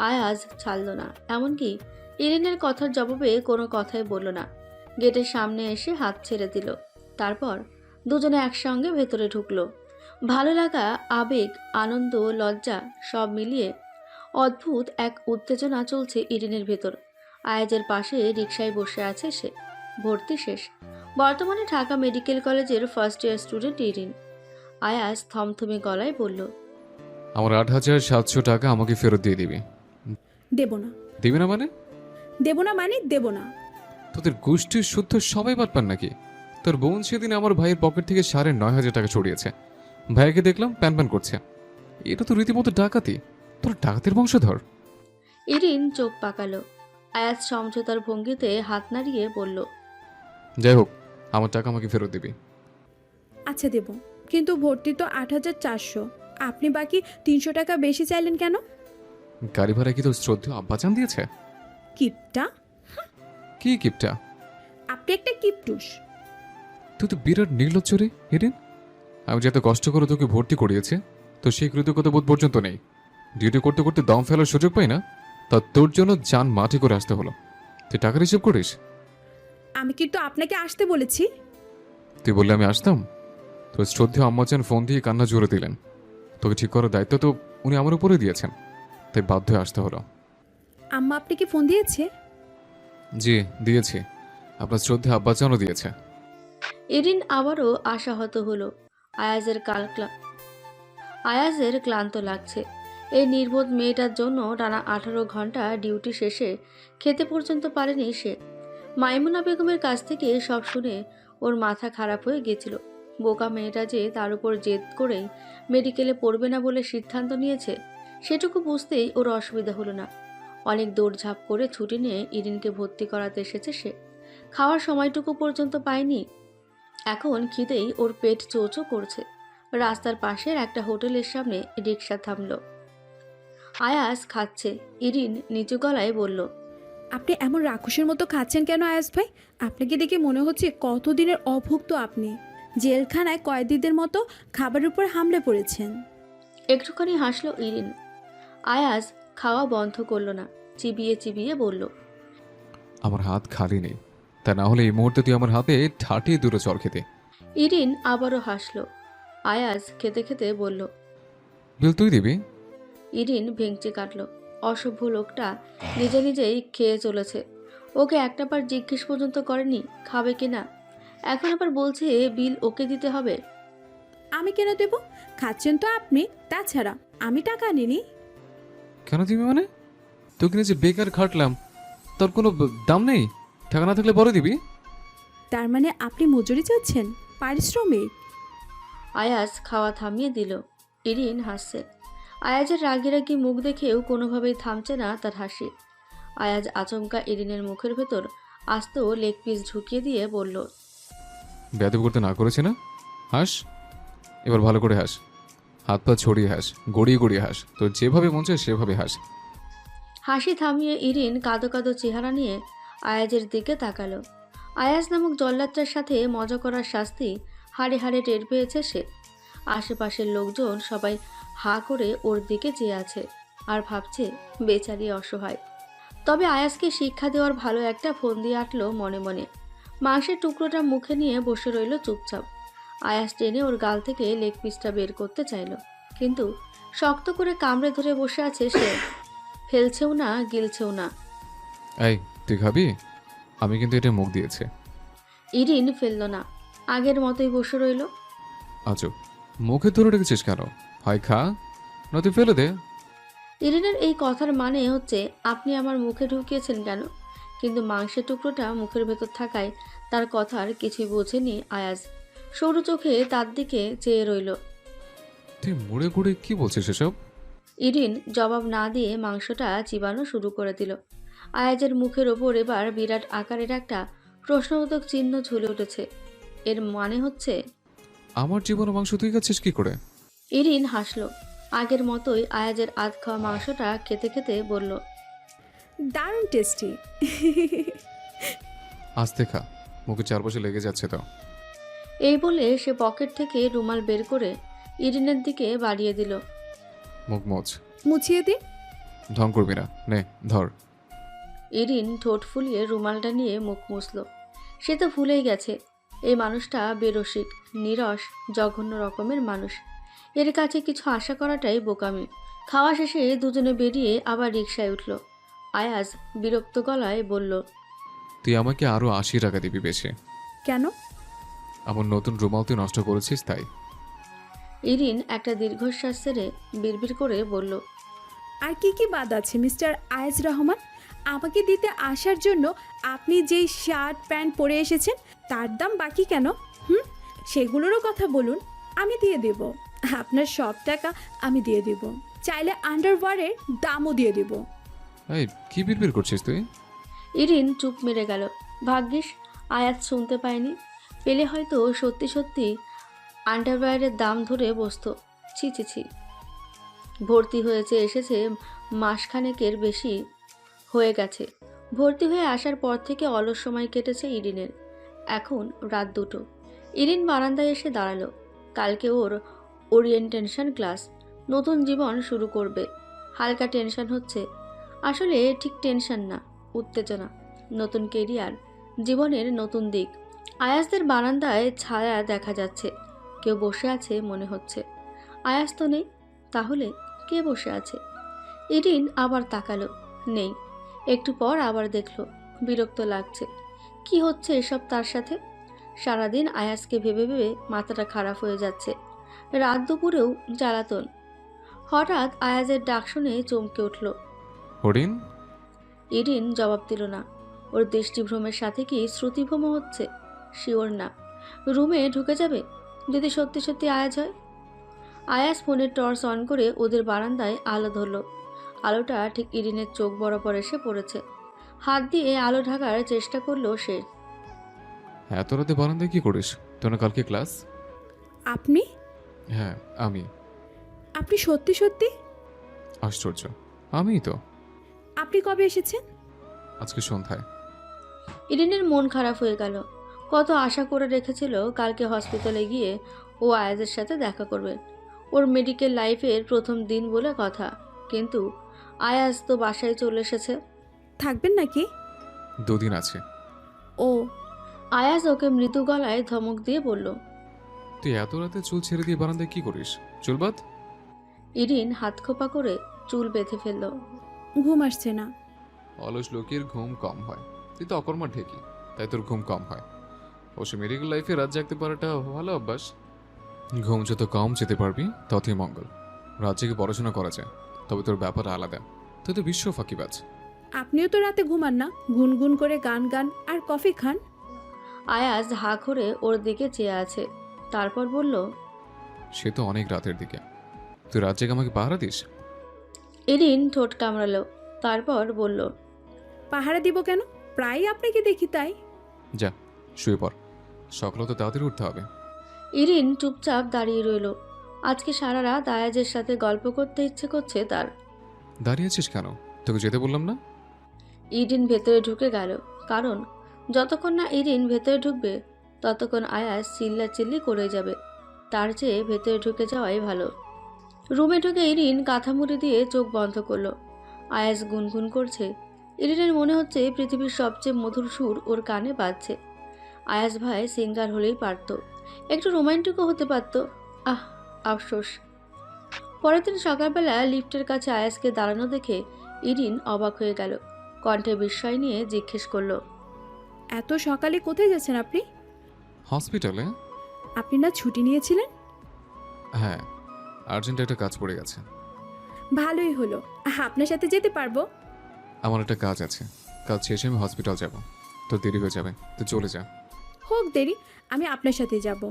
আয়াজ ছাড়ল না, এমনকি ইরিনের কথার জবাবে কোনো কথাই বলল না। গেটের সামনে এসে হাত ছেড়ে দিল। তারপর দুজনে একসঙ্গে ভেতরে ঢুকলো। ভালো লাগা, আবেগ, আনন্দ, লজ্জা সব মিলিয়ে অদ্ভুত এক উত্তেজনা চলছে ইরিনের ভেতর। আয়াজের পাশে রিকশায় বসে আছে সে। ভর্তি শেষ, বর্তমানে ঢাকা মেডিকেল কলেজের first year student Irin. Ayaz থমথমে গলায় বলল, আমার 8,700 টাকা আমাকে ফেরত দিয়ে দিবি। দেব না। দিবি না মানে? দেব না মানে দেব না। তোদের গোষ্ঠীর শুদ্ধ সবাই বাটপার নাকি? তোর বোন সেদিন আমার ভাইয়ের পকেট থেকে 9,500 টাকা ছড়িয়েছে। ভাইয়াকে দেখলাম প্যান প্যান করছে। এটা তো রীতিমতো ডাকাতি। তোর ডাকাতের বংশধর। ইরিন চোখ পাকালো। আয়াজ সমঝোতার ভঙ্গিতে হাত নাড়িয়ে বলল, যাই হোক, আমার টাকা আমাকে ফেরত দিবি। আচ্ছা দেব, কিন্তু ভর্তি তো 8,400। আপনি বাকি 300 টাকা বেশি চাইলেন কেন? গাড়ি ভাড়া কি তোর শ্রদ্ধেয় আব্বাজান দিয়েছে? কিপটা। কি কিপটা? আপনি একটা কিপটুস। তুই তো বিরাট নির্লজ্জ রে এরিন। আমি যে এত কষ্ট করে তোকে ভর্তি করিয়েছে, তো সেই কৃতজ্ঞতা বোধ পর্যন্ত নেই। ডিউটি করতে করতে দম ফেলার সুযোগ পাই না, তা তোর জন্য জান মাটি করে আসতে হলো। তুই টাকার হিসেব করিস? আমি কিন্তু আপনাকে আসতে বলেছি। তুই বললে আমি আসতাম? তোর শ্রদ্ধেয় আম্মাজান ফোন দিয়ে কান্না জোরে দিলেন। তোকে ঠিক করার দায়িত্ব তো উনি আমার উপরে দিয়েছেন, তাই বাধ্য হয়ে আসতে হলো। আম্মা আপনাকে ফোন দিয়েছে? জি দিয়েছি, আপনার শ্রদ্ধেয় আব্বাজানও দিয়েছে। ইরিন আবারও আশাহত হলো। আয়াজের ক্লান্ত লাগছে। এই নির্বোধ মেয়েটার জন্য টানা 18 ঘন্টা ডিউটি শেষে খেতে পর্যন্ত পারেনি সে। মাইমুনা বেগমের কাছ থেকে সব শুনে ওর মাথা খারাপ হয়ে গেছিল। বোকা মেয়েটা যে তার উপর জেদ করেই মেডিকেলে পড়বে না বলে সিদ্ধান্ত নিয়েছে, সেটুকু বুঝতেই ওর অসুবিধা হলো না। অনেক দৌড়ঝাঁপ করে ছুটি নিয়ে ইরিনকে ভর্তি করাতে এসেছে সে। খাওয়ার সময়টুকু পর্যন্ত পায়নি। এখন খিদেই ওর পেট চোচো করছে। রাস্তার পাশের একটা হোটেলের সামনে রিকশা থামলো। আয়াস খাচ্ছে। ইরিন নিচু গলায় বলল, আপনি এমন রাক্ষসের মতো খাচ্ছেন কেন আয়াস ভাই? আপনাকে দেখে মনে হচ্ছে কতদিনের অভুক্ত আপনি। জেলখানায় কয়েদিদের মতো খাবারের উপর হামলে পড়েছেন। একটুখানি হাসলো ইরিন। আয়াস খাওয়া বন্ধ করলো না, চিবিয়ে চিবিয়ে বলল, আমার হাত খালি নেই, তা না হলে এই মুহূর্তে তুই আমার হাতে ঠাটিয়ে দুটো চর খেতে। ইরিন আবারও হাসলো। আয়াস খেতে খেতে বলল, বিল তুই দিবি? ইরিন ভেঙচি কাটল। অসভ্য লোকটা নিজে নিজেই খেয়ে চলেছে। ওকে একটাবার জিজ্ঞেস পর্যন্ত করেনি খাবে কিনা। এখন আবার বলছে বিল ওকে দিতে হবে। আমি কেন দেব? খাচ্ছেন তো আপনি। তাছাড়া আমি টাকা নিনি। কেন দিবি মানে? তোকে নিয়ে যে বেকার খাটলাম, তোর কোনো দাম নেই? টাকা না থাকলে বড় দিবি? তার মানে আপনি মজুরি চাচ্ছেন, পারিশ্রমিক? আয়াস খাওয়া থামিয়ে দিল। ইরিন হাসছে। আয়াজের রাগি রাগি মুখ দেখেও কোনোভাবেই থামছে না তার হাসি। আয়াজ আচমকা ইরিনের মুখের ভেতর আস্ত লেগ পিস ঢুকিয়ে দিয়ে বলল, বেয়াদবি করতে না করেছে না? হাস, এবার ভালো করে হাস। হাত পা ছড়িয়ে হাস, গড়িয়ে গড়িয়ে হাস, তোর যেভাবে মন চায় সেভাবে হাস। হাসি থামিয়ে ইরিন কাঁদো কাঁদো চেহারা নিয়ে আয়াজের দিকে তাকালো। আয়াজ নামক জল্লাদটার সাথে মজা করার শাস্তি হাড়ে হাড়ে টের পেয়েছে সে। আশেপাশের লোকজন সবাই হা করে ওর দিকে চেয়ে আছে আর ভাবছে বেচারি অসহায়। তবে আয়াজকে শিক্ষা দেওয়ার ভালো একটা ফোন দিয়ে আটলো মনে মনে। মাংসের টুকরোটা মুখে নিয়ে বসে রইল চুপচাপ। আয়াজ টেনে ওর গাল থেকে লেগ পিসটা বের করতে চাইল, কিন্তু শক্ত করে কামড়ে ধরে বসে আছে সে। ফেলছেও না, গিলছেও না। এই তুই খাবি? আমি কিন্তু এটা মুখ দিয়েছে। ইরিন ফেলল না, আগের মতোই বসে রইল। আজও মুখে ধরে রেখেছিস কেন? হয় খা, নয়তো ফেলে দে। ইরিনের এই কথার মানে হচ্ছে আপনি আমার মুখে ঢুকিয়েছেন কেন, কিন্তু মাংসের টুকরোটা মুখের ভেতর থাকায় তার কথার কিছুই বোঝেনি আয়াজ। সরু চোখে তার দিকে চেয়ে রইল। তুই মুড়ে গুড়ে কি বলছিস এসব? ইরিন জবাব না দিয়ে মাংসটা চিবানো শুরু করে দিল। আয়াজের মুখের ওপর এবার বিরাট আকারের একটা প্রশ্নবোধক চিহ্ন ঝুলে উঠেছে। এর মানে হচ্ছে, আমার জীবনে মাংস তুই খাচ্ছিস কি করে? ইরিন হাসলো। আগের মতোই আয়াজের আধ খাওয়া মাংসটা খেতে খেতে বলল, দারুণ টেস্টি। আস্তে খা, মুখে চারপাশে লেগে যাচ্ছে তো। এই বলে সে পকেট থেকে রুমাল বের করে ইরিনের দিকে বাড়িয়ে দিল। মুখ মোচ। মুছিয়ে দিন। ঢং করবি না, নে ধর। ইরিন ঠোঁট ফুলিয়ে রুমালটা নিয়ে মুখ মুছল। সে তো ভুলেই গেছে এই মানুষটা বেরসিক, নিরস, জঘন্য রকমের মানুষ। এর কাছে কিছু আশা করাটাই বোকামি। খাওয়া শেষে দুজনে বেরিয়ে আবার রিকশায় উঠল। আয়াজ বিরক্ত গলায় বলল, তুই আমাকে আরো 80 টাকা দিবি বেশি। কেন? আমার নতুন রুমাল তুই নষ্ট করেছিস তাই। ইরিন একটা দীর্ঘশ্বাস ছেড়ে বিড়বিড় করে বলল, আর কি কি বাদ আছে মিস্টার আয়েজ রহমান? আমাকে দিতে আসার জন্য আপনি যেই শার্ট প্যান্ট পরে এসেছেন তার দাম বাকি কেন? সেগুলোরও কথা বলুন, আমি দিয়ে দেব। আপনার সব টাকা আমি দিয়ে দেব, চাইলে আন্ডারওয়্যারের দামও দিয়ে দেব। এই কি বিড়বিড় করছিস তুই? ইরিন চুপ মেরে গেল। ভাগ্যিস আয়াজ শুনতে পায়নি, পেলে হয়তো সত্যি সত্যি আন্ডারওয়্যারের দাম ধরে বসতো। ছি ছি ছি। ভর্তি হয়েছে এসেছে মাসখানেকের বেশি হয়ে গেছে। ভর্তি হয়ে আসার পর থেকে অলস সময় কেটেছে ইরিনের। এখন রাত 2টো। ইরিন বারান্দায় এসে দাঁড়ালো। কালকে ওর ওরিয়েন্টেশন ক্লাস। নতুন জীবন শুরু করবে। হালকা টেনশন হচ্ছে, আসলে ঠিক টেনশন না, উত্তেজনা। নতুন কেরিয়ার, জীবনের নতুন দিক। আয়াসদের বারান্দায় ছায়া দেখা যাচ্ছে। কেউ বসে আছে মনে হচ্ছে। আয়াস তো নেই, তাহলে কে বসে আছে? ইরিন আবার তাকালো, নেই। একটু পর আবার দেখলো, বিরক্ত লাগছে। কি হচ্ছে এসব তার সাথে? সারাদিন আয়াসকে ভেবে ভেবে মাথাটা খারাপ হয়ে যাচ্ছে। রাত দুপুরেও জ্বালাতন। হঠাৎ আয়াজের ডাক শুনে চমকে উঠল। হরিণ? ইরিন জবাব দিল না। ওর দৃষ্টিভ্রমের সাথে কি শ্রুতিভ্রম হচ্ছে? শিওর না। রুমে ঢুকে যাবে যদি সত্যি সত্যি আয়াজ হয়। আয়াজ ফোনের টর্চ অন করে ওদের বারান্দায় আলো ধরল। আলোটা ঠিক ইরিনের চোখ বরাবর এসে পড়েছে। হাত দিয়ে আলো ঢাকার চেষ্টা করলো সে। এত রাতে বারান্দায় কি করিস? তোর না কালকে ক্লাস? আপনি হ্যাঁ আমি। আপনি সত্যি সত্যি? আশ্চর্য, আমিই তো। আপনি কবে এসেছেন? আজকে সন্ধ্যায়। ইরিনের মন খারাপ হয়ে গেল। কত আশা করে রেখেছিল কালকে হসপিটালে গিয়ে ও আয়াজের সাথে দেখা করবে। ওর মেডিকেল লাইফের প্রথম দিন বলে কথা, কিন্তু আয়াজ তো বাসায় চলে এসেছে। থাকবেন নাকি? 2 দিন আছে। ও, আয়াজ ওকে মৃদু গলায় ধমক দিয়ে বলল। তুই এত রাতে চুল ছেড়ে দিয়ে বারান্দায় কি করিস? চুল বাঁধ। ইরিন হাত খোপা করে চুল বেঁধে ফেলল। ঘুম আসছে না। অলস লোকের ঘুম কম হয়, তুই তো অকর্মা ঢেকি, তাই তোর ঘুম কম হয়। অবশ্য মেডিকেল লাইফে রাত জাগতে পারাটা ভালো অভ্যাস। ঘুম যত কম যেতে পারবি ততই মঙ্গল। রাত জেগে পড়াশোনা করা যায়, তবে তোর ব্যাপার আলাদা। তুই তো বিশ্ব ফাঁকিবাজ। আপনিও তো রাতে ঘুমান না, গুনগুন করে গান গান আর কফি খান। আয়াজ হা করে ওর দিকে চেয়ে আছে, তারপর বলল। সে তো অনেক রাতের দিকে। তুই রাত জেগে আমাকে পাহারা দিস? ইরিন ঠোঁট কামড়ালো, তারপর বলল। পাহারা দিব কেন? প্রায় আপনাকে দেখি তাই। যা শুয়ে পড়, সকালে তো তাড়াতাড়ি উঠতে হবে। ইরিন চুপচাপ দাঁড়িয়ে রইল। আজকে সারা রাত আয়াজের সাথে গল্প করতে ইচ্ছে করছে তার। দাঁড়িয়ে আছিস কেন? তোকে যেতে বললাম না? ইরিন ভেতরে ঢুকে গেল, কারণ যতক্ষণ না ইরিন ভেতরে ঢুকবে ততক্ষণ আয়াজ চিল্লাচিল্লি করে যাবে। তার চেয়ে ভেতরে ঢুকে যাওয়াই ভালো। রুমে ঢুকে ইরিন কাঁথা মুড়ি দিয়ে চোখ বন্ধ করলো। আয়াজ গুনগুন করছে। ইরিনের মনে হচ্ছে পৃথিবীর সবচেয়ে মধুর সুর ওর কানে বাজছে। আয়াজ ভাই সিঙ্গার হলেই পারত, একটু রোমান্টিকও হতে পারত। আহ, আফসোস। পরের দিন সকালবেলা লিফটের কাছে আয়াজকে দাঁড়ানো দেখে ইরিন অবাক হয়ে গেল। কণ্ঠে বিস্ময় নিয়ে জিজ্ঞেস করলো। এত সকালে কোথায় যাচ্ছেন আপনি? হসপিটালে। আপনি না ছুটি নিয়েছিলেন? হ্যাঁ, আর্জেন্ট একটা কাজ পড়ে গেছে। ভালোই হলো, আপনার সাথে যেতে পারবো। আমার একটা কাজ আছে, কাজ শেষে আমি হসপিটাল যাব। তোর দেরি হয়ে যাবে, তুই চলে যা। হোক দেরি, আমি আপনার সাথে যাব।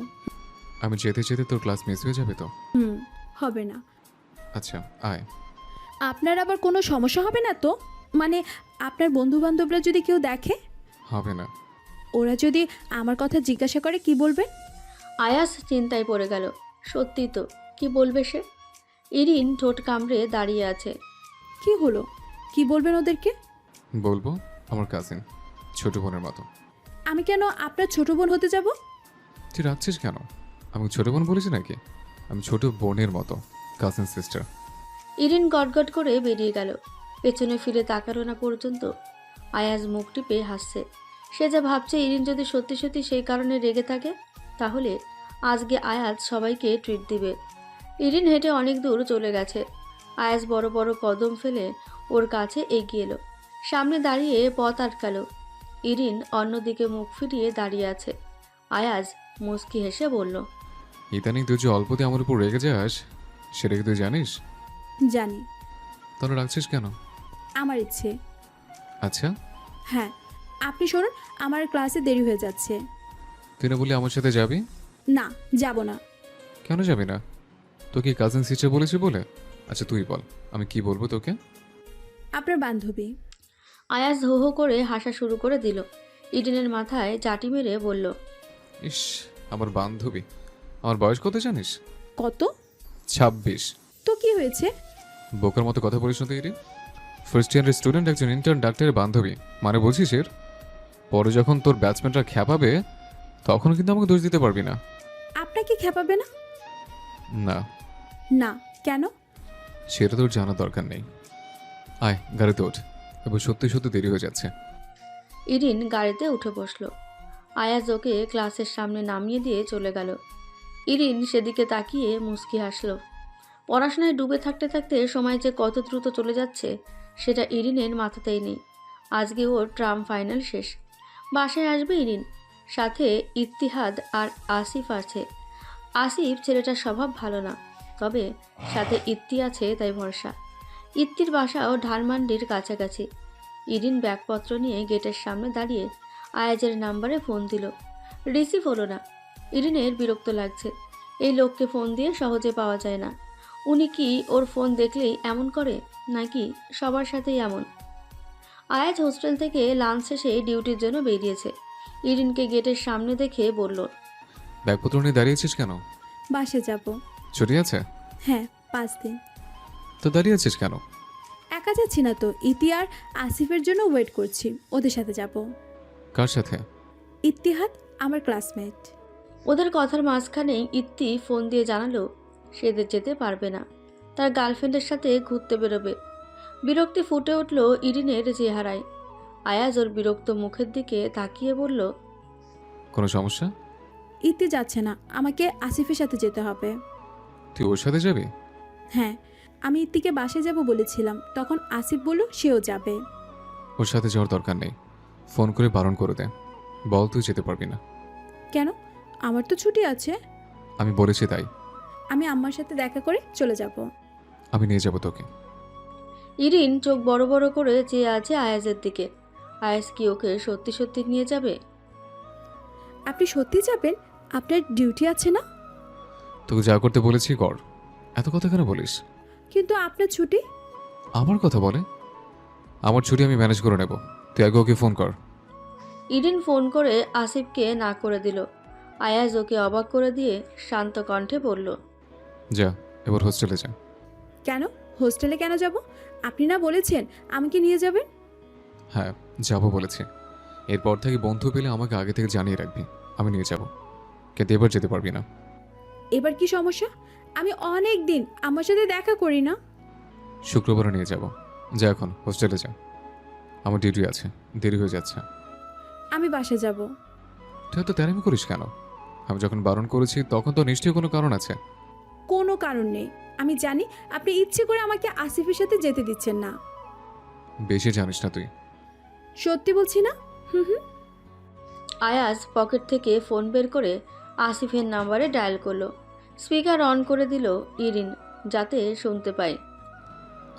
আমি যেতে যেতে তোর ক্লাস মিস হয়ে যাবে তো? হবে না। আচ্ছা আয়। আপনার আবার কোনো সমস্যা হবে না তো? মানে আপনার বন্ধু বান্ধবরা যদি কেউ দেখে? হবে না। ওরা যদি আমার কথা জিজ্ঞাসা করে কি বলবেন? আয়াস চিন্তায় পড়ে গেল। সত্যি তো, কি বলবে সে? ইরিন ঠোঁট কামড়ে দাঁড়িয়ে আছে। কি হলো, কি বলবেন ওদেরকে? বলবো আমার কাজিন, ছোট বোনের মতো। আমি কেন আপনার ছোট বোন হতে যাব? তুই রাখছিস কেন? আমি ছোট বোন বলেছি নাকি? আমি ছোট বোনের মতো, কাজিন সিস্টার। ইরিন গটগট করে বেরিয়ে গেল। পেছনে ফিরে তাকালো না পর্যন্ত। আয়াজ মুখ টিপে হাসছে। সে যা ভাবছে, ইরিন যদি সত্যি সত্যি সেই কারণে রেগে থাকে, তাহলে আজকে আয়াজ সবাইকে ট্রিট দিবে। ইরিন হেঁটে অনেক দূর চলে গেছে। আয়াজ বড় বড় কদম ফেলে ওর কাছে এগিয়ে এলো। সামনে দাঁড়িয়ে পথ আটকালো। ইরিন অন্যদিকে মুখ ফিরিয়ে দাঁড়িয়ে আছে। আয়াজ মুচকি হেসে বলল। ইদানিং তুই যে অল্পতে আমার উপর রেগে যাস, সেটা কি তুই জানিস? জানি। তাহলে রাখছিস কেন? আমার ইচ্ছে। আচ্ছা, হ্যাঁ, আপনি শুনুন, আমার ক্লাসে দেরি হয়ে যাচ্ছে। তুই না বলি আমার সাথে যাবি? না, যাব না। কেন যাবি না? তোকে কাজিন সিস্টার বলেছি বলে? আচ্ছা তুই বল, আমি কি বলবো তোকে? আপনার বান্ধবী। আয়াজ হো হো করে হাসা শুরু করে দিল। ইডেনের মাথায় চাটি মেরে বলল। ইস, আমার বান্ধবী। আমার বয়স কত জানিস? কত? 26। তো কি হয়েছে? বোকার মতো কথা বলিস না তো ইরিন। ফার্স্ট ইয়ারের স্টুডেন্ট একজন ইন্টার্ন ডাক্তারের বান্ধবী, মানে বলছিস এর? পরে যখন তোর ব্যাচমেটরা খ্যাপাবে তখন কিন্তু আমাকে দোষ দিতে পারবি না। আপনাকে খেপাবে না? না। না, কেন? সেটা তোর জানার দরকার নেই। আয় গাড়িতে ওঠ, এবার সত্যি সত্যি দেরি হয়ে যাচ্ছে। ইরিন গাড়িতে উঠে বসলো। আয়াজ ওকে ক্লাসের সামনে নামিয়ে দিয়ে চলে গেল। ইরিন সেদিকে তাকিয়ে মুচকি হাসল। পড়াশোনায় ডুবে থাকতে থাকতে সময় যে কত দ্রুত চলে যাচ্ছে সেটা ইরিনের মাথাতেই নেই। আজকে ওর ট্রাম ফাইনাল শেষ। বাসায় আসবে ইরিন, সাথে ইত্তিহাদ আর আসিফ আছে। আসিফ ছেলেটার স্বভাব ভালো না, তবে সাথে ইত্তি আছে তাই ভরসা। ইত্তির বাসাও ধানমান্ডির কাছাকাছি। ইরিন ব্যাগপত্র নিয়ে গেটের সামনে দাঁড়িয়ে আয়াজের নাম্বারে ফোন দিল। রিসিভ হলো না। ইরিনের বিরক্ত লাগছে। এই লোককে ফোন দিয়ে সহজে পাওয়া যায় না। উনি কি ওর ফোন দেখলেই এমন করে, নাকি সবার সাথেই এমন? আয়াজ হোস্টেল থেকে লাঞ্চ শেষে ডিউটির জন্য বেরিয়েছে। ইরিনকে গেটের সামনে দেখে বলল, ব্যাগপত্র নিয়ে দাঁড়িয়েছিস কেন? বাসে যাব। ছুটি আছে? হ্যাঁ, 5 দিন। তো দাঁড়িয়ে আছিস কেন? একা যাচ্ছি না তো, ইতি আর আসিফের জন্য ওয়েট করছি, ওদের সাথে যাব। কার সাথে? ইত্তিহাদ আমার ক্লাসমেট। ওদের কথার মাঝখানেই ইত্তি ফোন দিয়ে জানালো সে যেতে পারবে না, তার গার্লফ্রেন্ডের সাথে ঘুরতে বেরোবে। বিরক্তি ফুটে উঠল ইরিনের চেহারায়। আয়াজ ওর বিরক্ত মুখের দিকে তাকিয়ে বলল, কোনো সমস্যা? ইতি যাচ্ছে না, আমাকে আসিফের সাথে যেতে হবে। তুই ওর সাথে যাবি? হ্যাঁ, আমি ইত্তিকে বাসে যাব বলেছিলাম, তখন আসিফ বলল সেও যাবে। ওর সাথে যাওয়ার দরকার নেই, ফোন করে বারণ করে দে, বল তুই যেতে পারবি না। কেন? আমার তো ছুটি আছে। আমি বলেছি তাই। আমি আম্মার সাথে দেখা করে চলে যাব। আমি নিয়ে যাবো তোকে। ইরিন চোখ বড় বড় করে চেয়ে আছে আয়াজের দিকে। আয়াজ কি ওকে সত্যি সত্যি নিয়ে যাবে? আপনি সত্যি যাবেন? আপনার ডিউটি আছে না? তোকে যা করতে বলেছি কর, এত কথা কেন বলিস? কিন্তু আপনার ছুটি। আমার কথা বলে? আমার ছুটি আমি ম্যানেজ করে নেব, তুই আগে ওকে ফোন কর। ইরিন ফোন করে আসিফকে না করে দিল। আয়াজ ওকে অবাক করে দিয়ে শান্ত কণ্ঠে বলল, যা এবার হোস্টেলে যা। কেন? হোস্টেলে কেন যাব? আপনি না বলেছেন আমাকে নিয়ে যাবেন? হ্যাঁ যাবো বলেছি, এরপর থেকে বন্ধু পেলে আমাকে আগে থেকে জানিয়ে রাখবি, আমি নিয়ে যাব। কিন্তু এবার যেতে পারবি না। এবার কি সমস্যা? আমি অনেক দিন আমার সাথে দেখা করি না। শুক্রবারে নিয়ে যাব, যা এখন হোস্টেলে যা, আমার ডিউটি আছে, দেরি হয়ে যাচ্ছে। আমি বাসে যাব। তুই এত তেরামি করিস কেন? আমি যখন বারণ করেছি তখন তো নিশ্চয়ই কোনো কারণ আছে। কোনো কারণ নেই। আমি জানি আপনি ইচ্ছে করে আমাকে আসিফের সাথে যেতে দিচ্ছেন না। বেশি জানিস না তুই। সত্যি বলছি না। হুম হুম। আয়াজ পকেট থেকে ফোন বের করে আসিফের নাম্বারে ডায়াল করলো। স্পিকার অন করে দিল ইরিন, যাতে শুনতে পায়।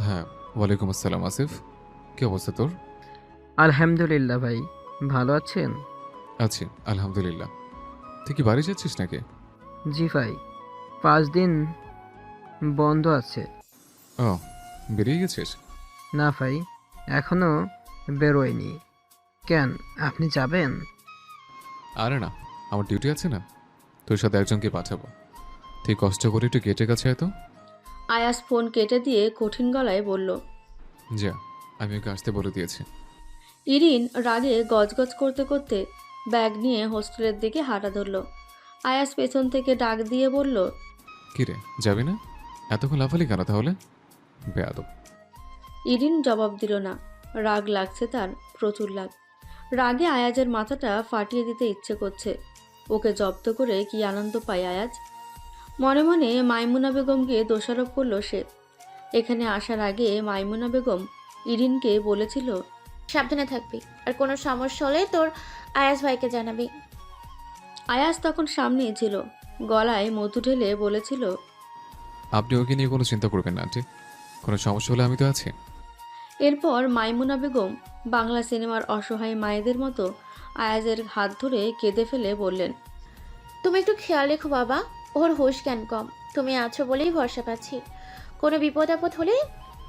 হ্যাঁ ওয়ালাইকুম আসসালাম আসিফ, কি অবস্থা তোর? আলহামদুলিল্লাহ ভাই, ভালো আছেন? আছি আলহামদুলিল্লাহ। তুই কি বাড়ি যাচ্ছিস নাকি? জি ভাই, 5 দিন বন্ধ আছে। ও বেরিয়ে গেছিস? না ভাই, এখনো বেরোয়নি। কেন, আপনি যাবেন? আরে না, আমার ডিউটি আছে না, তোর সাথে একজনকে পাঠাবো। তুই কষ্ট করে একটু গেটের কাছে আয় তো। আয়াজ ফোন কেটে দিয়ে কঠিন গলায় বলল, যা, আমি ওকে আসতে বলে দিয়েছি। ইরিন রাগে গজগজ করতে করতে ব্যাগ নিয়ে হোস্টেলের দিকে হাঁটা ধরল। আয়াজ পেছন থেকে ডাক দিয়ে বলল, কি রে যাবি না? এতক্ষণ লাফালি কেন তাহলে? বেয়াদব। ইরিন জবাব দিল না। রাগ লাগছে তার, প্রচুর রাগ। রাগে আয়াজের মাথাটা ফাটিয়ে দিতে ইচ্ছে করছে। ওকে জব্দ করে কি আনন্দ পায় আয়াজ। মনে মনে মাইমুনা বেগমকে দোষারোপ করল সে। এখানে আসার আগে মাইমুনা বেগম ইরিনকে বলেছিল, সাবধানে থাকবি, আর কোনো সমস্যা হলে তোর আয়াস ভাইকে জানাবি। আয়াজ তখন সামনেই ছিল, গলায় মধু ঢেলে বলেছিল, আপনি ওকে নিয়ে কোনো চিন্তা করবেন না আন্টি, কোনো সমস্যা হলে আমি তো আছি। এরপর মাইমুনা বেগম বাংলা সিনেমার অসহায় মায়েদের মতো আয়াজের হাত ধরে কেঁদে ফেলে বললেন, তুমি একটু খেয়াল রেখো বাবা, ওর হুঁশ জ্ঞান কম, তুমি আছো বলেই ভরসা পাচ্ছি, কোনো বিপদ আপদ হলে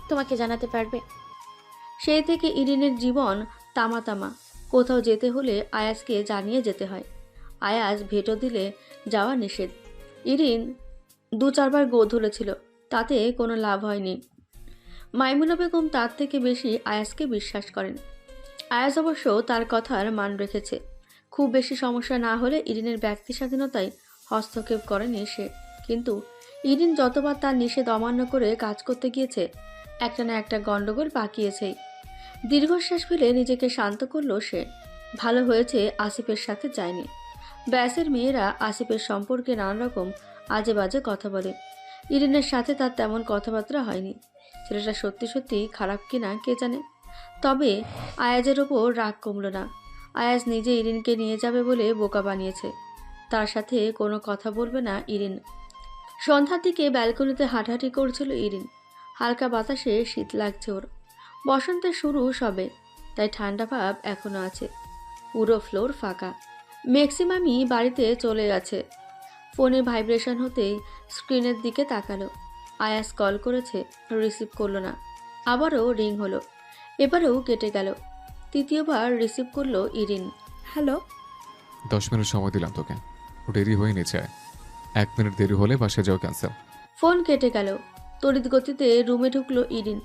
তোমাকে জানাতে পারবে। সেই থেকে ইরিনের জীবন তামা তামা। কোথাও যেতে হলে আয়াজকে জানিয়ে যেতে হয়। আয়াজ ভেটো দিলে যাওয়া নিষেধ। ইরিন 2-4 বার গো ধরেছিল, তাতে কোনো লাভ হয়নি। মাইমুনা বেগম তার থেকে বেশি আয়াজকে বিশ্বাস করেন। আয়াজ অবশ্য তার কথার মান রেখেছে। খুব বেশি সমস্যা না হলে ইরিনের ব্যক্তি স্বাধীনতায় হস্তক্ষেপ করেনি সে। কিন্তু ইরিন যতবার তার নিষেধ অমান্য করে কাজ করতে গিয়েছে, একটা না একটা গণ্ডগোল পাকিয়েছেই। দীর্ঘশ্বাস ফেলে নিজেকে শান্ত করলো সে। ভালো হয়েছে আসিফের সাথে যায়নি। ব্যাসের মেয়েরা আসিফের সম্পর্কে নানা রকম আজে বাজে কথা বলে। ইরিনের সাথে তার তেমন কথাবার্তা হয়নি। ছেলেটা সত্যি সত্যি খারাপ কিনা কে জানে। তবে আয়াজের ওপর রাগ কমল না। আয়াজ নিজে ইরিনকে নিয়ে যাবে বলে বোকা বানিয়েছে। তার সাথে কোনো কথা বলবে না ইরিন। সন্ধ্যার দিকে ব্যালকনিতে হাঁটাহাঁটি করছিল ইরিন। হালকা বাতাসে শীত লাগছে ওর। বসন্তের শুরু সবে, তাই ঠান্ডা ভাব এখনো আছে। পুরো ফ্লোর ফাঁকা। ম্যাক্সিমামই বাড়িতে চলে গেছে। ফোনে ভাইব্রেশন হতেই স্ক্রিনের দিকে তাকালো। আয়াস কল করেছে, রিসিভ করলো না। আবারও রিং হলো, এবারেও কেটে গেল। তৃতীয়বার রিসিভ করলো ইরিন। হ্যালো। 10 মিনিট সময় দিলাম তোকে, দেরি হয়ে নিচে আয়। 1 মিনিট দেরি হলে বাসায় যাও ক্যান্সেল। ফোন কেটে গেল। তড়িৎ গতিতে রুমে ঢুকলো ইরিন।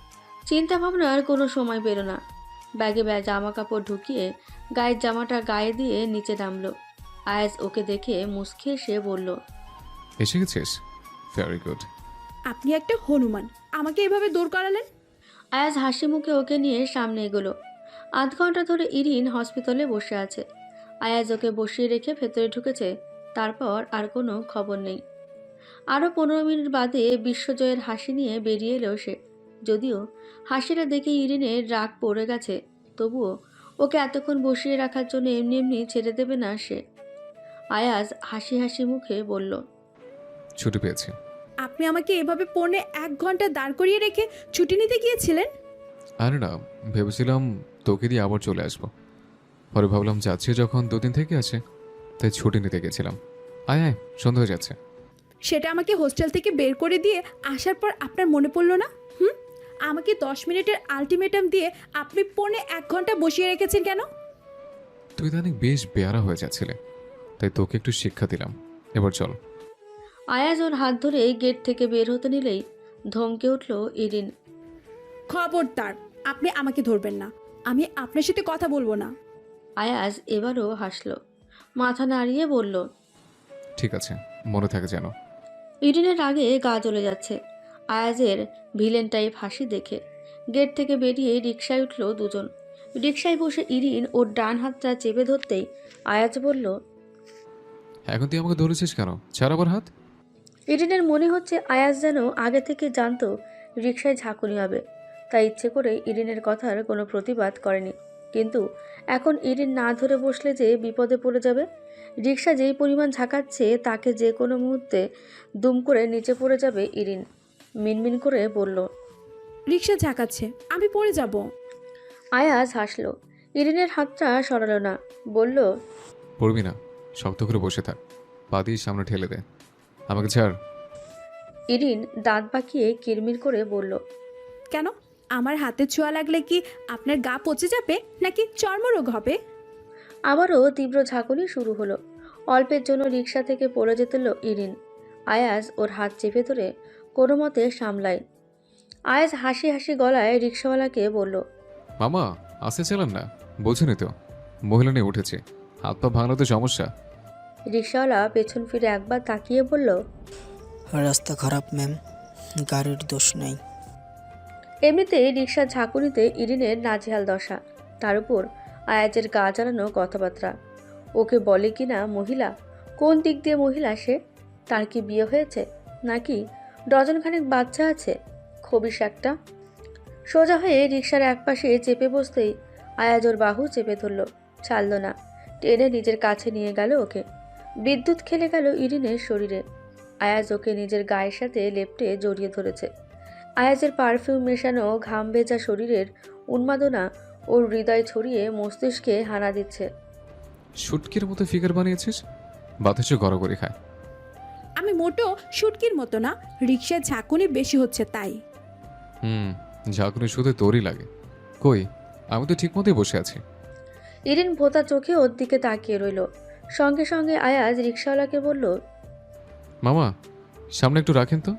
চিন্তা ভাবনার কোনো সময় পেল না। ব্যাগে জামা কাপড় ঢুকিয়ে গায়ের জামাটা গায়ে দিয়ে নিচে নামলো। আয়াজ ওকে দেখে মুচকি এসে বলল, এসে গেছিস? Very good. আপনি একটা হনুমান, আমাকে এভাবে দৌড় করালেন। আয়াজ হাসি মুখে ওকে নিয়ে সামনে এগোলো। আধ ঘন্টা ধরে ইরিন হসপিটালে বসে আছে। আয়াজ ওকে বসিয়ে রেখে ভেতরে ঢুকেছে। তারপর আর কোনো খবর নেই। আরও 15 মিনিট বাদে বিশ্বজয়ের হাসি নিয়ে বেরিয়ে এলো সে। যদিও হাসিটা দেখে ইরিনের রাগ পড়ে গেছে, তবুও ওকে এতক্ষণ বসিয়ে রাখার জন্য এমনি এমনি ছেড়ে দেবে না সে। আয়াজ হাসি হাসি মুখে বলল, ছুটি পেয়েছি। আপনি আমাকে এভাবে পৌনে 1 ঘন্টা দাঁড় করিয়ে রেখে ছুটি নিতে গিয়েছিলেন? আরে না, ভেবেছিলাম তোকে দিয়ে আবার চলে আসবো। পরে ভাবলাম যাচ্ছি যখন 2 দিন থেকে আছে, তাই ছুটি নিতে গেছিলাম। আয় আয়, সন্ধ্যা হয়ে যাচ্ছে। সেটা আমাকে হোস্টেল থেকে বের করে দিয়ে আসার পর আপনার মনে পড়লো না? আমাকে 10 মিনিটের আলটিমেটাম দিয়ে আপনি পৌনে 1 ঘন্টা বসিয়ে রেখেছেন কেন? তুই তাহলে বেশ বেয়ারা হয়ে যাচ্ছিলে, তাই তোকে একটু শিক্ষা দিলাম। এবার চল। আয়াজ ওর হাত ধরে গেট থেকে বের হতে নিলেই ধমকে উঠল ইরিন। খবরদার, আপনি আমাকে ধরবেন না। আমি আপনার সাথে কথা বলবো না। আয়াজ এবারও হাসল, মাথা নাড়িয়ে বলল, ঠিক আছে, মনে থাকে যেন। ইরিনের আগে গা জ্বলে যাচ্ছে আয়াজের ভিলেন টাইপ হাসি দেখে। গেট থেকে বেরিয়ে রিকশায় উঠল দুজন। রিকশায় বসে ইরিন ওর ডান হাতটা চেপে ধরতেই আয়াজ বলল, এখন তুই আমাকে ধরেছিস কেন? ছাড় আবার হাত। ইরিনের মনে হচ্ছে আয়াজ যেন আগে থেকে জানতো রিকশায় ঝাঁকুনি হবে, তাই ইচ্ছে করে ইরিনের কথার কোনো প্রতিবাদ করেনি। কিন্তু এখন ইরিন না ধরে বসলে যে বিপদে পড়ে যাবে। রিকশা যেই পরিমাণ ঝাঁকাচ্ছে তাকে যে কোনো মুহূর্তে দুম করে নিচে পড়ে যাবে ইরিন। মিনমিন করে বলল, রিক্সা ঝাঁকাচ্ছে, আমি পড়ে যাব। আয়াজ হাসল। ইরিনের হাতটা সরালো না, বলল, পড়বি না, শক্ত করে বসে থাক, পা দিয়ে সামনে ঠেলে দে। আমাকে ছাড়। ইরিন দাঁত বাঁকিয়ে কিরমির করে বলল, কেন? আমার হাতে ছোঁয়া লাগলে কি আপনার গা পচে যাবে নাকি চর্মরোগ হবে? আবারও তীব্র ঝাঁকুনি শুরু হলো। অল্পের জন্য রিকশা থেকে পড়ে যেতেল ইরিন। আয়াজ ওর হাত চেপে ধরে কোনো মতে সামলায়। আয়াজ হাসি হাসি গলায় রিক্সাওয়ালাকে বলল, মামা আসতে চালান না, বোঝেনি তো মহিলা নিয়ে উঠেছে, হাত পা ভাঙানো তো সমস্যা। রিক্সাওয়ালা পেছন ফিরে একবার তাকিয়ে বলল, রাস্তা খারাপ ম্যাম, গাড়ির দোষ নাই। এমনিতেই রিকশার ঝাঁকুনিতে ইরিনের নাজেহাল দশা, তার উপর আয়াজের গা জ্বালানো কথাবার্তা। ওকে বলে কি না মহিলা? কোন দিক দিয়ে মহিলা সে? তার কি বিয়ে হয়েছে নাকি ডজনখানেক বাচ্চা আছে? খবিস একটা। সোজা হয়ে রিকশার একপাশে চেপে বসতেই আয়াজ ওর বাহু চেপে ধরল, ছাড়ল না। টেনে নিজের কাছে নিয়ে গেল ওকে। বিদ্যুৎ খেলে গেল ইরিনের শরীরে। আয়াজ ওকে নিজের গায়ের সাথে লেপ্টে জড়িয়ে ধরেছে। আয়াজের পারফিউম মেশানো ঘাম ভেজা শরীরের উন্মাদনা ওর হৃদয় ছড়িয়ে মস্তিষ্কে হানা দিচ্ছে। শুটকির মতো ফিগার বানিয়েছিস, বাতাসে গড়াগড়ি খায়। আমি মোটো শুটকির মতো না, রিক্সার ঝাঁকুনি বেশি হচ্ছে তাই। ঝাঁকুনি শুধু তোরই লাগে। কই, আমি তো ঠিক মতোই বসে আছি। ইরিন ভোতা চোখে ওর দিকে তাকিয়ে রইল। সঙ্গে সঙ্গে আয়াজ রিক্সাওয়ালাকে বলল, মামা সামনে একটু রাখেন তো।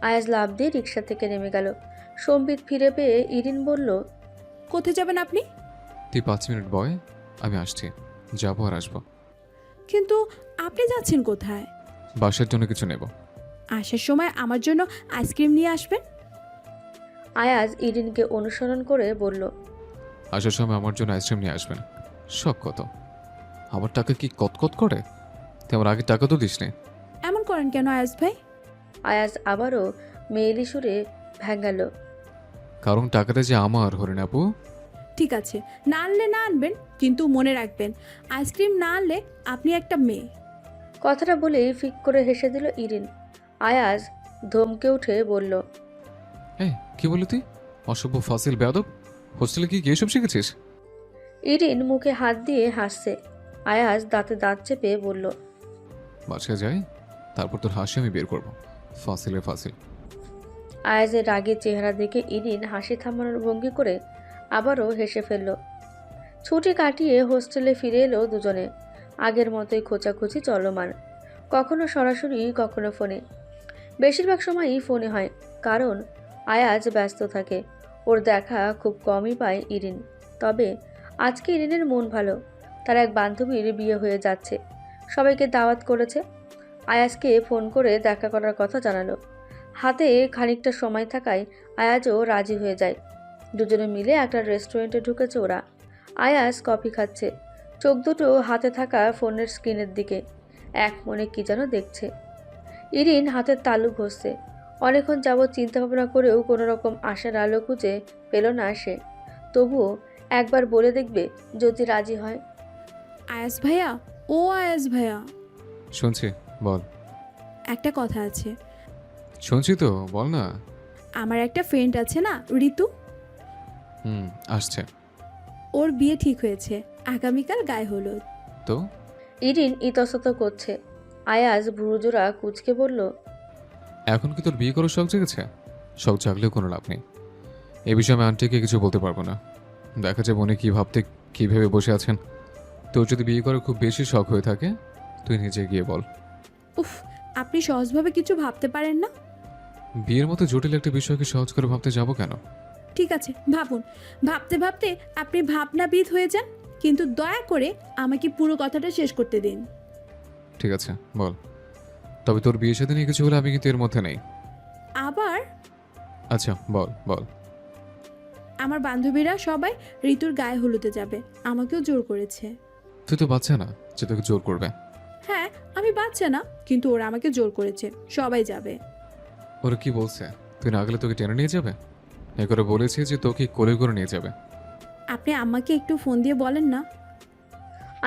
আয়াজ লাফ দিয়ে রিক্সা থেকে নেমে গেল। সম্বিত ফিরে পেয়ে ইরিন বলল, কোথায় যাবেন আপনি? তুই 5 মিনিট বয়, আমি আসছি, যাবো আর আসবো। কিন্তু আপনি যাচ্ছেন কোথায়? বাসার জন্য কিছু নেব। আসার সময় আমার জন্য আইসক্রিম নিয়ে আসবেন। আয়াজ ইরিনকে অনুসরণ করে বলল, আসার সময় আমার জন্য আইসক্রিম নিয়ে আসবেন। শখ কত, আমার টাকা কি কতকত করে? তুই আমার আগে টাকা তো দিস নি। এমন করেন কেন আয়াস ভাই? আয়াজ আবারও মেয়েলি সুরে ভ্যাঙ্গালো। কারণ টাকাটা যে আমার, হরিণ আপু। ঠিক আছে, না আনলে না আনবেন, কিন্তু মনে রাখবেন আইসক্রিম না আনলে আপনি একটা মেয়ে। কথাটা বলেই ফিক করে হেসে দিল ইরিন। আয়াজ ধমকে উঠে বলল, এই কি বললি তুই? অসভ্য ফাসিল বেয়াদব! হোস্টেলে কি এসব শিখেছিস? ইরিন মুখে হাত দিয়ে হাসছে। আয়াজ দাঁতে দাঁত চেপে বলল, বাসায় যাই, তারপর তোর হাসি আমি বের করবো। ফাসিলে ফাসিল। আয়াজের রাগের চেহারা দেখে ইরিন হাসি থামানোর ভঙ্গি করে আবারও হেসে ফেলল। ছুটি কাটিয়ে হোস্টেলে ফিরে এলো দুজনে। আগের মতোই খোঁচাখুচি চলমান, কখনো সরাসরি কখনো ফোনে। বেশিরভাগ সময়ই ফোনে হয়, কারণ আয়াজ ব্যস্ত থাকে। ওর দেখা খুব কমই পায় ইরিন। তবে আজকে ইরিনের মন ভালো, তার এক বান্ধবীর বিয়ে হয়ে যাচ্ছে, সবাইকে দাওয়াত করেছে। আয়াজকে ফোন করে দেখা করার কথা জানালো। হাতে খানিকটা সময় থাকায় আয়াজও রাজি হয়ে যায়। দুজনে মিলে একটা রেস্টুরেন্টে ঢুকেছে ওরা। আয়াজ কফি খাচ্ছে, চোখ দুটো হাতে থাকা ফোনের স্ক্রিনের দিকে এক মনে কি যেন দেখছে। ইরিন হাতের তালু ঘষছে। অনেকক্ষণ যাবৎ চিন্তাভাবনা করেও কোনো রকম আশার আলো খুঁজে পেল না সে। তবুও একবার বলে দেখবে যদি রাজি হয়। আয়াস ভাইয়া, ও আয়াস ভাইয়া, শুনছি, বল। একটা কথা আছে। শুনছি তো, বল না। আমার একটা ফ্রেন্ড আছে না, ঋতু, আসছে। ওর বিয়ে ঠিক হয়েছে, আগামীকাল গায়ে হলুদ। তো ইরিন ইতস্তত করছে। আয়াজ ভুরুজোড়া কুচকে বলল, এখন কি তোর বিয়ে করার শখ জেগেছে? শখ জাগলেও কোনো লাভ নেই। এই বিষয়ে আমি আন্টিকে কিছু বলতে পারবো না। দেখা যায় মনে কী ভেবে বসে আছেন। তোর যদি বিয়ে করার খুব বেশি শখ হয়ে থাকে, তুই নিজে গিয়ে বল। উফ, আপনি সহজভাবে কিছু ভাবতে পারেন না? বিয়ের মতো জটিল একটা বিষয়কে সহজ করে ভাবতে যাব কেন? ঠিক আছে, ভাবুন। ভাবতে ভাবতে আপনি ভাবনাবিদ হয়ে যান, কিন্তু দয়া করে আমাকে পুরো কথাটা শেষ করতে দিন। ঠিক আছে, বল। তবে তোর বিয়ের সাথে নিয়ে কিছু হলে আমি কিন্তু এর মধ্যে নেই। আবার আচ্ছা, বল বল। আমার বান্ধবীরা সবাই ঋতুর গায়ে হলুদে যাবে, আমাকেও জোর করেছে। তুই তো বাচ্চা না যে তোকে জোর করবে। হ্যাঁ, আমি বাচ্চা না, কিন্তু ওরা আমাকে জোর করেছে, সবাই যাবে। ওরা কি বলছে? তুই না গেলে তোকে টেনে নিয়ে যাবে? এ করে বলেছে যে তোকে কোলে করে নিয়ে যাবে। আপনি আমাকে একটু ফোন দিয়ে বলেন না।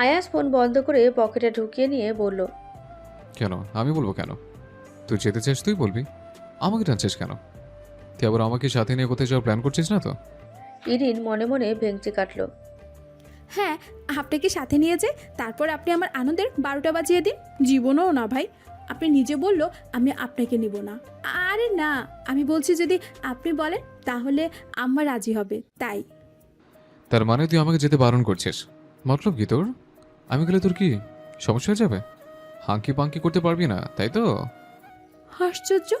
আয়াজ ফোন বন্ধ করে পকেটে ঢুকিয়ে নিয়ে বলল, কেন? আমি বলবো কেন? তুই যেতে চাস তুই বলবি, আমাকে টানছিস কেন? তুই আবার আমাকে সাথে নিয়ে কোথায় যাওয়ার প্ল্যান করছিস না তো? ইরিন মনে মনে ভেঙচি কাটল। হ্যাঁ, আপনাকে সাথে নিয়ে যে তারপর আপনি আমার আনন্দের 12টা বাজিয়ে দিন। জীবনও না ভাই, আপনি নিজে বললো আমি আপনাকে নিব না। আরে না, আমি বলছি যদি আপনি বলেন তাহলে আম্মা রাজি হবে, তাই। তার মানে তুই আমাকে যেতে বারণ করছিস? মতলব কি তোর? আমি গেলে তোর কি সমস্যা হয়ে যাবে? হাঙ্কি পাঙ্কি করতে পারবি না, তাই তো? আশ্চর্য,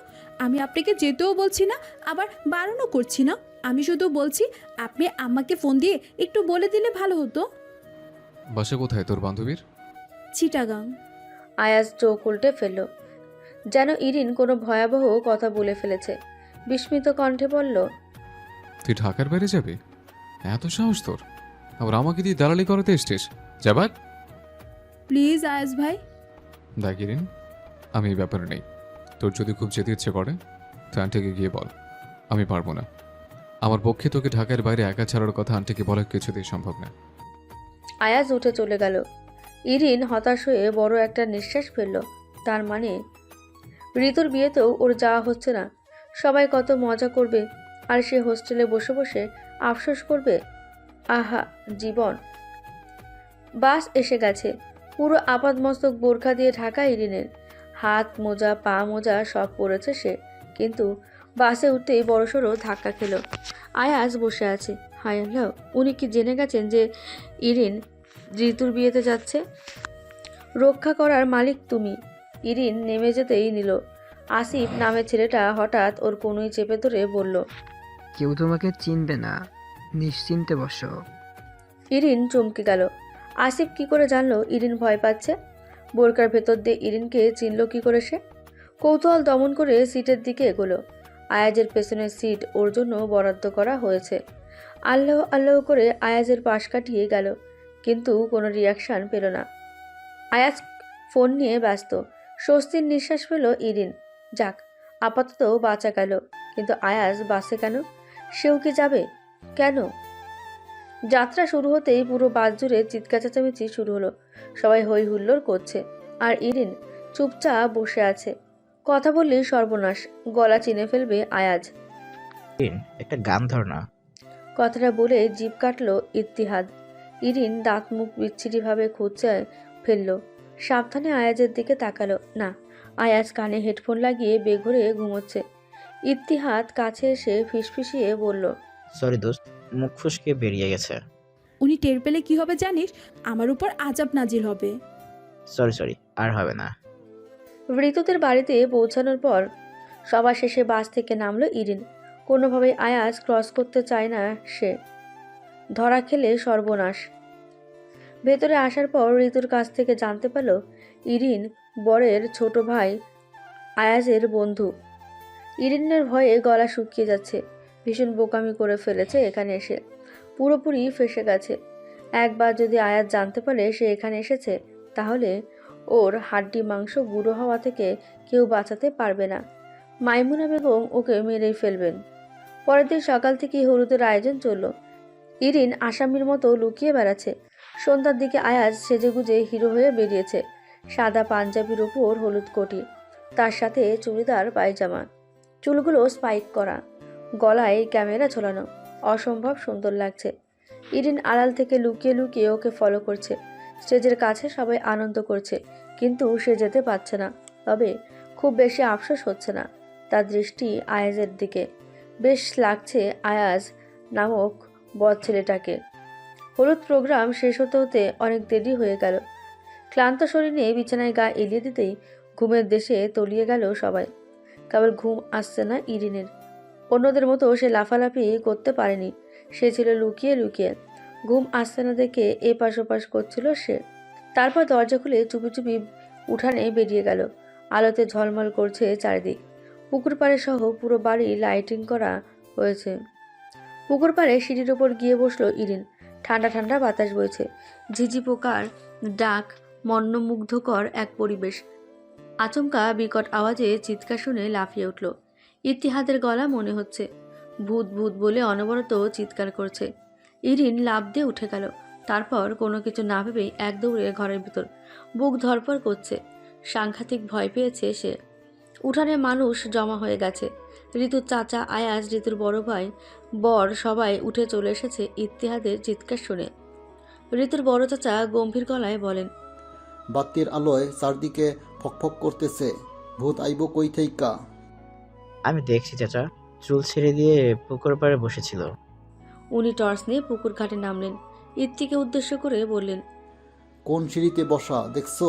আমি আপনাকে যেতেও বলছি না, আবার বারণও করছি না। আমি শুধু বলছি আপনি আম্মাকে ফোন দিয়ে একটু বলে দিলে ভালো হতো। বাসা কোথায় তোর বান্ধবীর? চিটাগাং। আয়াজ চোখ উল্টে ফেলল, যেন ইরিন কোনো ভয়াবহ কথা বলে ফেলেছে। বিস্মিত কণ্ঠে বলল, তুই ঢাকার বাইরে যাবি? এত সাহস তোর? আবার আমাকে দিয়ে দালালি করাতে এসছিস? যাবাক। প্লিজ আয়াজ ভাই। দেখ ইরিন, আমি এই ব্যাপারে নেই। তোর যদি খুব যেতে ইচ্ছে করে তুই আন্টিকে গিয়ে বল। আমি পারবো না। আমার পক্ষে তোকে ঢাকার বাইরে একা ছাড়ার কথা আন্টিকে বলা কিছুতেই সম্ভব না। আয়াজ উঠে চলে গেল। ইরিন হতাশ হয়ে বড় একটা নিঃশ্বাস ফেলল। তার মানে ঋতুর বিয়েতেও ওর যাওয়া হচ্ছে না। সবাই কত মজা করবে, আর সে হোস্টেলে বসে বসে আফসোস করবে। আহা জীবন। বাস এসে গেছে। পুরো আপাদমস্তক বোরখা দিয়ে ঢাকা ইরিনের। হাত মোজা পা মোজা সব পরেছে সে, কিন্তু বাসে উঠতেই বড়সড় ধাক্কা খেল। আয়াজ বসে আছে। হায় আল্লাহ, উনি কি জেনে গেছেন যে ইরিন ঋতুর বিয়েতে যাচ্ছে? রক্ষা করার মালিক তুমি। ইরিন নেমে যেতেই নিল। আসিফ নামের ছেলেটা হঠাৎ ওর কোনোই চেপে ধরে বলল, কেউ তোমাকে চিনবে না, নিশ্চিন্তে বসো। ইরিন চমকে গেল। আসিফ কি করে জানলো ইরিন ভয় পাচ্ছে? বোরকার ভেতর দিয়ে ইরিনকে চিনল কি করে সে? কৌতূহল দমন করে সিটের দিকে এগোলো। আয়াজের পেছনের সিট ওর জন্য বরাদ্দ করা হয়েছে। আল্লাহ আল্লাহ করে আয়াজের পাশ কাটিয়ে গেল, কিন্তু কোনো রিয়াকশান পেল না। আয়াজ ফোন নিয়ে ব্যস্ত। স্বস্তির নিঃশ্বাস ফেল ইরিন। যাক, আপাতত বাঁচা গেল। কিন্তু আয়াজ বাসে কেন? সেও কি যাবে? কেন? যাত্রা শুরু হতেই পুরো বাস জুড়ে চিৎকার চেঁচামেচি শুরু হলো। সবাই হই হুল্লোড় করছে, আর ইরিন চুপচাপ বসে আছে। কথা বললেই সর্বনাশ, গলা চিনে ফেলবে আয়াজ। একটা গান ধর না। কথাটা বলে জিভ কাটল ইত্তিহাদ। ইরিন দাঁত মুখ বিচ্ছিরিভাবে খুঁজে ফেলল। সাবধানে আয়াজের দিকে তাকালো। না, আয়াজ কানে হেডফোন লাগিয়ে বেঘরে ঘুমোচ্ছে। ইত্তিহাদ কাছে এসে ফিসফিসিয়ে বলল, সরি দোস্ত, মুখ ফুসকে বেরিয়ে গেছে। উনি টের পেলে কি হবে জানিস? আমার উপর আজাব নাজিল হবে। সরি, আর হবে না। ঋতুদের বাড়িতে পৌঁছানোর পর সবার শেষে বাস থেকে নামলো ইরিন। কোনোভাবেই আয়াজ ক্রস করতে চায় না সে। ধরা খেলে সর্বনাশ। ভেতরে আসার পর ঋতুর কাছ থেকে জানতে পারল ইরিন বরের ছোট ভাই আয়াজের বন্ধু। ইরিনের ভয়ে গলা শুকিয়ে যাচ্ছে। ভীষণ বোকামি করে ফেলেছে এখানে এসে। পুরোপুরি ফেঁসে গেছে। একবার যদি আয়াজ জানতে পারে সে এখানে এসেছে, তাহলে ওর হাড্ডি মাংস গুঁড়ো হওয়া থেকে কেউ বাঁচাতে পারবে না। মাইমুনা বেগম ওকে মেরেই ফেলবেন। পরের দিন সকাল থেকেই হলুদের আয়োজন চলল। ইরিন আসামির মতো লুকিয়ে বেড়াচ্ছে। সন্ধ্যার দিকে আয়াজ সেজেগুজে হিরো হয়ে বেরিয়েছে। সাদা পাঞ্জাবির ওপর হলুদ কোটি, তার সাথে চুড়িদার পায়জামা, চুলগুলো স্পাইক করা, গলায় ক্যামেরা ঝোলানো। অসম্ভব সুন্দর লাগছে। ইরিন আড়াল থেকে লুকিয়ে লুকিয়ে ওকে ফলো করছে। স্টেজের কাছে সবাই আনন্দ করছে, কিন্তু সে যেতে পারছে না। তবে খুব বেশি আফসোস হচ্ছে না। তার দৃষ্টি আয়াজের দিকে। বেশ লাগছে আয়াজ নামক বদ ছেলেটাকে। হলুদ প্রোগ্রাম শেষ হতে হতে অনেক দেরি হয়ে গেল। ক্লান্ত শরীর নিয়ে বিছানায় গা এলিয়ে দিতেই ঘুমের দেশে তলিয়ে গেল সবাই। কেবল ঘুম আসছে না ইরিনের। অন্যদের মতো সে লাফালাফি করতে পারেনি। সে ছিল লুকিয়ে লুকিয়ে। ঘুম আসছে না দেখে এপাশ ওপাশ করছিল সে। তারপর দরজা খুলে চুপি চুপি উঠানে বেরিয়ে গেল। আলোতে ঝলমল করছে চারিদিক। পুকুর পাড়ে সহ পুরো বাড়ি লাইটিং করা হয়েছে। পুকুর পাড়ে সিঁড়ির ওপর গিয়ে বসলো ইরিন। ঠান্ডা ঠান্ডা বাতাস বইছে। ঝিঝি পোকার ডাক, মন্মমুগ্ধকর এক পরিবেশ। আচমকা বিকট আওয়াজে চিৎকার শুনে লাফিয়ে উঠল। ইতিহাদের গলা মনে হচ্ছে। ভূত ভূত বলে অনবরত চিৎকার করছে। ইরিন লাফ দিয়ে উঠে গেল। তারপর কোনো কিছু না ভেবেই এক দৌড়ে ঘরের ভিতর। বুক ধরপড় করছে। সাংঘাতিক ভয় পেয়েছে সে। উঠানে মানুষ জমা হয়ে গেছে। ঋতুর চাচা আয়াজ, ঋতুর বড় ভাই, বর সবাই উঠে চলে এসেছে ইতিহাদের চিৎকার শুনে। ঋতুর বড় চাচা গম্ভীর গলায় বলেন, বাতির আলোয় চারদিকে ফকফক করতেছে, ভূত আইব কই থেইকা? আমি দেখছি চাচা, চুল ছেড়ে দিয়ে পুকুর পাড়ে বসেছিল। উনি টর্চ নিয়ে পুকুর ঘাটে নামলেন। ইত্তিকে উদ্দেশ্য করে বললেন, কোন সিঁড়িতে বসা দেখছো?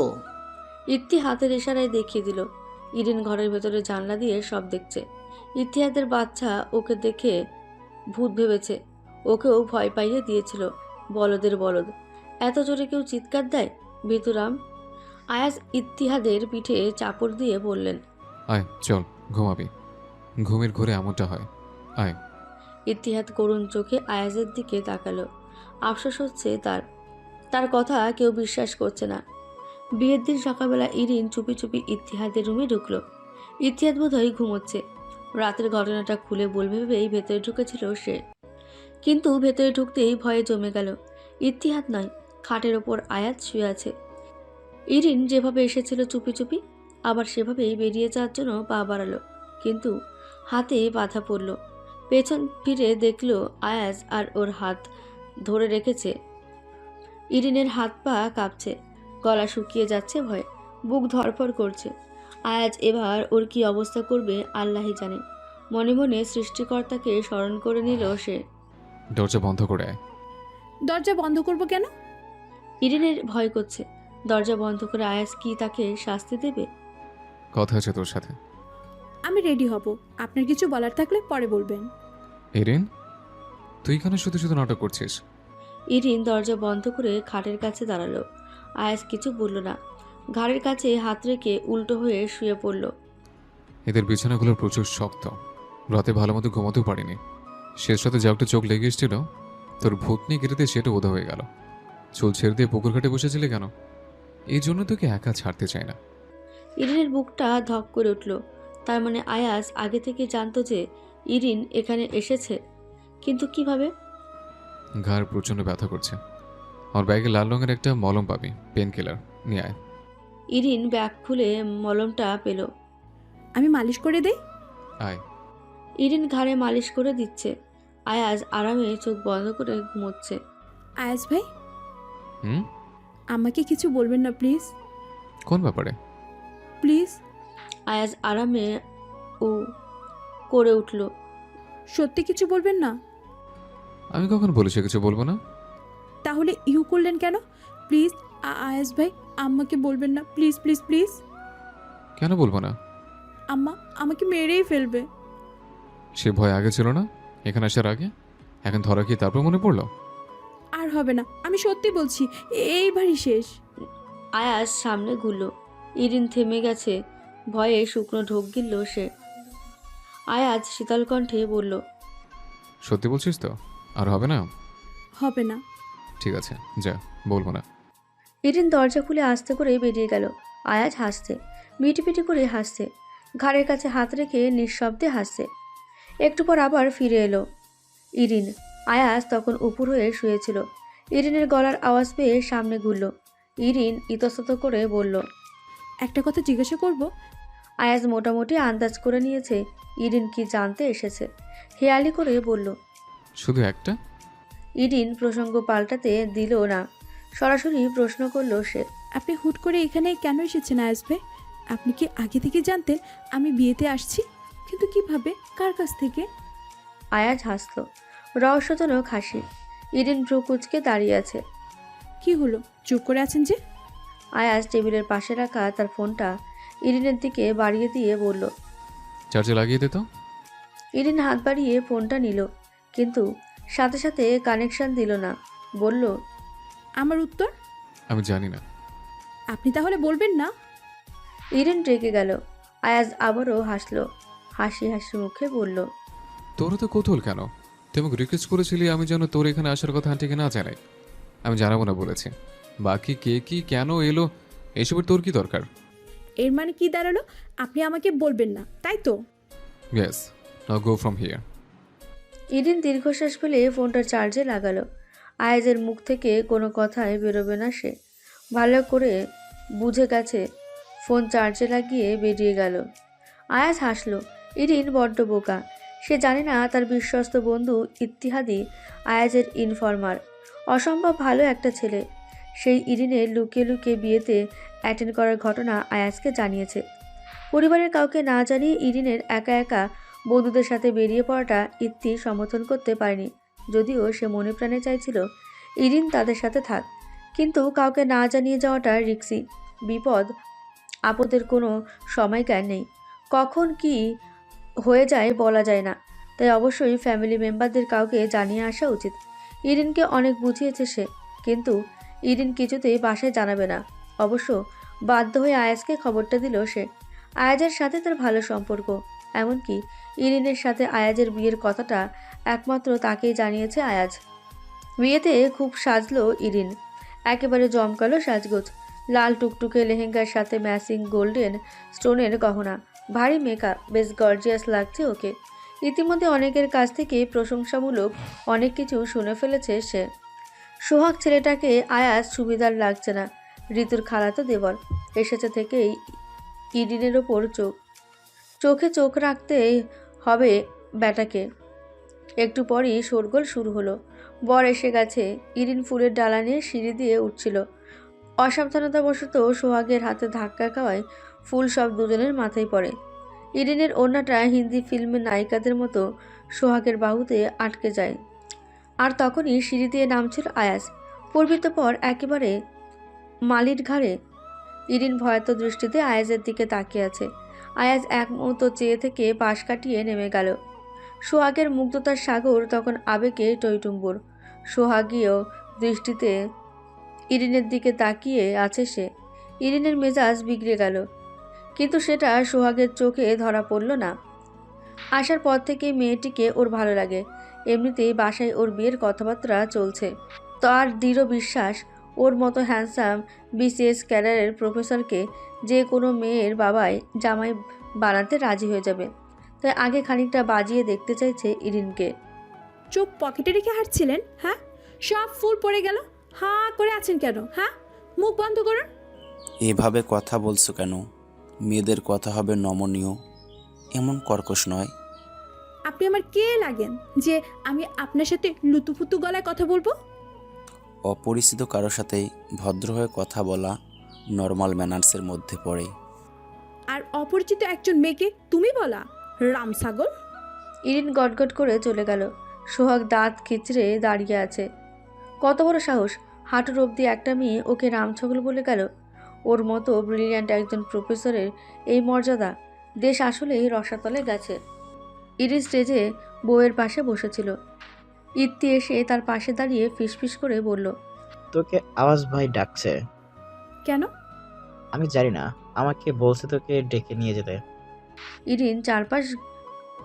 ইত্তি হাতের ইশারায় দেখিয়ে দিল। ইরিন ঘরের ভেতরে জানলা দিয়ে সব দেখছে। ইতিহাদের বাচ্চা ওকে দেখে ভূত ভেবেছে। ওকেও ভয় পাইয়ে দিয়েছিল। বলদের বলদ, এত জোরে কেউ চিৎকার দেয়? ভিতুরাম। আয়াজ ইতিহাদের পিঠে চাপড় দিয়ে বললেন, আয় চল ঘুমাবি, ঘুমের ঘোরে এমনটা হয়, আয়। ইতিহাদ করুণ চোখে আয়াজের দিকে তাকালো। আফসোস হচ্ছে তার কথা কেউ বিশ্বাস করছে না। বিয়ের দিন সকালবেলা ইরিন চুপি চুপি ইতিহাদের রুমে ঢুকলো। ইতিহাদ বোধহয় ঘুমোচ্ছে। রাতের ঘটনাটা খুলে বলবে ভেবেই ভেতরে ঢুকেছিল সে। কিন্তু ভেতরে ঢুকতেই ভয়ে জমে গেল। ইতিহাদ নয়, খাটের ওপর আয়াজ শুয়ে আছে। ইরিন যেভাবে এসেছিল চুপি চুপি, আবার সেভাবেই বেরিয়ে যাওয়ার জন্য পা বাড়ালো, কিন্তু হাতে বাধা পড়ল। পেছন ফিরে দেখল আয়াজ আর ওর হাত ধরে রেখেছে। ইরিনের হাত পা কাঁপছে, গলা শুকিয়ে যাচ্ছে ভয়ে, বুক ধরফর করছে। আয়াজ এবার ওর কি অবস্থা করবে আল্লাহই জানে। মনে মনে সৃষ্টিকর্তাকে স্মরণ করে নিল সে। দরজা বন্ধ করে আয়। দরজা বন্ধ করব কেন? ইরিনের ভয় করছে। দরজা বন্ধ করে আয়াজ কি তাকে শাস্তি দেবে? কথা আছে তোর সাথে। আমি রেডি হব। আপনার কিছু বলার থাকলে পরে বলবেন। ইরিন, তুই কেন শুধু শুধু নাটক করছিস? ইরিন দরজা বন্ধ করে খাটের কাছে দাঁড়ালো। আয়াজ কিছু বলল না। ঘাড়ের কাছে হাত রেখে উল্টো হয়ে শুয়ে পড়ল। এদের বিছানাগুলো প্রচুর শক্ত, রাতে ভালো মতো ঘুমাতেও পারিনি। শেষ রাতে যা একটা চোখ লেগে এসেছিল, তোর ভূত নিয়ে কেটেতে সেটা ওধা হয়ে গেল। চুল ছেড়ে দিয়ে পুকুর ঘাটে বসেছিলে কেন? এই জন্য তোকে একা ছাড়তে চাই না। ইরিনের বুকটা ধক করে উঠল। তার মানে আয়াজ আগে থেকে জানতো যে ইরিন এখানে এসেছে, কিন্তু কিভাবে? ঘাড় প্রচণ্ড ব্যথা করছে। আমার ব্যাগে লাল রঙের একটা মলম পাবি, পেন কিলার, নিয়ে আয়। ইরিন ব্যাগ খুলে মলমটা পেল। আমি মালিশ করে দেই? আয়। ইরিন ঘাড়ে মালিশ করে দিচ্ছে। আয়াজ আরামে চোখ বন্ধ করে ঘুমোচ্ছে। আয়াজ ভাই, হুম? আমাকে কিছু বলবেন না প্লিজ? কোন ব্যাপারে? প্লিজ। আয়াজ আরামে ও করে উঠল। সত্যি কিছু বলবেন না? আমি কখন বলেছি কিছু বলবো না? তাহলে ইউ করলেন কেন? প্লিজ আয়াজ ভাই, আম্মাকে বলবেন না, প্লিজ প্লিজ প্লিজ। কেন বলবো না? আম্মা আমাকে মেরেই ফেলবে। সে ভয় আগে ছিল না এখানে আসার আগে? এখন ধরা কি তারপর মনে পড়লো? আর হবে না, আমি সত্যি বলছি, এইবারই শেষ। আয়াজ সামনে ঘুরল। ইরিন থেমে গেছে। ভয়ে শুকনো ঢোক গিলল সে। আয়াজ শীতল কণ্ঠে বলল, সত্যি বলছিস তো? আর হবে না? হবে না। ঠিক আছে, যা, বলবো না। ইরিন দরজা খুলে আস্তে করে বেরিয়ে গেল। আয়াজ হাসছে, মিটিপিটি করে হাসছে, ঘাড়ের কাছে হাত রেখে নিঃশব্দে হাসছে। একটু পর আবার ফিরে এলো ইরিন। আয়াজ তখন উপর হয়ে শুয়েছিল। ইরিনের গলার আওয়াজ পেয়ে সামনে ঘুরল। ইরিন ইতস্তত করে বলল, একটা কথা জিজ্ঞাসা করব? আয়াজ মোটামুটি আন্দাজ করে নিয়েছে ইরিন কি জানতে এসেছে। হেয়ালি করে বলল, শুধু একটা? ইরিন প্রসঙ্গ পাল্টাতে দিল না, সরাসরি প্রশ্ন করল সে। আপনি হুট করে এখানে কেন এসেছেন আয়াজ ভাই? আপনি কি আগে থেকে জানতেন আমি বিয়েতে আসছি? কিন্তু কিভাবে, কার কাছ থেকে? আয়াজ হাসল, রহস্যজনক হাসি। ইরিন ভ্রু কুঁচকে দাঁড়িয়ে আছে। কি হলো, চুপ করে আছেন যে? আয়াজ টেবিলের পাশে রাখা তার ফোনটা ইরিনের দিকে বাড়িয়ে দিয়ে বলল, চার্জে লাগিয়ে দে তো। ইরিন হাত বাড়িয়ে ফোনটা নিল, কিন্তু সাথে সাথে কানেকশন দিল না। বলল, আমার উত্তর? আমি জানি না। আপনি তাহলে বলবেন না? ইরিন রেগে গেল। আয়াজ আবারও হাসলো, হাসি হাসি মুখে বলল, তোর তো কৌতূহল কেন? তুই আমাকে রিকোয়েস্ট করেছিলি আমি যেন তোর এখানে আসার কথা আন্টিকে না জানাই। আমি জানাবো না বলেছি। বাকি কে কি কেন এলো এসবের তোর কি দরকার? এর মানে কি দাঁড়ালো? আপনি আমাকে বলবেন না, তাই তো? Yes, now go from here. Irin দীর্ঘশ্বাস ফেলে ফোনটা চার্জে লাগালো। আয়াজের মুখ থেকে কোনো কথাই বেরোবে না সে ভালো করে বুঝে গেছে। ফোন চার্জে লাগিয়ে বেরিয়ে গেল। আয়াজ হাসলো। ইরিন বড্ড বোকা। সে জানে না তার বিশ্বস্ত বন্ধু ইত্তিহাদি আয়াজের ইনফরমার, অসম্ভব ভালো একটা ছেলে। সেই ইরিনের লুকিয়ে লুকিয়ে বিয়েতে অ্যাটেন্ড করার ঘটনা আয়াজকে জানিয়েছে। পরিবারের কাউকে না জানিয়ে ইরিনের একা একা বন্ধুদের সাথে বেরিয়ে পড়াটা ইত্তি সমর্থন করতে পারেনি, যদিও সে মনে প্রাণে চাইছিল ইরিন তাদের সাথে থাক। কিন্তু কাউকে না জানিয়ে যাওয়াটা রিস্কি। বিপদ আপদের কোনো সময়কার নেই, কখন কি হয়ে যায় বলা যায় না। তাই অবশ্যই ফ্যামিলি মেম্বারদের কাউকে জানিয়ে আসা উচিত। ইরিনকে অনেক বুঝিয়েছে সে, কিন্তু ইরিন কিছুতেই বাসায় জানাবে না। অবশ্য বাধ্য হয়ে আয়াজকে খবরটা দিল সে। আয়াজের সাথে তার ভালো সম্পর্ক, এমনকি ইরিনের সাথে আয়াজের বিয়ের কথাটা একমাত্র তাকেই জানিয়েছে আয়াজ। বিয়েতে খুব সাজলো ইরিন, একেবারে জমকালো সাজগোজ। লাল টুকটুকে লেহেঙ্গার সাথে ম্যাচিং গোল্ডেন স্টোনের গহনা, ভারী মেকআপ, বেশ গর্জিয়াস লাগছে ওকে। ইতিমধ্যে অনেকের কাছ থেকে প্রশংসামূলক অনেক কিছু শুনে ফেলেছে সে। সোহাগ ছেলেটাকে আয়াজ সুবিধার লাগছে না। ঋতুর খালাতো দেবর এসেছে থেকেই ইরিনের ওপর চোখে চোখ রাখতে হবে ব্যাটাকে। একটু পরই শোরগোল শুরু হলো। বর এসে গেছে। ইরিন ফুলের ডালা নিয়ে সিঁড়ি দিয়ে উঠছিল। অসাবধানতাবশত সোহাগের হাতে ধাক্কা খাওয়ায় ফুল সব দুজনের মাথায় পড়ে। ইরিনের ওড়নাটা হিন্দি ফিল্মের নায়িকাদের মতো সোহাগের বাহুতে আটকে যায়। আর তখনই সিঁড়ি দিয়ে নামছিল আয়াজ। পূর্বিত পর একেবারে মালির ঘাড়ে। ইরিন ভয়াত দৃষ্টিতে আয়াজের দিকে তাকিয়ে আছে। আয়াজ এক মুহূর্ত চেয়ে থেকে পাশ কাটিয়ে নেমে গেল। সোহাগের মুগ্ধতার সাগর তখন আবেগে টইটুম্বুর। সোহাগীয় দৃষ্টিতে ইরিনের দিকে তাকিয়ে আছে সে। ইরিনের মেজাজ বিগড়ে গেল, কিন্তু সেটা সোহাগের চোখে ধরা পড়ল না। আসার পর থেকে মেয়েটিকে ওর ভালো লাগে। এমনিতেই বাসায় ওর বিয়ের কথাবার্তা চলছে। তার দৃঢ় বিশ্বাস ও ওর মতো হ্যান্ডসাম বিসিএস ক্যাডারের প্রফেসরকে যে কোনো মেয়ের বাবাই জামাই বানাতে রাজি হয়ে যাবে। তাই আগে খানিকটা বাজিয়ে দেখতে চাইছে ইরিনকে। চোখ পকেটে রেখে হাঁটছিলেন? হ্যাঁ, সব ফুল পড়ে গেল। হাঁ করে আছেন কেন? হ্যাঁ, মুখ বন্ধ করুন। এভাবে কথা বলছো কেন? মেয়েদের কথা হবে নমনীয়, এমন কর্কশ নয়। আপনি আমার কে লাগেন যে আমি আপনার সাথে লুতুপুতু গলায় কথা বলবো? অপরিচিত কারোর সাথে ভদ্র হয়ে কথা বলা নর্মাল ম্যানার্সের মধ্যে পড়ে। আর অপরিচিত একজন মেয়েকে তুমি বলা রামসাগর? ইরিন গটগট করে চলে গেল। সোহাগ দাঁত খিচড়ে দাঁড়িয়ে আছে। কত বড় সাহস! হাঁটুর অবধি একটা মেয়ে ওকে রামছগল বলে গেল। ওর মতো ব্রিলিয়ান্ট একজন প্রফেসরের এই মর্যাদা! দেশ আসলেই রসাতলে গেছে। ইরিন স্টেজে বউয়ের পাশে বসেছিল। ইত্তি এসে তার পাশে দাঁড়িয়ে ফিসফিস করে বলল, তোকে আওয়াজ ভাই ডাকছে। কেন? আমি জানি না, আমাকে বলছে তোকে ডেকে নিয়ে যেতে। ইরিন চারপাশ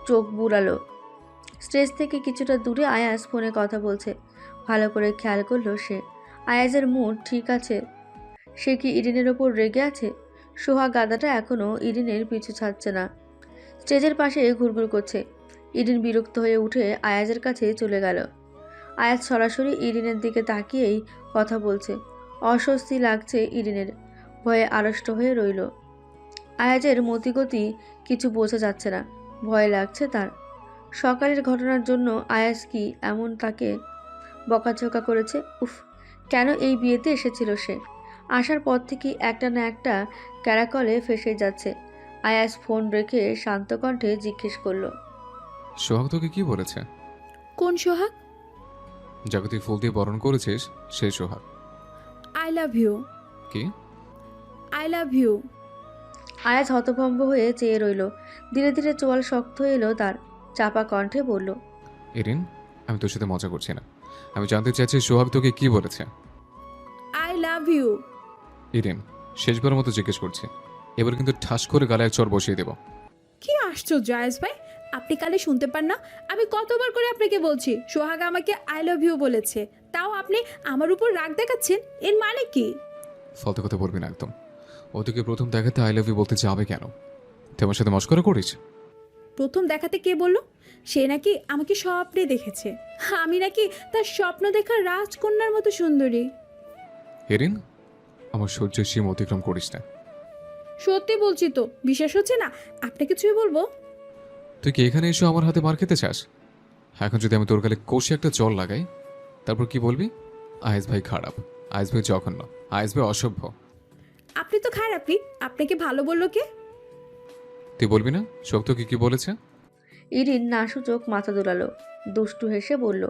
চোখ বুলালো। স্টেজ থেকে কিছুটা দূরে আয়াজ ফোনে কথা বলছে। ভালো করে খেয়াল করলো সে। আয়াজের মুড ঠিক আছে। সে কি ইরিনের ওপর রেগে আছে? সোহাগ গাদাটা এখনও ইরিনের পিছু ছাড়ছে না। স্টেজের পাশে ঘুরঘুর করছে। ইরিন বিরক্ত হয়ে উঠে আয়াজের কাছে চলে গেল। আয়াজ সরাসরি ইরিনের দিকে তাকিয়েই কথা বলছে। অস্বস্তি লাগছে ইরিনের। ভয়ে আড়ষ্ট হয়ে রইল। আয়াজের মতিগতি কিছু বোঝা যাচ্ছে না। ভয় লাগছে তার। সকালের ঘটনার জন্য আয়াজ কি এমন তাকে বকাঝকা করেছে? উফ, কেন এই বিয়েতে এসেছিল সে? আসার পর থেকে একটা না একটা ক্যারাকলে ফেসে যাচ্ছে। আয়াজ ফোন রেখে শান্ত কণ্ঠে জিজ্ঞেস করলো, সোহাগ তোকে কি বলেছে? কোন সোহাগ? যাকে তুই ফুল দিয়ে বরণ করেছিস সেই সোহাগ। I love you. কি? I love you. আয়াজ হতভম্ব হয়ে চেয়ে রইল। ধীরে ধীরে চোয়াল শক্ত হয়ে এলো তার। চাপা কণ্ঠে বলল, ইরিন, আমি তোর সাথে মজা করছি না। আমি জানতে চাইছি সোহাগ তোকে কি বলেছে। I love you. ইরিন, শেষবারের মতো জিজ্ঞেস করছি, এবার কিন্তু ঠাস করে গালে এক চড় বসিয়ে দেব। কি আশ্চর্য আয়াজ ভাই, আপনি কালে শুনতে পান না? আমি কতবার করে আপনাকে বলছি সোহাগ আমাকে আই লাভ ইউ বলেছে, তাও আপনি আমার উপর রাগ দেখাচ্ছেন। এর মানে কি? ফালতু কথা বলবি না একদম। ও তোকে প্রথম দেখাতে আই লাভ ইউ বলতে যাবে কেন? তুই আমার সাথে মস্করা করিস? প্রথম দেখাতে কে বলল? সে নাকি আমাকে স্বপ্নে দেখেছে। আমি নাকি তার স্বপ্ন দেখার রাজকন্যার মতো সুন্দরী। ইরিন, আমার সহ্যের সীমা অতিক্রম করিস না। সত্যি বলছি তো, বিশ্বাস হচ্ছে না? আপনাকে ছুঁয়ে বলবো? তুই কি এখানে এসে আমার হাতে মার খেতে চাস? এখন যদি আমি তোর গালে কষে একটা জল লাগাই, তারপর কি বলবি? আয়েস ভাই খারাপ, আয়েস ভাই জঘন্য, আয়েস ভাই অসভ্য। আপনি তো খারাপই, আপনাকে ভালো বললো কে? তুই বলবি না শোক তোকে কি বলেছে? ইরিন নাসূচক মাথা দোলালো। দুষ্টু হেসে বলল,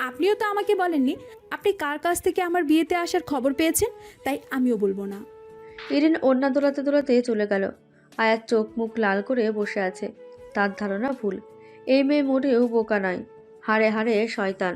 আপনিও তো আমাকে বলেননি আপনি কার কাছ থেকে আমার বিয়েতে আসার খবর পেয়েছেন, তাই আমিও বলবো না। ইরিন ওড়না দোলাতে দোলাতে চলে গেল। আয়াত চোখ মুখ লাল করে বসে আছে। তার ধারণা ভুল। এই মেয়ে মোটেও বোকা নয়, হাড়ে হাড়ে শয়তান।